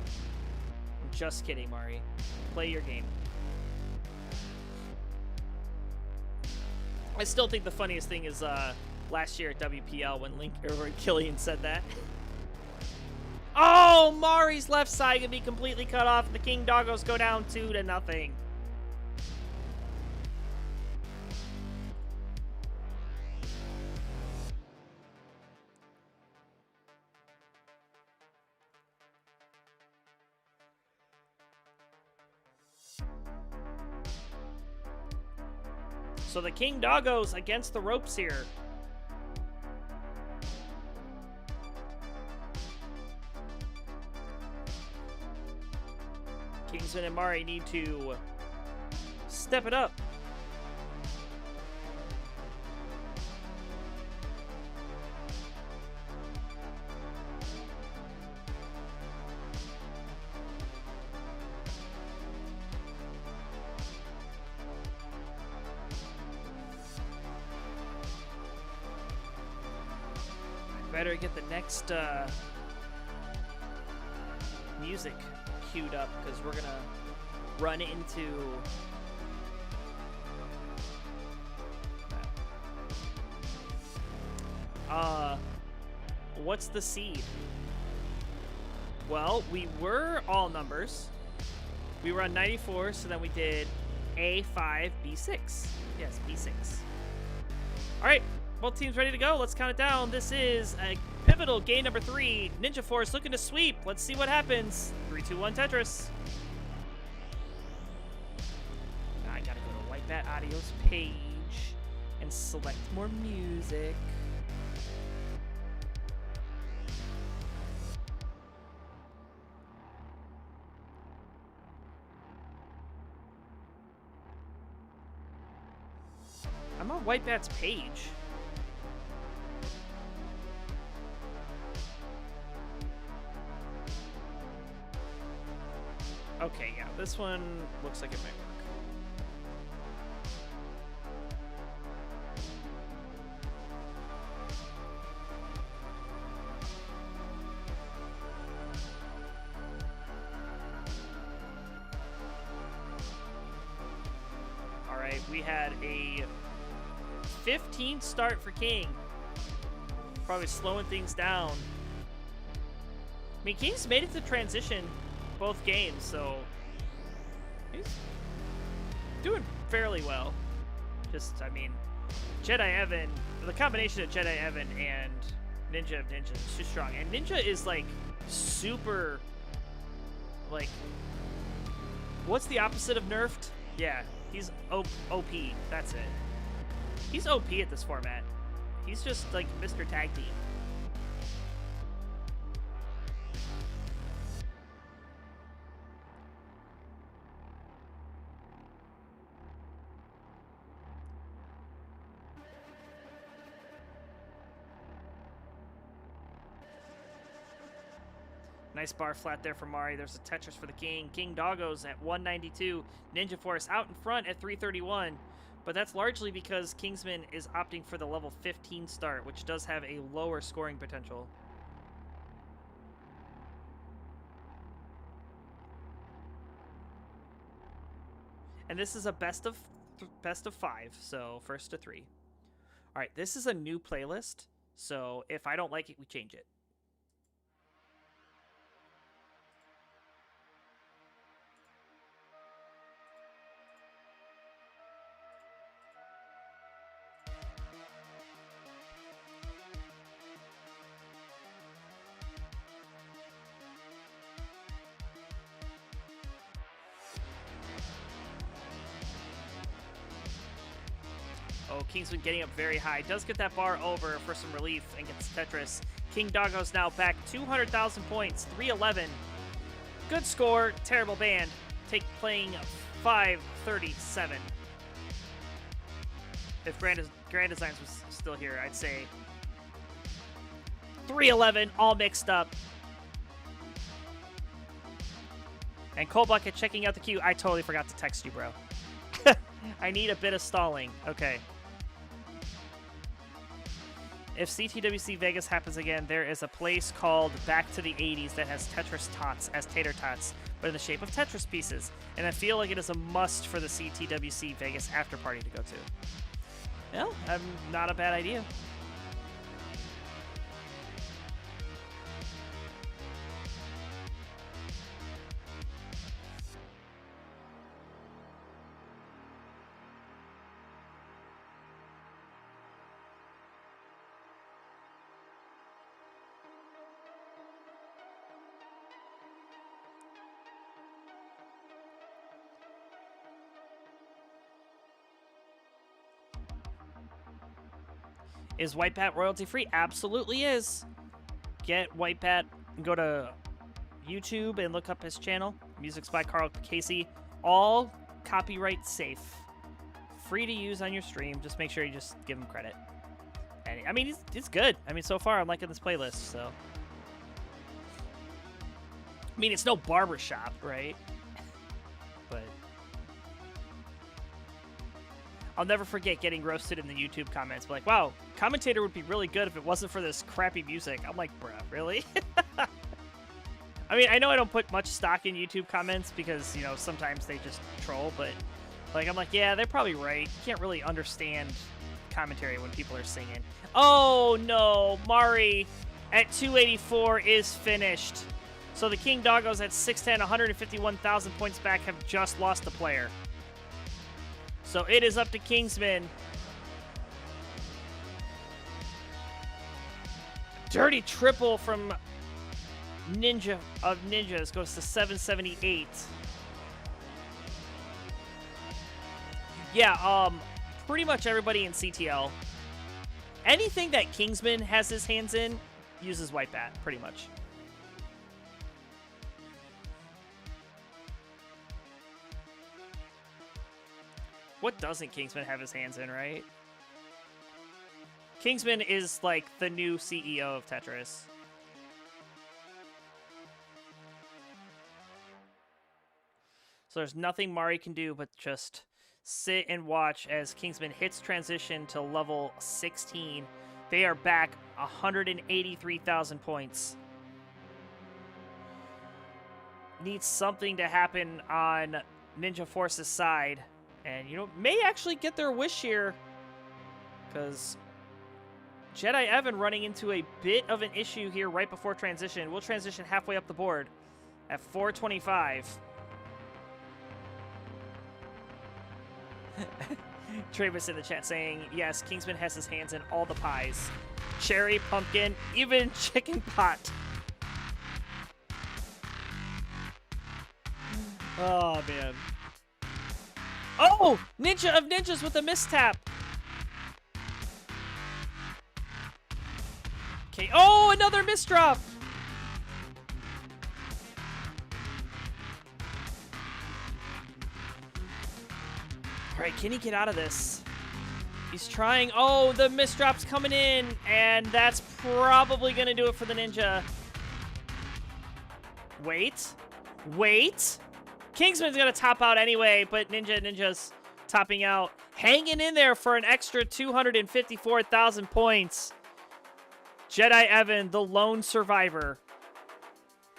I'm just kidding, Mari. Play your game. I still think the funniest thing is last year at WPL when Killian said that. Oh, Mari's left side can be completely cut off. The King Doggos go down 2-0. So the King Doggos against the ropes here. Kingsman and Mari need to step it up. Better get the next music queued up because we're gonna run into what's the seed? Well, we were all numbers. We were on 94, so then we did A5, B6. Yes, B6. All right. Both teams ready to go. Let's count it down. This is a pivotal game number 3. Ninja Force looking to sweep. Let's see what happens. 3, 2, 1, Tetris. I gotta go to White Bat Audio's page and select more music. I'm on White Bat's page. Okay, yeah, this one looks like it might work. right, we had a 15 start for King. Probably slowing things down. I mean, King's made it to transition both games, so he's doing fairly well. Just, I mean, Jedi Evan, the combination of Jedi Evan and Ninja of Ninja is too strong. And Ninja is, like, super, like, what's the opposite of nerfed? Yeah, he's OP. That's it. He's OP at this format. He's just, like, Mr. Tag Team. Nice bar flat there for Mari. There's a Tetris for the King. King Doggos at 192. Ninja Force out in front at 331. But that's largely because Kingsman is opting for the level 15 start, which does have a lower scoring potential. And this is a best of 5, so first to 3. All right, this is a new playlist, so if I don't like it, we change it. Oh, Kingsman getting up very high. Does get that bar over for some relief and gets Tetris. King Doggo's now back 200,000 points, 311. Good score, terrible band. Playing 537. If Grand Designs was still here, I'd say 311, all mixed up. And Cold Bucket checking out the queue. I totally forgot to text you, bro. I need a bit of stalling. Okay. If CTWC Vegas happens again, there is a place called Back to the 80s that has Tetris tots as tater tots, but in the shape of Tetris pieces. And I feel like it is a must for the CTWC Vegas after party to go to. Well, not a bad idea. Is White Bat royalty free? Absolutely is. Get White Bat and go to YouTube and look up his channel. Music's by Carl Casey. All copyright safe. Free to use on your stream. Just make sure you just give him credit. And I mean, it's good. I mean, so far I'm liking this playlist, so. I mean, it's no barbershop, right? But I'll never forget getting roasted in the YouTube comments. Like, wow, commentator would be really good if it wasn't for this crappy music. I'm like, bruh, really? I mean, I know I don't put much stock in YouTube comments because, you know, sometimes they just troll, but, like, I'm like, yeah, they're probably right. You can't really understand commentary when people are singing. Oh, no, Mari at 284 is finished. So the King Doggos at 610, 151,000 points back, have just lost a player. So it is up to Kingsman. Dirty triple from Ninja of Ninjas goes to 778. Yeah, pretty much everybody in CTL. Anything that Kingsman has his hands in uses White Bat, pretty much. What doesn't Kingsman have his hands in, right? Kingsman is like the new CEO of Tetris. So there's nothing Mari can do but just sit and watch as Kingsman hits transition to level 16. They are back 183,000 points. Needs something to happen on Ninja Force's side. And, you know, may actually get their wish here. Because Jedi Evan running into a bit of an issue here right before transition. We'll transition halfway up the board at 425. Travis in the chat saying, yes, Kingsman has his hands in all the pies. Cherry, pumpkin, even chicken pot. Oh, man. Oh! Ninja of Ninjas with a mistap. Okay. Oh, another misdrop. All right, can he get out of this? He's trying. Oh, the misdrop's coming in, and that's probably going to do it for the Ninja. Wait. Wait. Kingsman's going to top out anyway, but Ninja's topping out. Hanging in there for an extra 254,000 points. Jedi Evan, the lone survivor,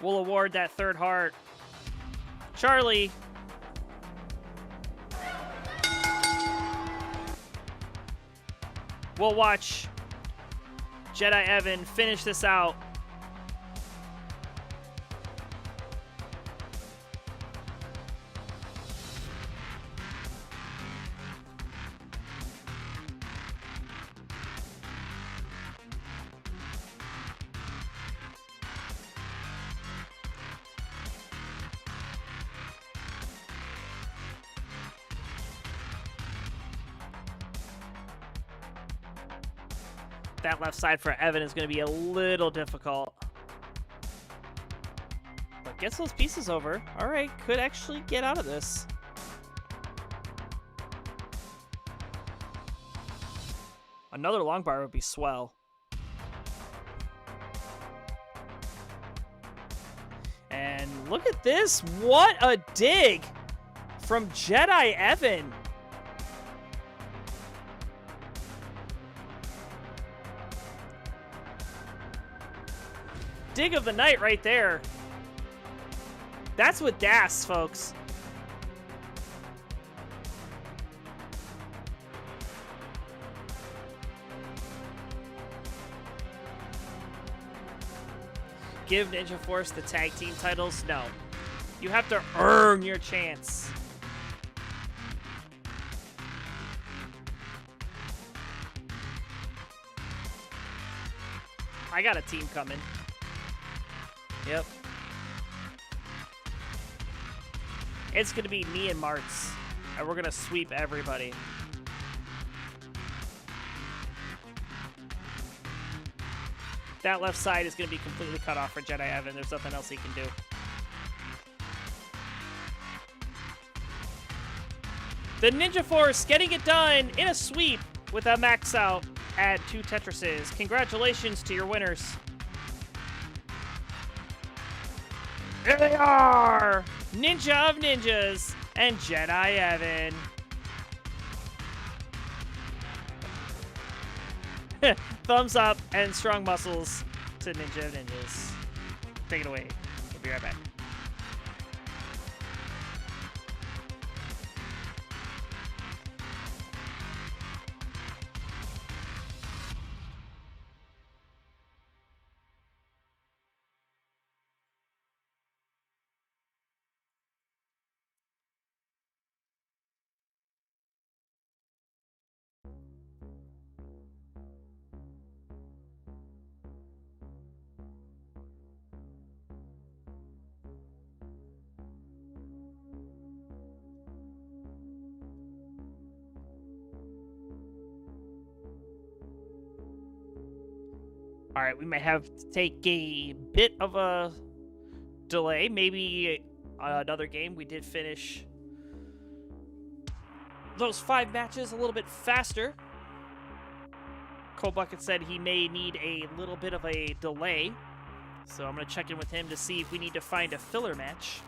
will award that third heart. Charlie. We'll watch Jedi Evan finish this out. That left side for Evan is going to be a little difficult. But gets those pieces over. All right, could actually get out of this. Another long bar would be swell. And look at this. What a dig from Jedi Evan. Dig of the night right there. That's with DAS, folks. Give Ninja Force the tag team titles? No. You have to earn your chance. I got a team coming. Yep. It's going to be me and Martz, and we're going to sweep everybody. That left side is going to be completely cut off for Jedi Evan. There's nothing else he can do. The Ninja Force getting it done in a sweep with a max out at 2 Tetrises. Congratulations to your winners. There they are! Ninja of Ninjas and Jedi Evan. Thumbs up and strong muscles to Ninja of Ninjas. Take it away. We'll be right back. All right, we might have to take a bit of a delay. Maybe another game. We did finish those 5 matches a little bit faster. Cold Bucket said he may need a little bit of a delay. So I'm going to check in with him to see if we need to find a filler match.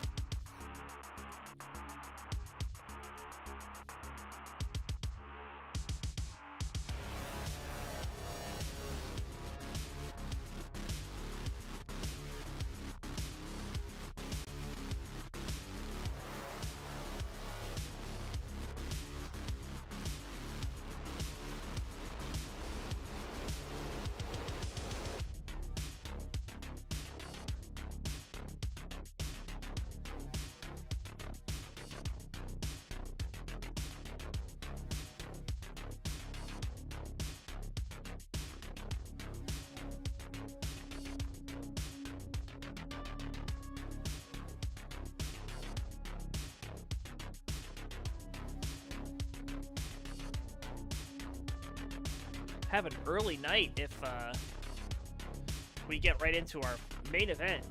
have an early night if we get right into our main event.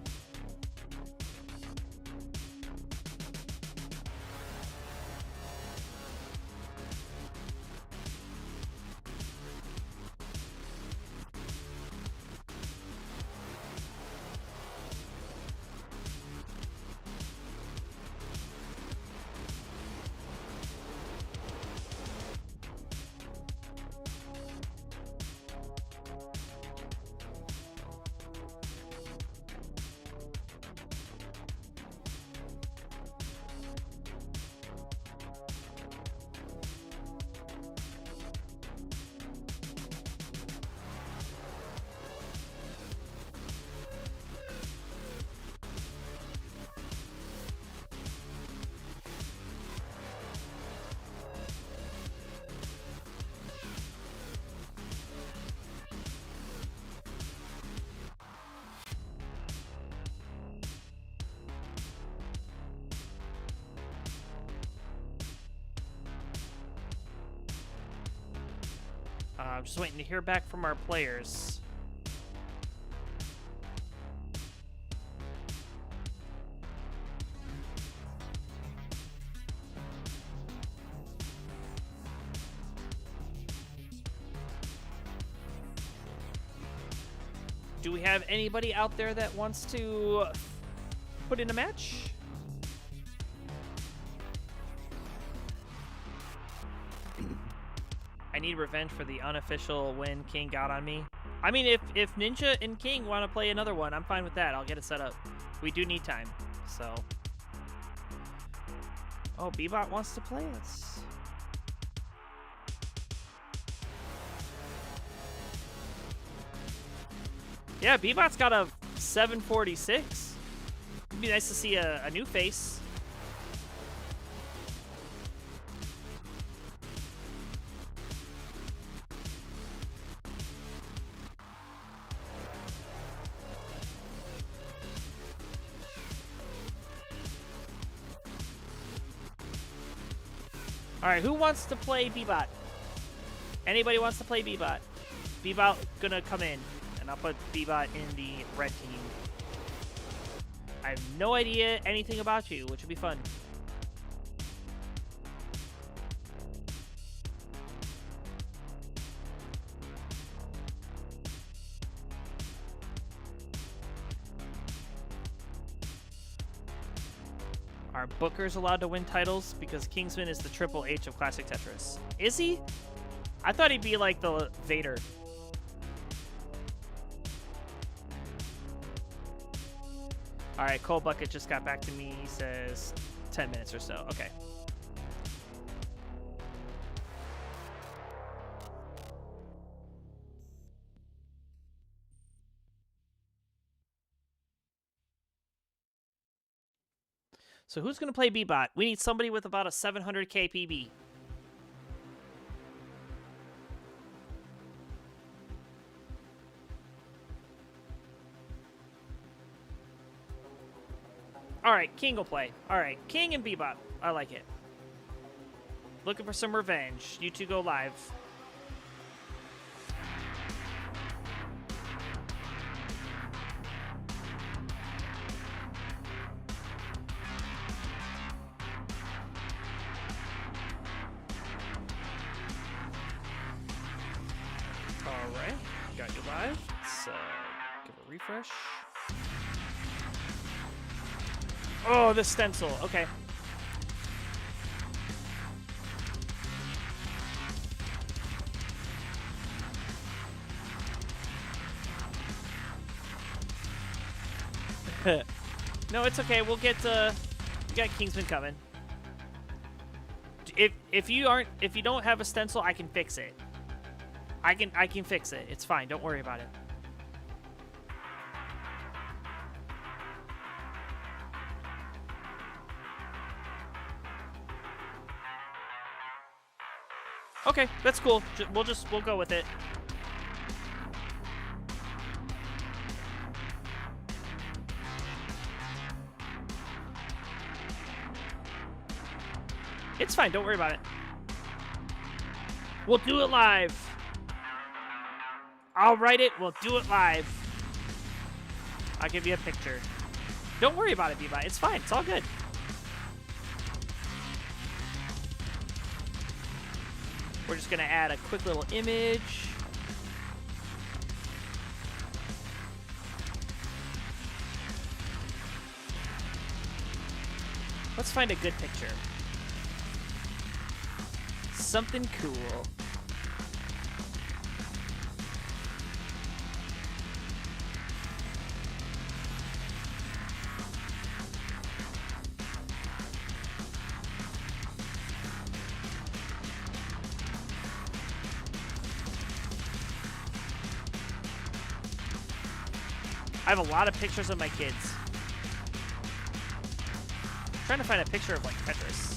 I'm just waiting to hear back from our players. Do we have anybody out there that wants to put in a match? I need revenge for the unofficial win King got on me. I mean, if Ninja and King want to play another one, I'm fine with that. I'll get it set up. We do need time, so. Oh, Bebot wants to play us. Yeah, Bebot's got a 746. It'd be nice to see a new face. Alright, who wants to play Bebot? Anybody wants to play Bebot? Bebot gonna come in, and I'll put Bebot in the red team. I have no idea anything about you, which would be fun. Are bookers allowed to win titles? Because Kingsman is the Triple H of Classic Tetris. Is he? I thought he'd be like the Vader. Alright, Cold Bucket just got back to me. He says 10 minutes or so. Okay. So who's going to play Bebot? We need somebody with about a 700k PB. Alright, King will play. Alright, King and Bebot. I like it. Looking for some revenge. You two go live. Alright, got you live. Let's give a refresh. Oh, the stencil. Okay. No, it's okay. We'll get we got Kingsman coming. If you don't have a stencil, I can fix it. I can fix it. It's fine. Don't worry about it. Okay, that's cool. We'll go with it. It's fine. Don't worry about it. We'll do it live. I'll write it. We'll do it live. I'll give you a picture. Don't worry about it, Bebot. It's fine. It's all good. We're just going to add a quick little image. Let's find a good picture. Something cool. I have a lot of pictures of my kids. I'm trying to find a picture of, like, Tetris.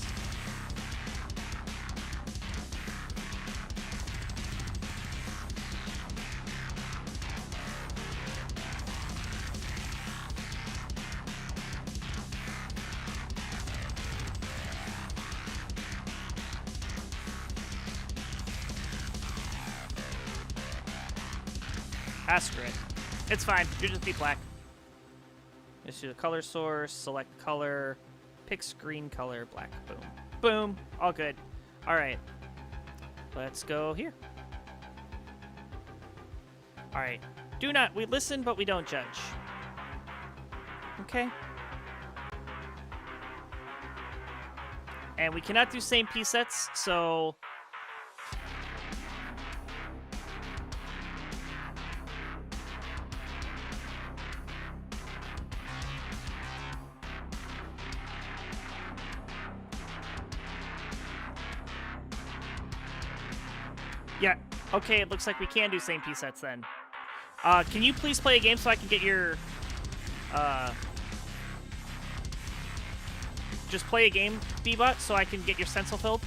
Ah, screw it. It's fine. You just be black. Just do the color source, select color, pick screen color, black. Boom. Boom. All good. All right. Let's go here. All right. We listen, but we don't judge. Okay. And we cannot do same piece sets, so... Yeah, okay, it looks like we can do same piece sets then. Can you please play a game so I can get your... Just play a game, Bebot, so I can get your stencil filled?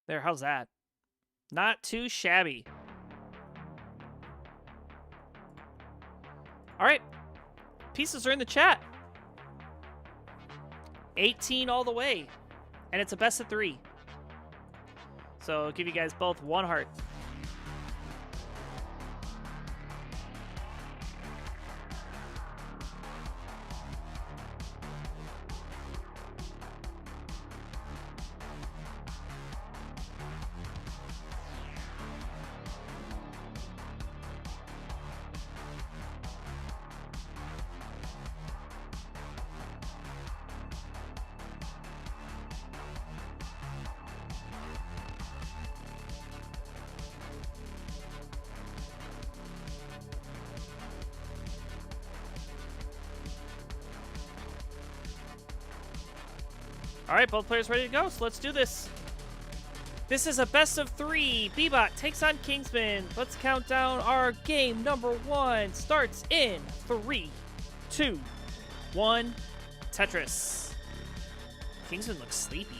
There, how's that? Not too shabby. All right. Pieces are in the chat. 18 all the way. And it's a best of 3. So I'll give you guys both 1 heart. All right, both players ready to go, so let's do this. This is a best of 3. Bebot takes on Kingsman. Let's count down our game number 1. Starts in 3, 2, 1. Tetris. Kingsman looks sleepy.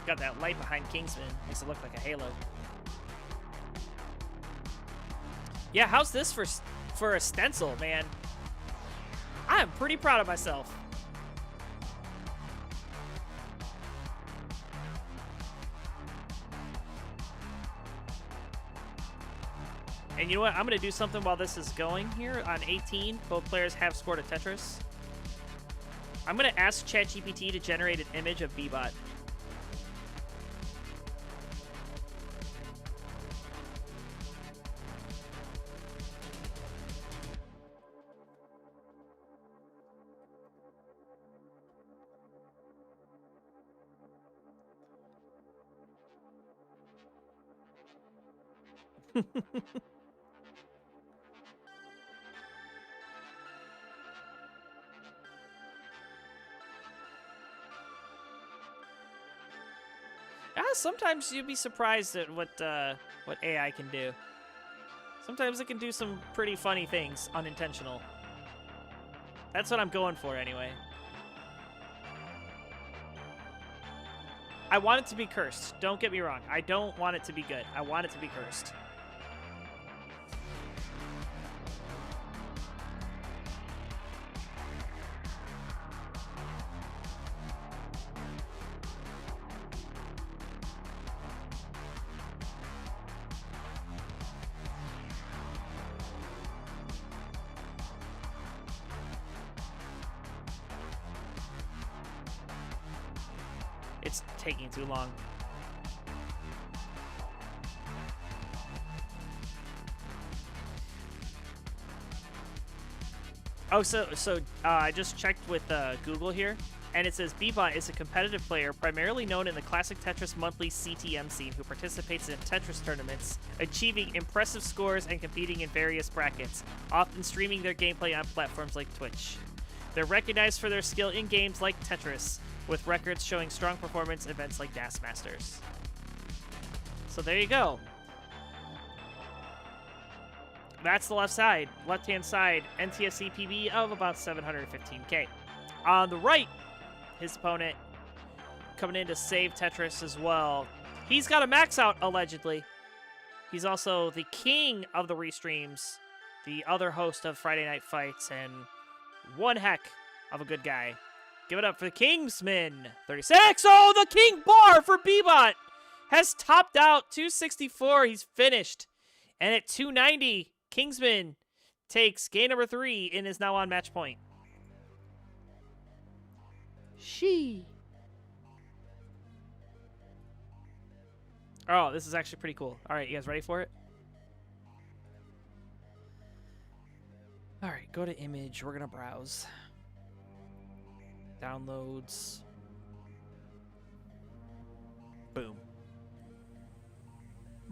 Got that light behind Kingsman. Makes it look like a halo. Yeah, how's this for a stencil, man? I'm pretty proud of myself. And you know what? I'm going to do something while this is going here. On 18, both players have scored a Tetris. I'm going to ask ChatGPT to generate an image of Bebot. Sometimes you'd be surprised at what AI can do. Sometimes it can do some pretty funny things, unintentional. That's what I'm going for anyway. I want it to be cursed. Don't get me wrong. I don't want it to be good. I want it to be cursed. It's taking too long. Oh, so I just checked with Google here, and it says Bebot is a competitive player primarily known in the classic Tetris monthly CTM scene who participates in Tetris tournaments, achieving impressive scores and competing in various brackets, often streaming their gameplay on platforms like Twitch. They're recognized for their skill in games like Tetris, with records showing strong performance events like Dance Masters. So there you go. That's the left side. Left-hand side, NTSC PB of about 715k. On the right, his opponent coming in to save Tetris as well. He's got a max out, allegedly. He's also the king of the restreams, the other host of Friday Night Fights, and one heck of a good guy. Give it up for the Kingsman. 36. Oh, the King Bar for Bebot has topped out. 264. He's finished. And at 290, Kingsman takes game number 3 and is now on match point. Oh, this is actually pretty cool. All right, you guys ready for it? All right, go to image. We're going to browse. Downloads. Boom.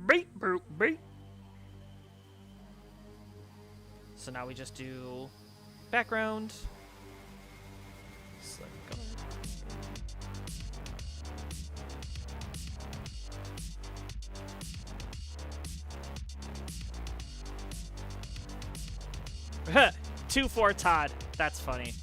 Beep, boop, beep. So now we just do background. Select color. 2-4 Todd. That's funny.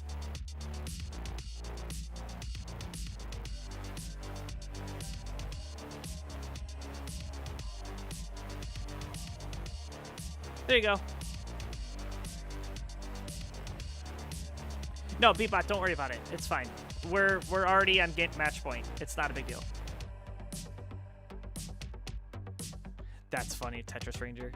There you go. No, Bebot, don't worry about it. It's fine. We're already on match point. It's not a big deal. That's funny, Tetris Ranger.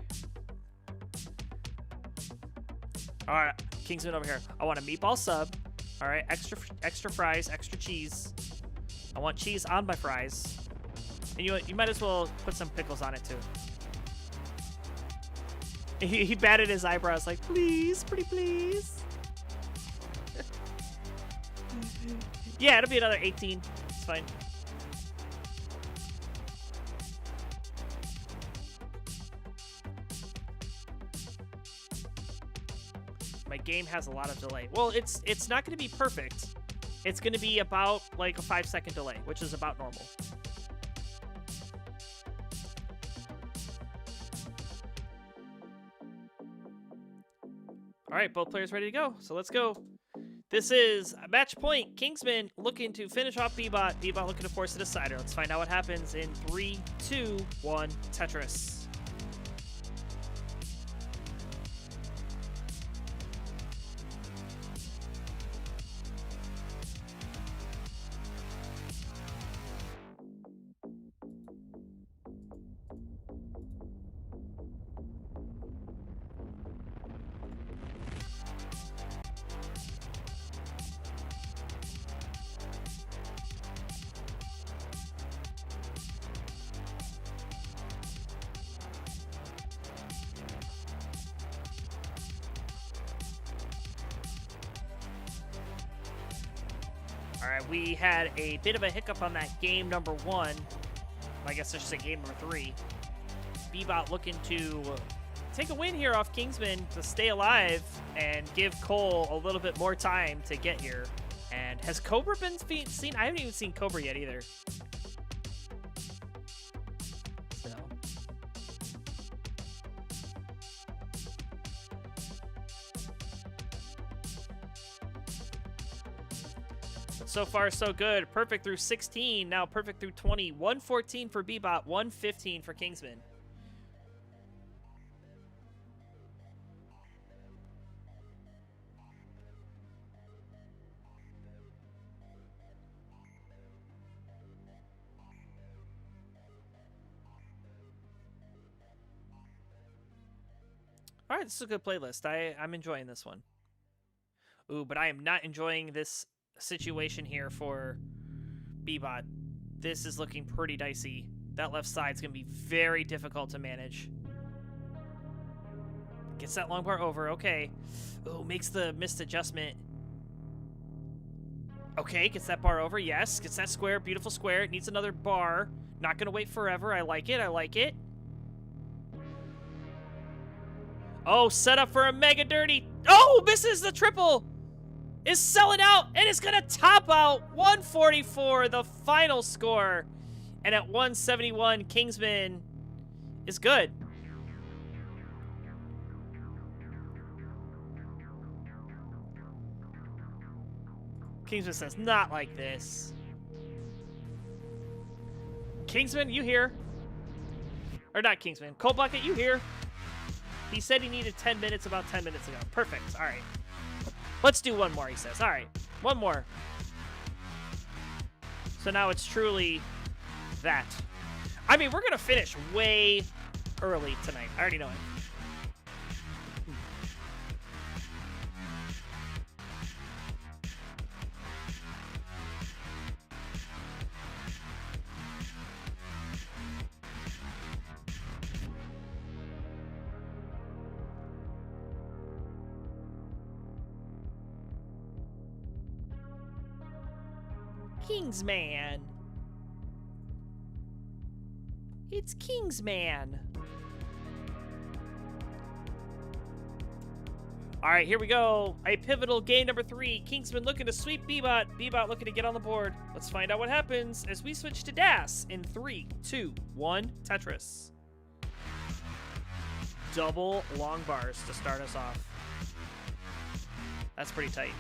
All right, Kingsman over here. I want a meatball sub. All right, extra fries, extra cheese. I want cheese on my fries. And you might as well put some pickles on it too. He batted his eyebrows like, please, pretty please. Yeah, it'll be another 18. It's fine. My game has a lot of delay. Well, it's not going to be perfect. It's going to be about like a 5-second delay, which is about normal. All right, both players ready to go. So let's go. This is match point. Kingsman looking to finish off Bebot. Bebot looking to force a decider. Let's find out what happens in 3, 2, 1, Tetris. All right, we had a bit of a hiccup on that game number 1. I guess I should say game number 3. Bebot looking to take a win here off Kingsman to stay alive and give Cole a little bit more time to get here. And has Cobra been seen? I haven't even seen Cobra yet either. So. But so far, so good. Perfect through 16. Now perfect through 20. 114 for Bebot. 115 for Kingsman. All right, this is a good playlist. I'm enjoying this one. Ooh, but I am not enjoying this situation here for Bebot. This is looking pretty dicey. That left side's going to be very difficult to manage. Gets that long bar over. Okay. Ooh, makes the missed adjustment. Okay, gets that bar over. Yes, gets that square. Beautiful square. It needs another bar. Not going to wait forever. I like it. I like it. Oh, set up for a mega dirty. Oh, misses the triple. Is selling out and is going to top out 144, the final score. And at 171, Kingsman is good. Kingsman says, not like this. Kingsman, you here? Or not Kingsman. Cold Bucket, you here? He said he needed 10 minutes about 10 minutes ago. Perfect. All right. Let's do one more, he says. All right. One more. So now it's truly that. I mean, we're going to finish way early tonight. I already know it. Kingsman. It's Kingsman. All right, here we go. A pivotal game number 3. Kingsman looking to sweep Bebot. Bebot looking to get on the board. Let's find out what happens as we switch to Das in 3, 2, 1, Tetris. Double long bars to start us off. That's pretty tight.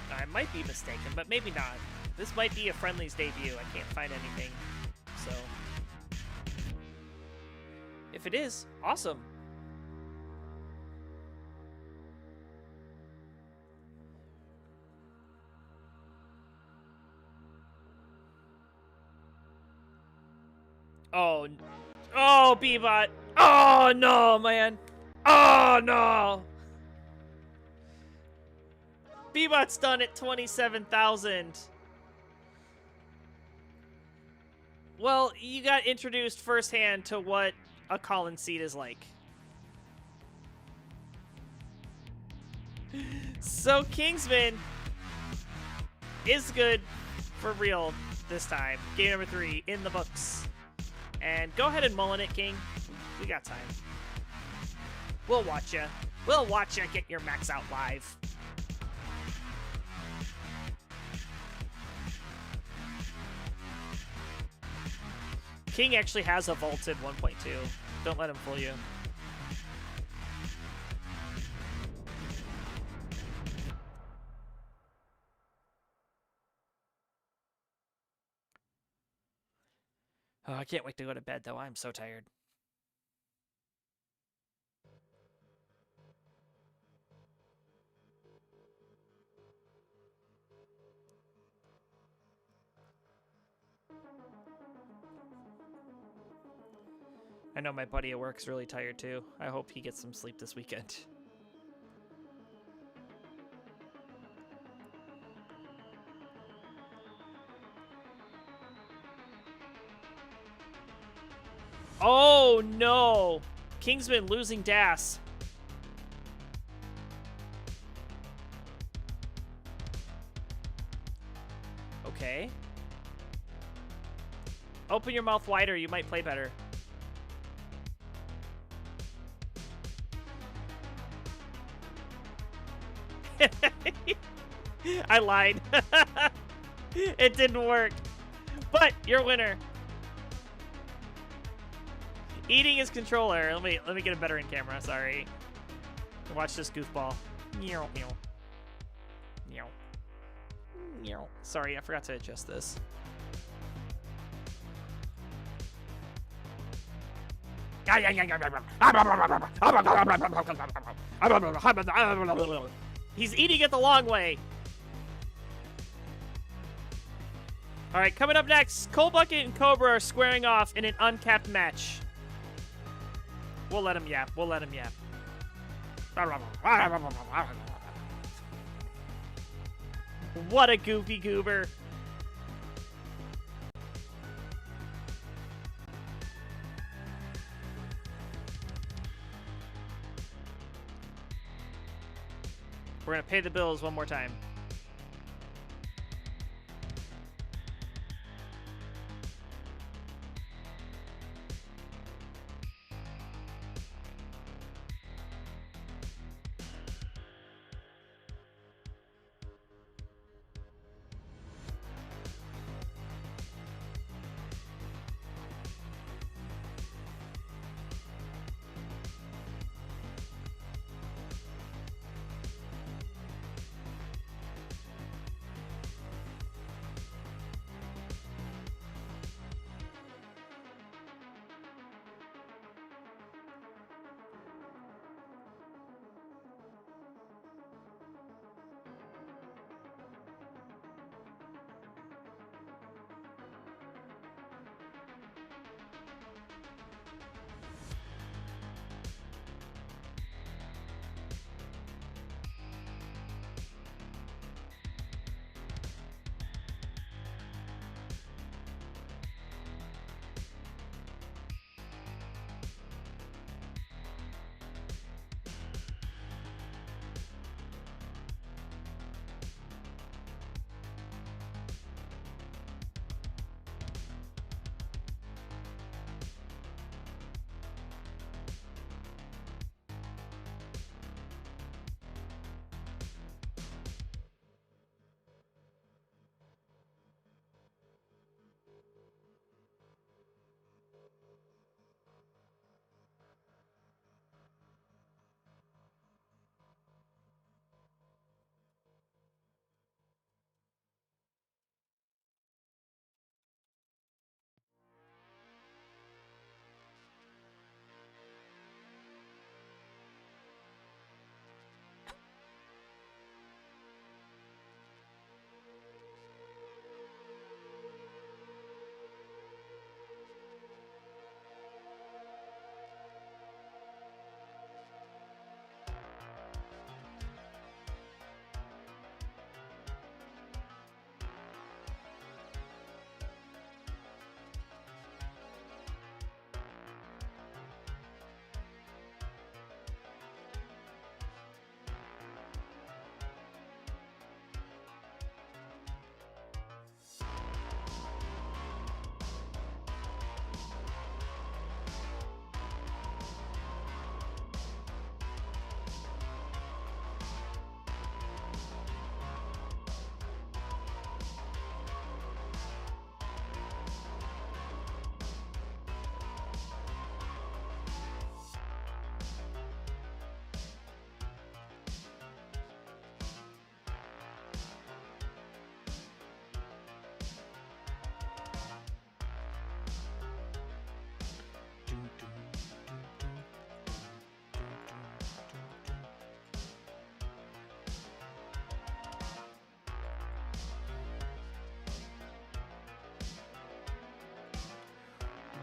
I might be mistaken, but maybe not. This might be a friendlies debut. I can't find anything. So, if it is, awesome. Oh, oh, Bebot. Oh, no, man. Oh, no. Bebot's done at 27,000. Well, you got introduced firsthand to what a Colin seat is like. So Kingsman is good for real this time. Game number 3 in the books. And go ahead and mullen it, King. We got time. We'll watch ya. We'll watch ya get your max out live. King actually has a vaulted 1.2. Don't let him fool you. Oh, I can't wait to go to bed, though. I'm so tired. I know my buddy at work is really tired too. I hope he gets some sleep this weekend. Oh no! Kingsman losing Das. Okay. Open your mouth wider, you might play better. I lied. It didn't work. But you're a winner. Eating his controller. Let me get a better in camera, sorry. Watch this goofball. Meow meow. Meow. Meow. Sorry, I forgot to adjust this. He's eating it the long way. All right, coming up next, Cold Bucket and Cobra are squaring off in an uncapped match. We'll let him yap. We'll let him yap. What a goofy goober. We're gonna pay the bills one more time.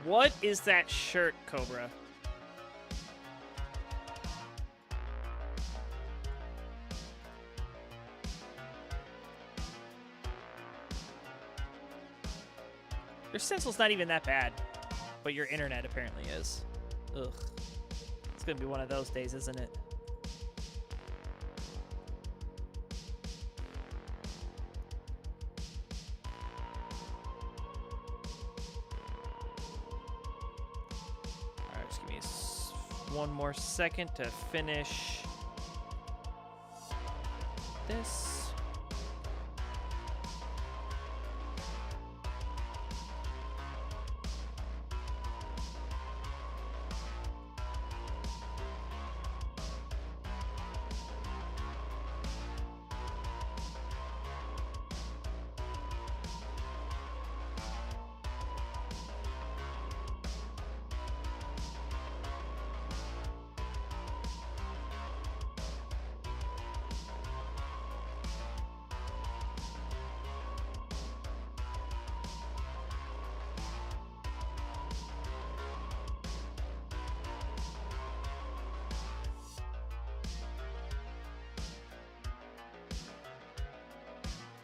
What is that shirt, Cobra? Your stencil's not even that bad, but your internet apparently is. Ugh. It's gonna be one of those days, isn't it? Alright, just give me one more second to finish this.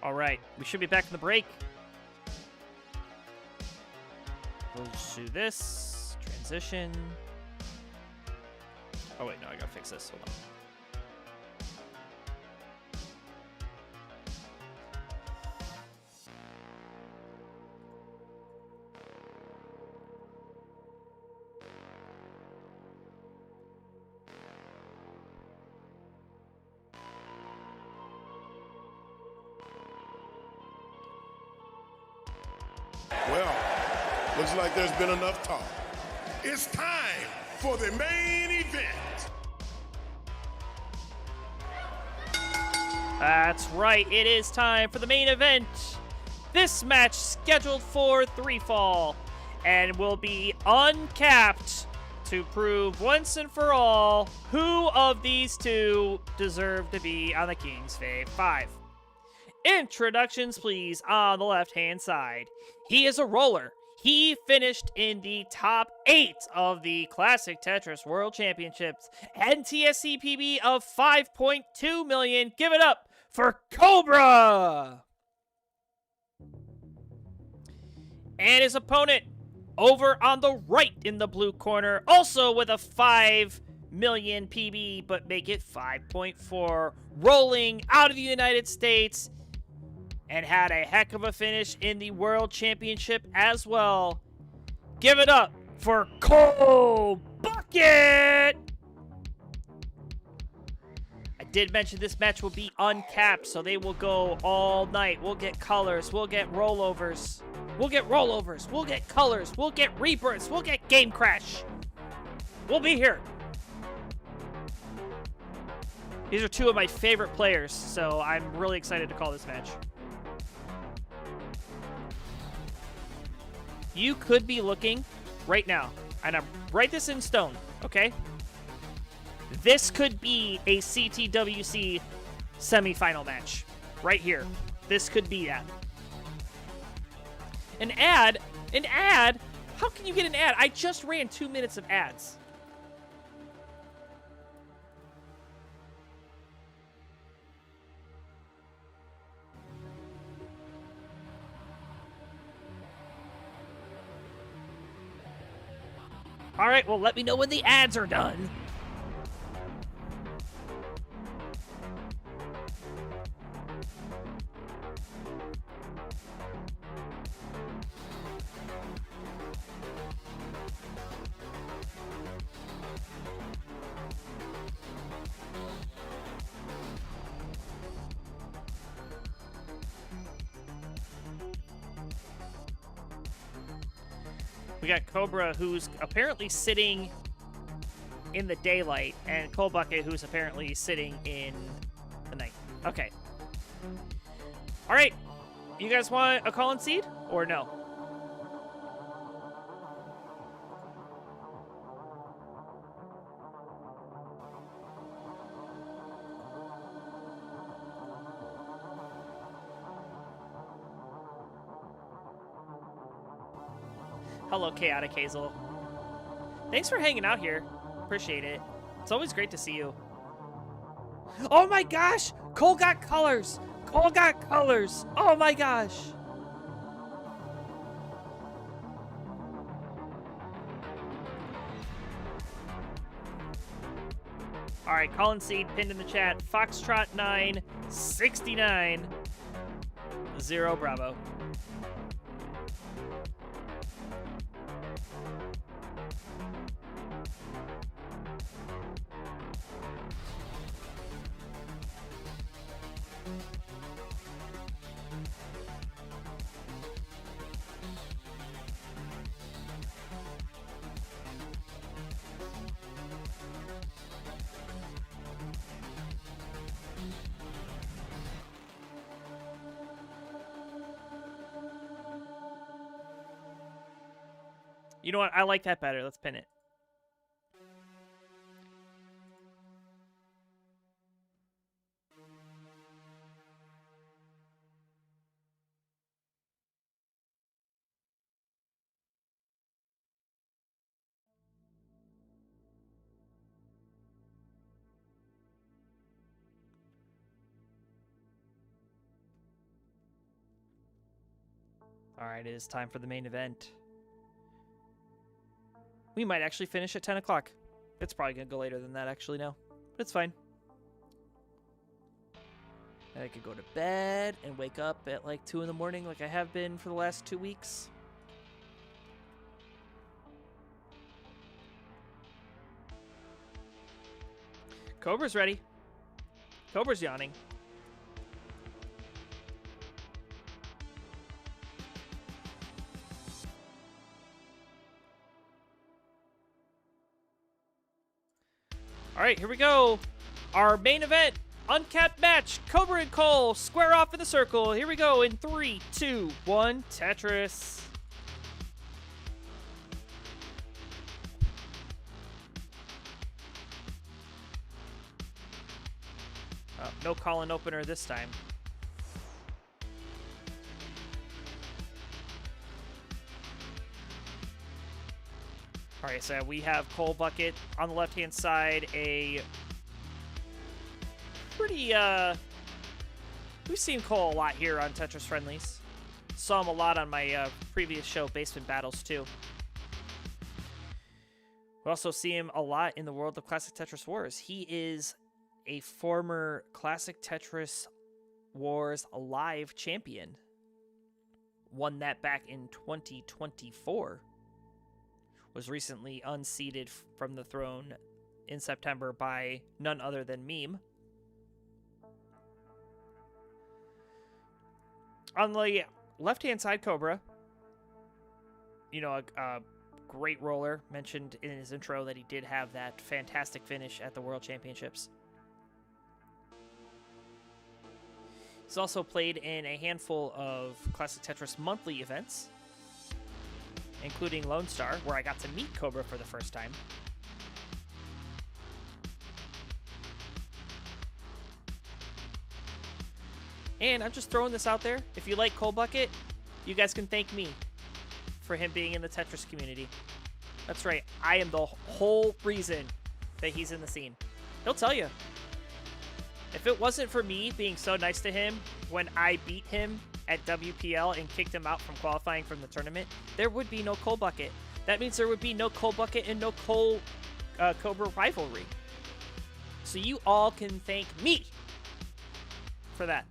All right, we should be back from the break. We'll just do this. Transition. Oh, wait, no, I gotta fix this. Hold on. Well, looks like there's been enough talk. It's time for the main event. That's right, it is time for the main event. This match scheduled for 3-fall and will be uncapped to prove once and for all who of these two deserve to be on the King's Fave 5. Introductions, please, on the left-hand side. He is a roller. He finished in the top 8 of the Classic Tetris World Championships. NTSC PB of 5.2 million. Give it up for Cobra! And his opponent over on the right in the blue corner, also with a 5 million PB, but make it 5.4, rolling out of the United States, and had a heck of a finish in the World Championship as well. Give it up for Cole Bucket! I did mention this match will be uncapped, so they will go all night. We'll get colors, we'll get rollovers. We'll get rollovers, we'll get colors, we'll get rebirths, we'll get game crash. We'll be here. These are two of my favorite players, so I'm really excited to call this match. You could be looking right now, and I'm write this in stone, okay? This could be a CTWC semifinal match right here. This could be that. An ad? How can you get an ad? I just ran 2 minutes of ads. All right, well, let me know when the ads are done. We got Cobra, who's apparently sitting in the daylight, and Cole Bucket, who's apparently sitting in the night. Okay. All right. You guys want a Colin seed or no? Hello, Chaotic Hazel. Thanks for hanging out here. Appreciate it. It's always great to see you. Oh my gosh! Cole got colors! Cole got colors! Oh my gosh! All right, Colin Seed pinned in the chat. Foxtrot 9, 69, 0 Bravo. You know what? I like that better. Let's pin it. All right, it is time for the main event. We might actually finish at 10 o'clock. It's probably going to go later than that, actually, now. But it's fine. And I could go to bed and wake up at like 2 in the morning like I have been for the last 2 weeks. Cobra's ready. Cobra's yawning. All right, here we go. Our main event, uncapped match. Cobra and Cole square off in the circle. Here we go in 3, 2, 1, Tetris. Oh, no Colin opener this time. All right, so we have Cole Bucket on the left-hand side, a pretty, we've seen Cole a lot here on Tetris Friendlies. Saw him a lot on my previous show, Basement Battles, too. We also see him a lot in the world of Classic Tetris Wars. He is a former Classic Tetris Wars Live champion. Won that back in 2024. Was recently unseated from the throne in September by none other than Meme. On the left-hand side, Cobra, you know, a great roller. Mentioned in his intro that he did have that fantastic finish at the World Championships. He's also played in a handful of Classic Tetris monthly events, including Lone Star, where I got to meet Cobra for the first time. And I'm just throwing this out there. If you like Cole Bucket, you guys can thank me for him being in the Tetris community. That's right. I am the whole reason that he's in the scene. He'll tell you. If it wasn't for me being so nice to him when I beat him at WPL and kicked him out from qualifying from the tournament, there would be no Cole Bucket. That means there would be no Cole Bucket and no Cobra rivalry. So you all can thank me for that.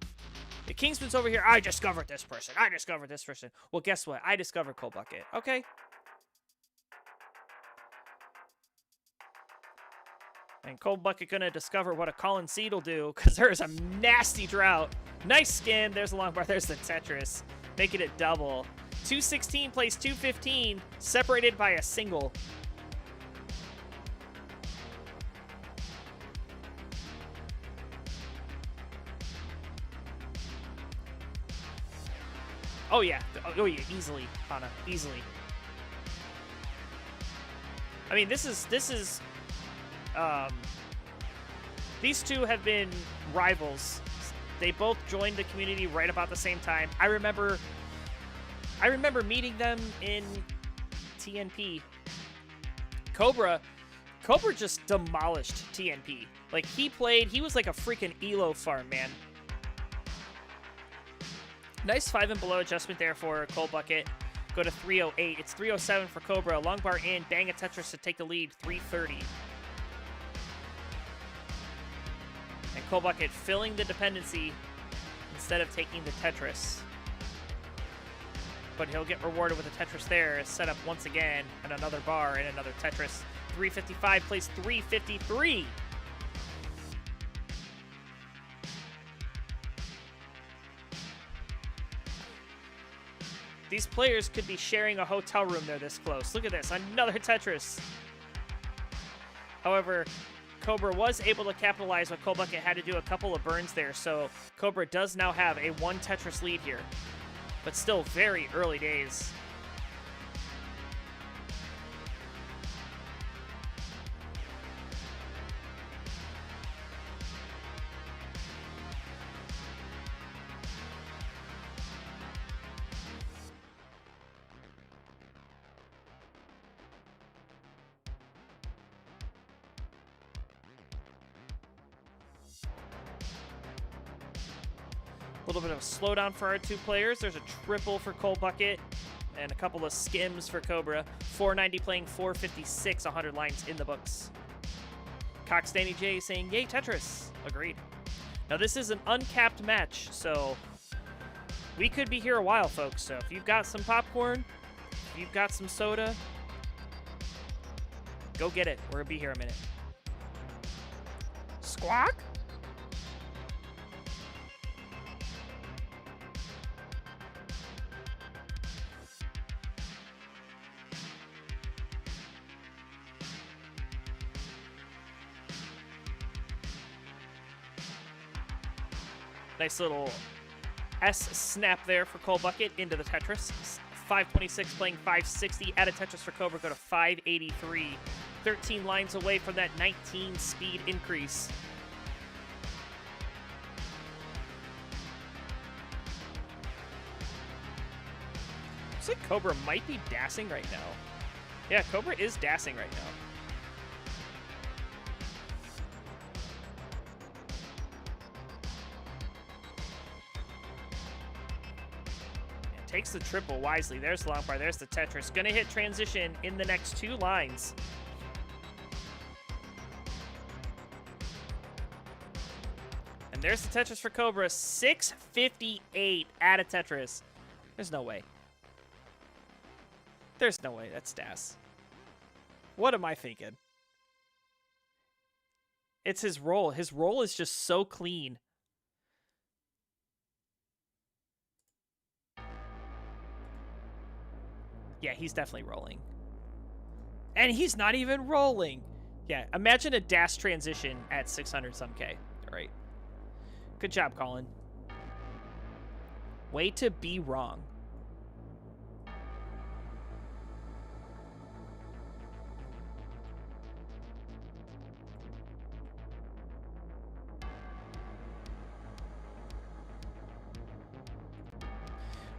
The Kingsman's over here. I discovered this person. I discovered this person. Well, guess what? I discovered Cole Bucket. Okay. And Cole Bucket gonna discover what a Colin Seed will do, because there is a nasty drought. Nice skin. There's the long bar. There's the Tetris. Making it double. 216 plays 215, separated by a single. Oh yeah. Oh yeah, easily, Hana. Easily. I mean, this is these two have been rivals. They both joined the community right about the same time. I remember meeting them in TNP. Cobra just demolished TNP. Like, he was like a freaking ELO farm, man. Nice 5 and below adjustment there for Cold Bucket. Go to 308. It's 307 for Cobra. Long bar in, bang a Tetris to take the lead, 330. And Cold Bucket filling the dependency instead of taking the Tetris. But he'll get rewarded with a Tetris there. Set up once again and another bar and another Tetris. 355 plays 353. These players could be sharing a hotel room. They're this close. Look at this. Another Tetris. However, Cobra was able to capitalize what Cold Bucket had to do a couple of burns there. So Cobra does now have a 1 Tetris lead here. But still very early days. A little bit of a slowdown for our 2 players. There's a triple for Cold Bucket and a couple of skims for Cobra. 490 playing 456, 100 lines in the books. Cox Danny J saying, yay, Tetris. Agreed. Now, this is an uncapped match, so we could be here a while, folks. So if you've got some popcorn, if you've got some soda, go get it. We're going to be here a minute. Squawk? Nice little S snap there for Cold Bucket into the Tetris. 526 playing 560. Add a Tetris for Cobra, go to 583. 13 lines away from that 19 speed increase. Looks like Cobra might be dassing right now. Yeah, Cobra is dassing right now. Takes the triple wisely. There's the long bar. There's the Tetris. Gonna hit transition in the next 2 lines. And there's the Tetris for Cobra. 658 at a Tetris. There's no way. There's no way. That's Das. What am I thinking? It's his roll. His roll is just so clean. Yeah, he's definitely rolling. And he's not even rolling. Yeah, imagine a dash transition at 600 some K. All right. Good job, Colin. Way to be wrong.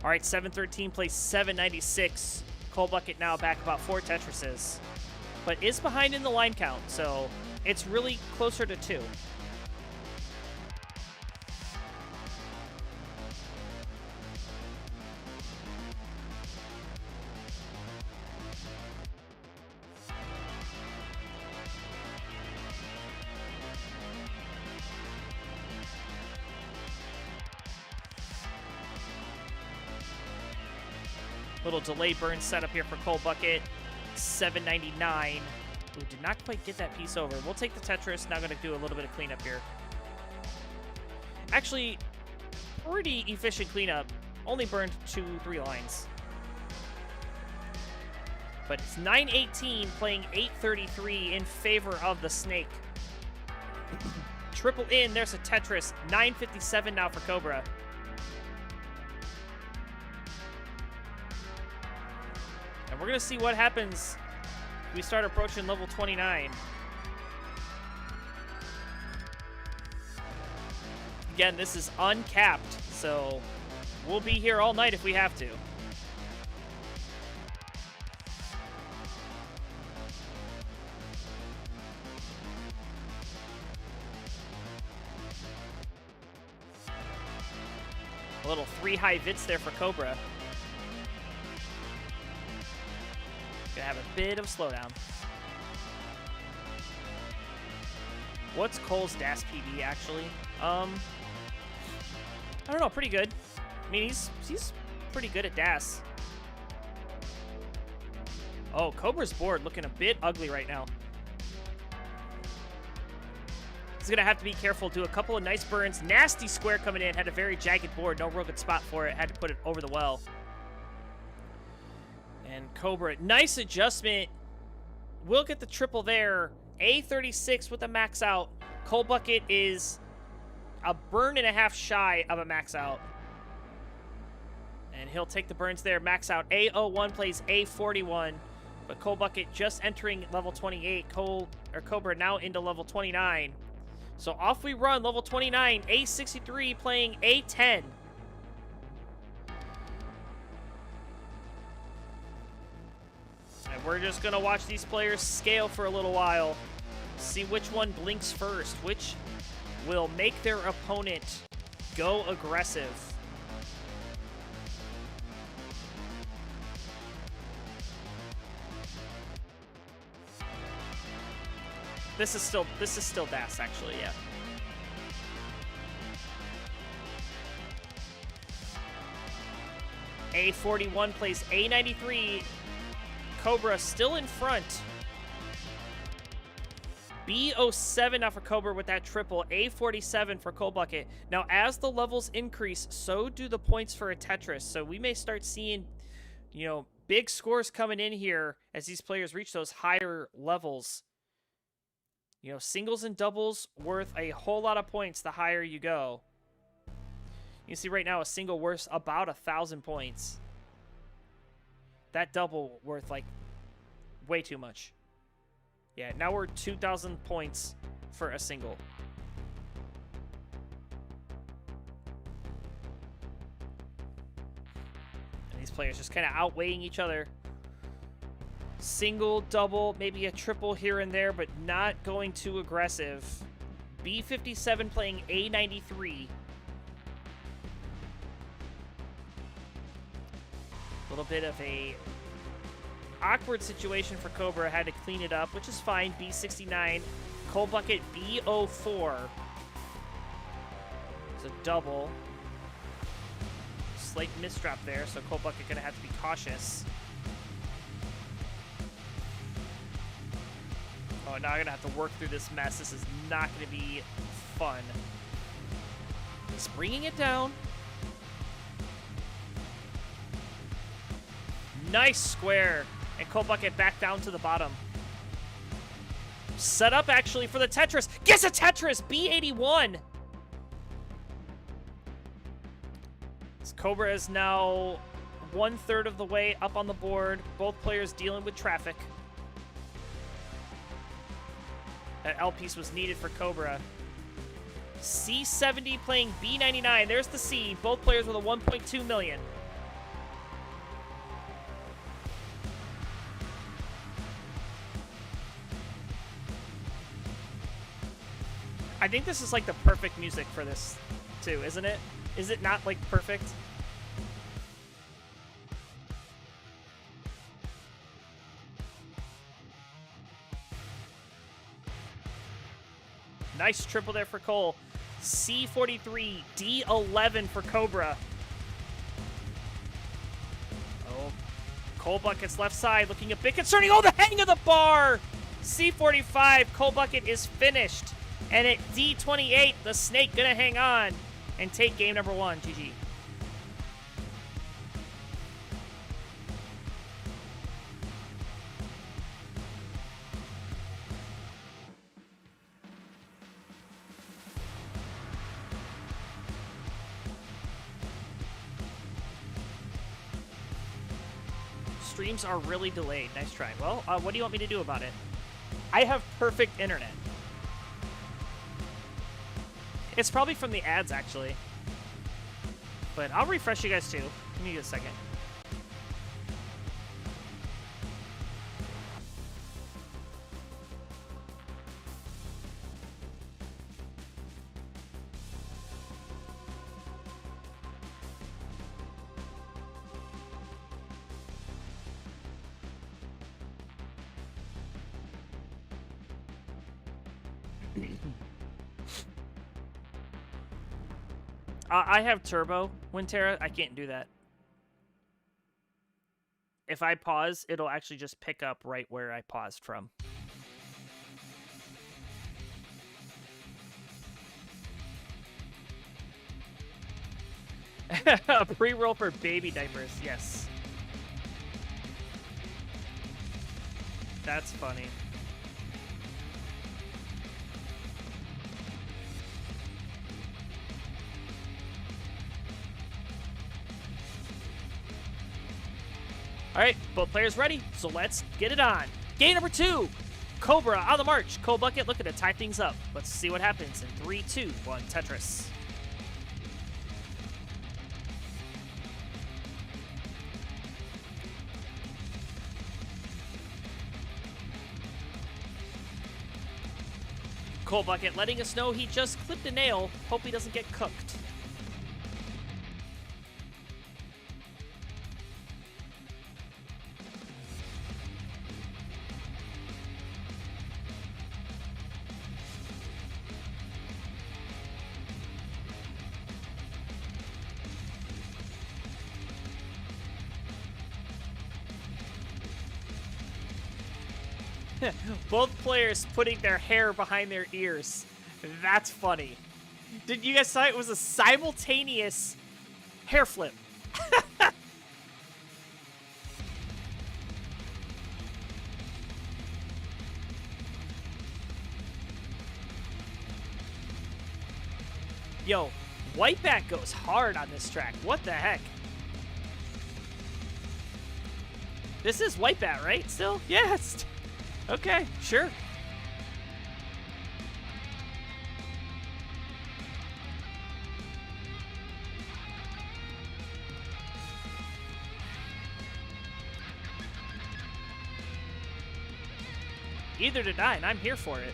All right, 713 plays 796. Cold Bucket now back about 4 Tetrises, but is behind in the line count, so it's really closer to 2. Little delay burn setup here for Cold Bucket. 799. Ooh, did not quite get that piece over. We'll take the Tetris. Now going to do a little bit of cleanup here. Actually, pretty efficient cleanup. Only burned 2-3 lines. But it's 918 playing 833 in favor of the Snake. Triple in. There's a Tetris. 957 now for Cobra. We're going to see what happens when we start approaching level 29. Again, this is uncapped, so we'll be here all night if we have to. little 3 high vits there for Cobra. Gonna have a bit of slowdown. What's Cole's DAS PB actually? I don't know, pretty good. I mean, he's pretty good at DAS. Oh, Cobra's board looking a bit ugly right now. He's going to have to be careful, do a couple of nice burns. Nasty square coming in, had a very jagged board. No real good spot for it, had to put it over the well. And Cobra, nice adjustment. Will get the triple there. A36 with a max out. Cole Bucket is a burn and a half shy of a max out. And he'll take the burns there, max out. A01 plays A41. But Cole Bucket just entering level 28. Cobra now into level 29. So off we run, level 29. A63 playing A10. And we're just going to watch these players scale for a little while. See which one blinks first. Which will make their opponent go aggressive. This is still DAS actually, yeah. A41 plays A93. Cobra still in front. B07 now for Cobra with that triple. A47 for Cole Bucket. Now, as the levels increase, so do the points for a Tetris. So we may start seeing, you know, big scores coming in here as these players reach those higher levels. You know, singles and doubles worth a whole lot of points the higher you go. You see right now a single worth about 1,000 points. That double worth like way too much. Yeah, now we're 2,000 points for a single. And these players just kind of outweighing each other. Single, double, maybe a triple here and there, but not going too aggressive. B57 playing A93. A little bit of a awkward situation for Cobra. Had to clean it up, which is fine. B69. Cole Bucket B04. It's a double. Slight misdrap there, so Cole Bucket gonna have to be cautious. Oh, now I'm gonna have to work through this mess. This is not gonna be fun. He's bringing it down. Nice square. And Cole Bucket back down to the bottom. Set up actually for the Tetris. Gets a Tetris! B81! This Cobra is now 1/3 of the way up on the board. Both players dealing with traffic. That L piece was needed for Cobra. C70 playing B99. There's the C. Both players with a 1.2 million. I think this is like the perfect music for this too, isn't it? Is it not like perfect? Nice triple there for Cole. C43, D11 for Cobra. Oh, Cole Bucket's left side looking a bit concerning. Oh, the hang of the bar! C45, Cole Bucket is finished. And at D28, the Snake gonna hang on and take game number 1. GG. Streams are really delayed. Nice try. Well, what do you want me to do about it? I have perfect internet. It's probably from the ads, actually. But I'll refresh you guys, too. Give me a second. I have turbo, Wintera. I can't do that. If I pause, it'll actually just pick up right where I paused from. A pre-roll for baby diapers, yes. That's funny. All right, both players ready, so let's get it on. Game number 2, Cobra on the march. Cold Bucket looking to tie things up. Let's see what happens in 3, 2, 1, Tetris. Cold Bucket letting us know he just clipped a nail. Hope he doesn't get cooked. Both players putting their hair behind their ears. That's funny. Did you guys saw it was a simultaneous hair flip? Yo, Whiteback goes hard on this track. What the heck? This is Whitebat, right? Still? Yes. Okay, sure. Either did I, and I'm here for it.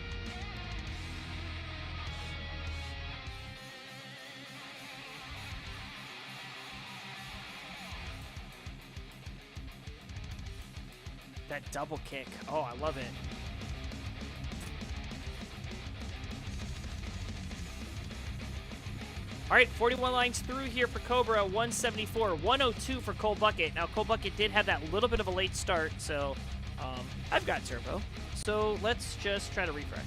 That double kick. Oh, I love it. All right, 41 lines through here for Cobra, 174, 102 for Cold Bucket. Now, Cold Bucket did have that little bit of a late start, so I've got turbo. So let's just try to refresh.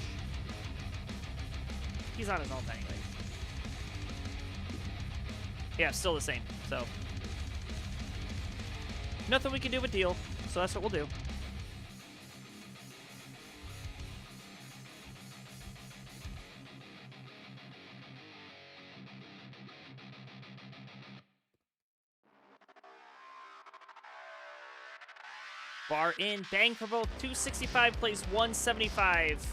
He's on his own thing. Anyway. Yeah, still the same, so. Nothing we can do but deal, so that's what we'll do. Bar in, bang for both. 265 plays 175.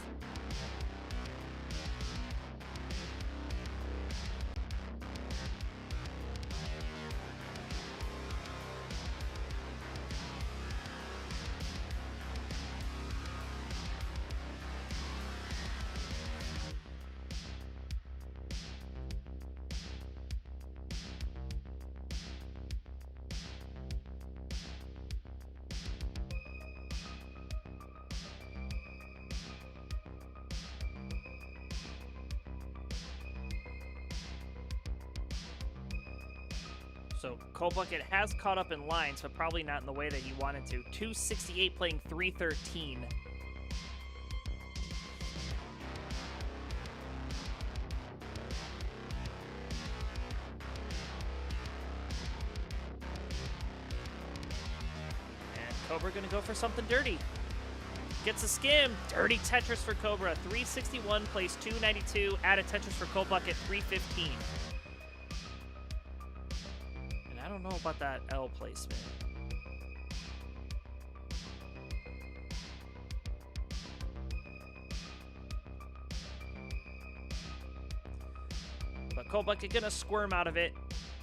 So Cold Bucket has caught up in lines, but probably not in the way that he wanted to. 268 playing 313. And Cobra gonna go for something dirty. Gets a skim. Dirty Tetris for Cobra. 361 plays 292. Add a Tetris for Cold Bucket. 315. I don't know about that L placement. But Cold Bucket gonna squirm out of it.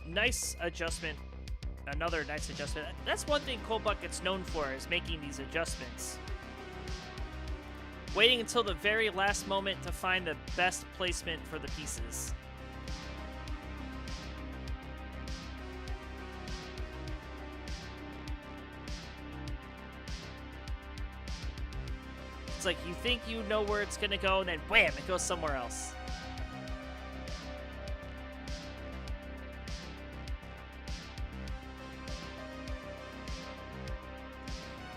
Nice adjustment. Another nice adjustment. That's one thing Cold Bucket's known for, is making these adjustments. Waiting until the very last moment to find the best placement for the pieces. It's like you think you know where it's gonna go, and then wham, it goes somewhere else.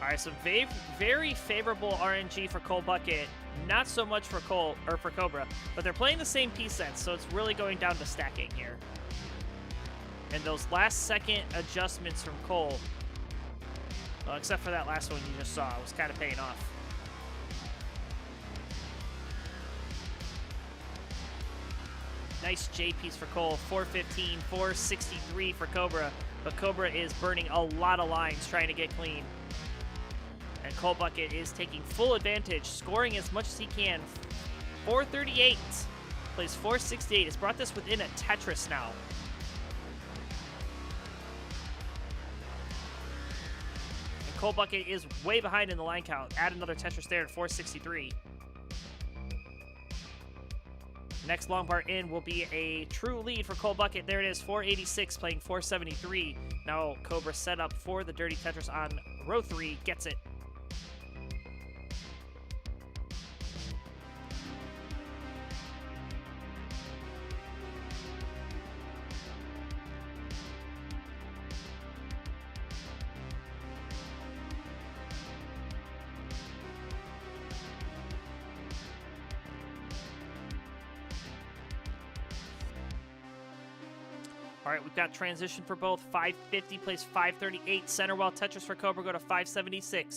All right, so very favorable RNG for Cole Bucket. Not so much for Cobra, but they're playing the same piece sets, so it's really going down to stacking here. And those last second adjustments from Cole, well, except for that last one you just saw, was kind of paying off. Nice J piece for Cole, 415, 463 for Cobra, but Cobra is burning a lot of lines trying to get clean. And Cole Bucket is taking full advantage, scoring as much as he can. 438, plays 468. It's brought this within a Tetris now. And Cole Bucket is way behind in the line count. Add another Tetris there at 463. Next long bar in will be a true lead for Cole Bucket. There it is, 486, playing 473. Now Cobra set up for the Dirty Tetris on row 3, gets it. All right, we've got transition for both. 550 plays 538. Center while Tetris for Cobra go to 576.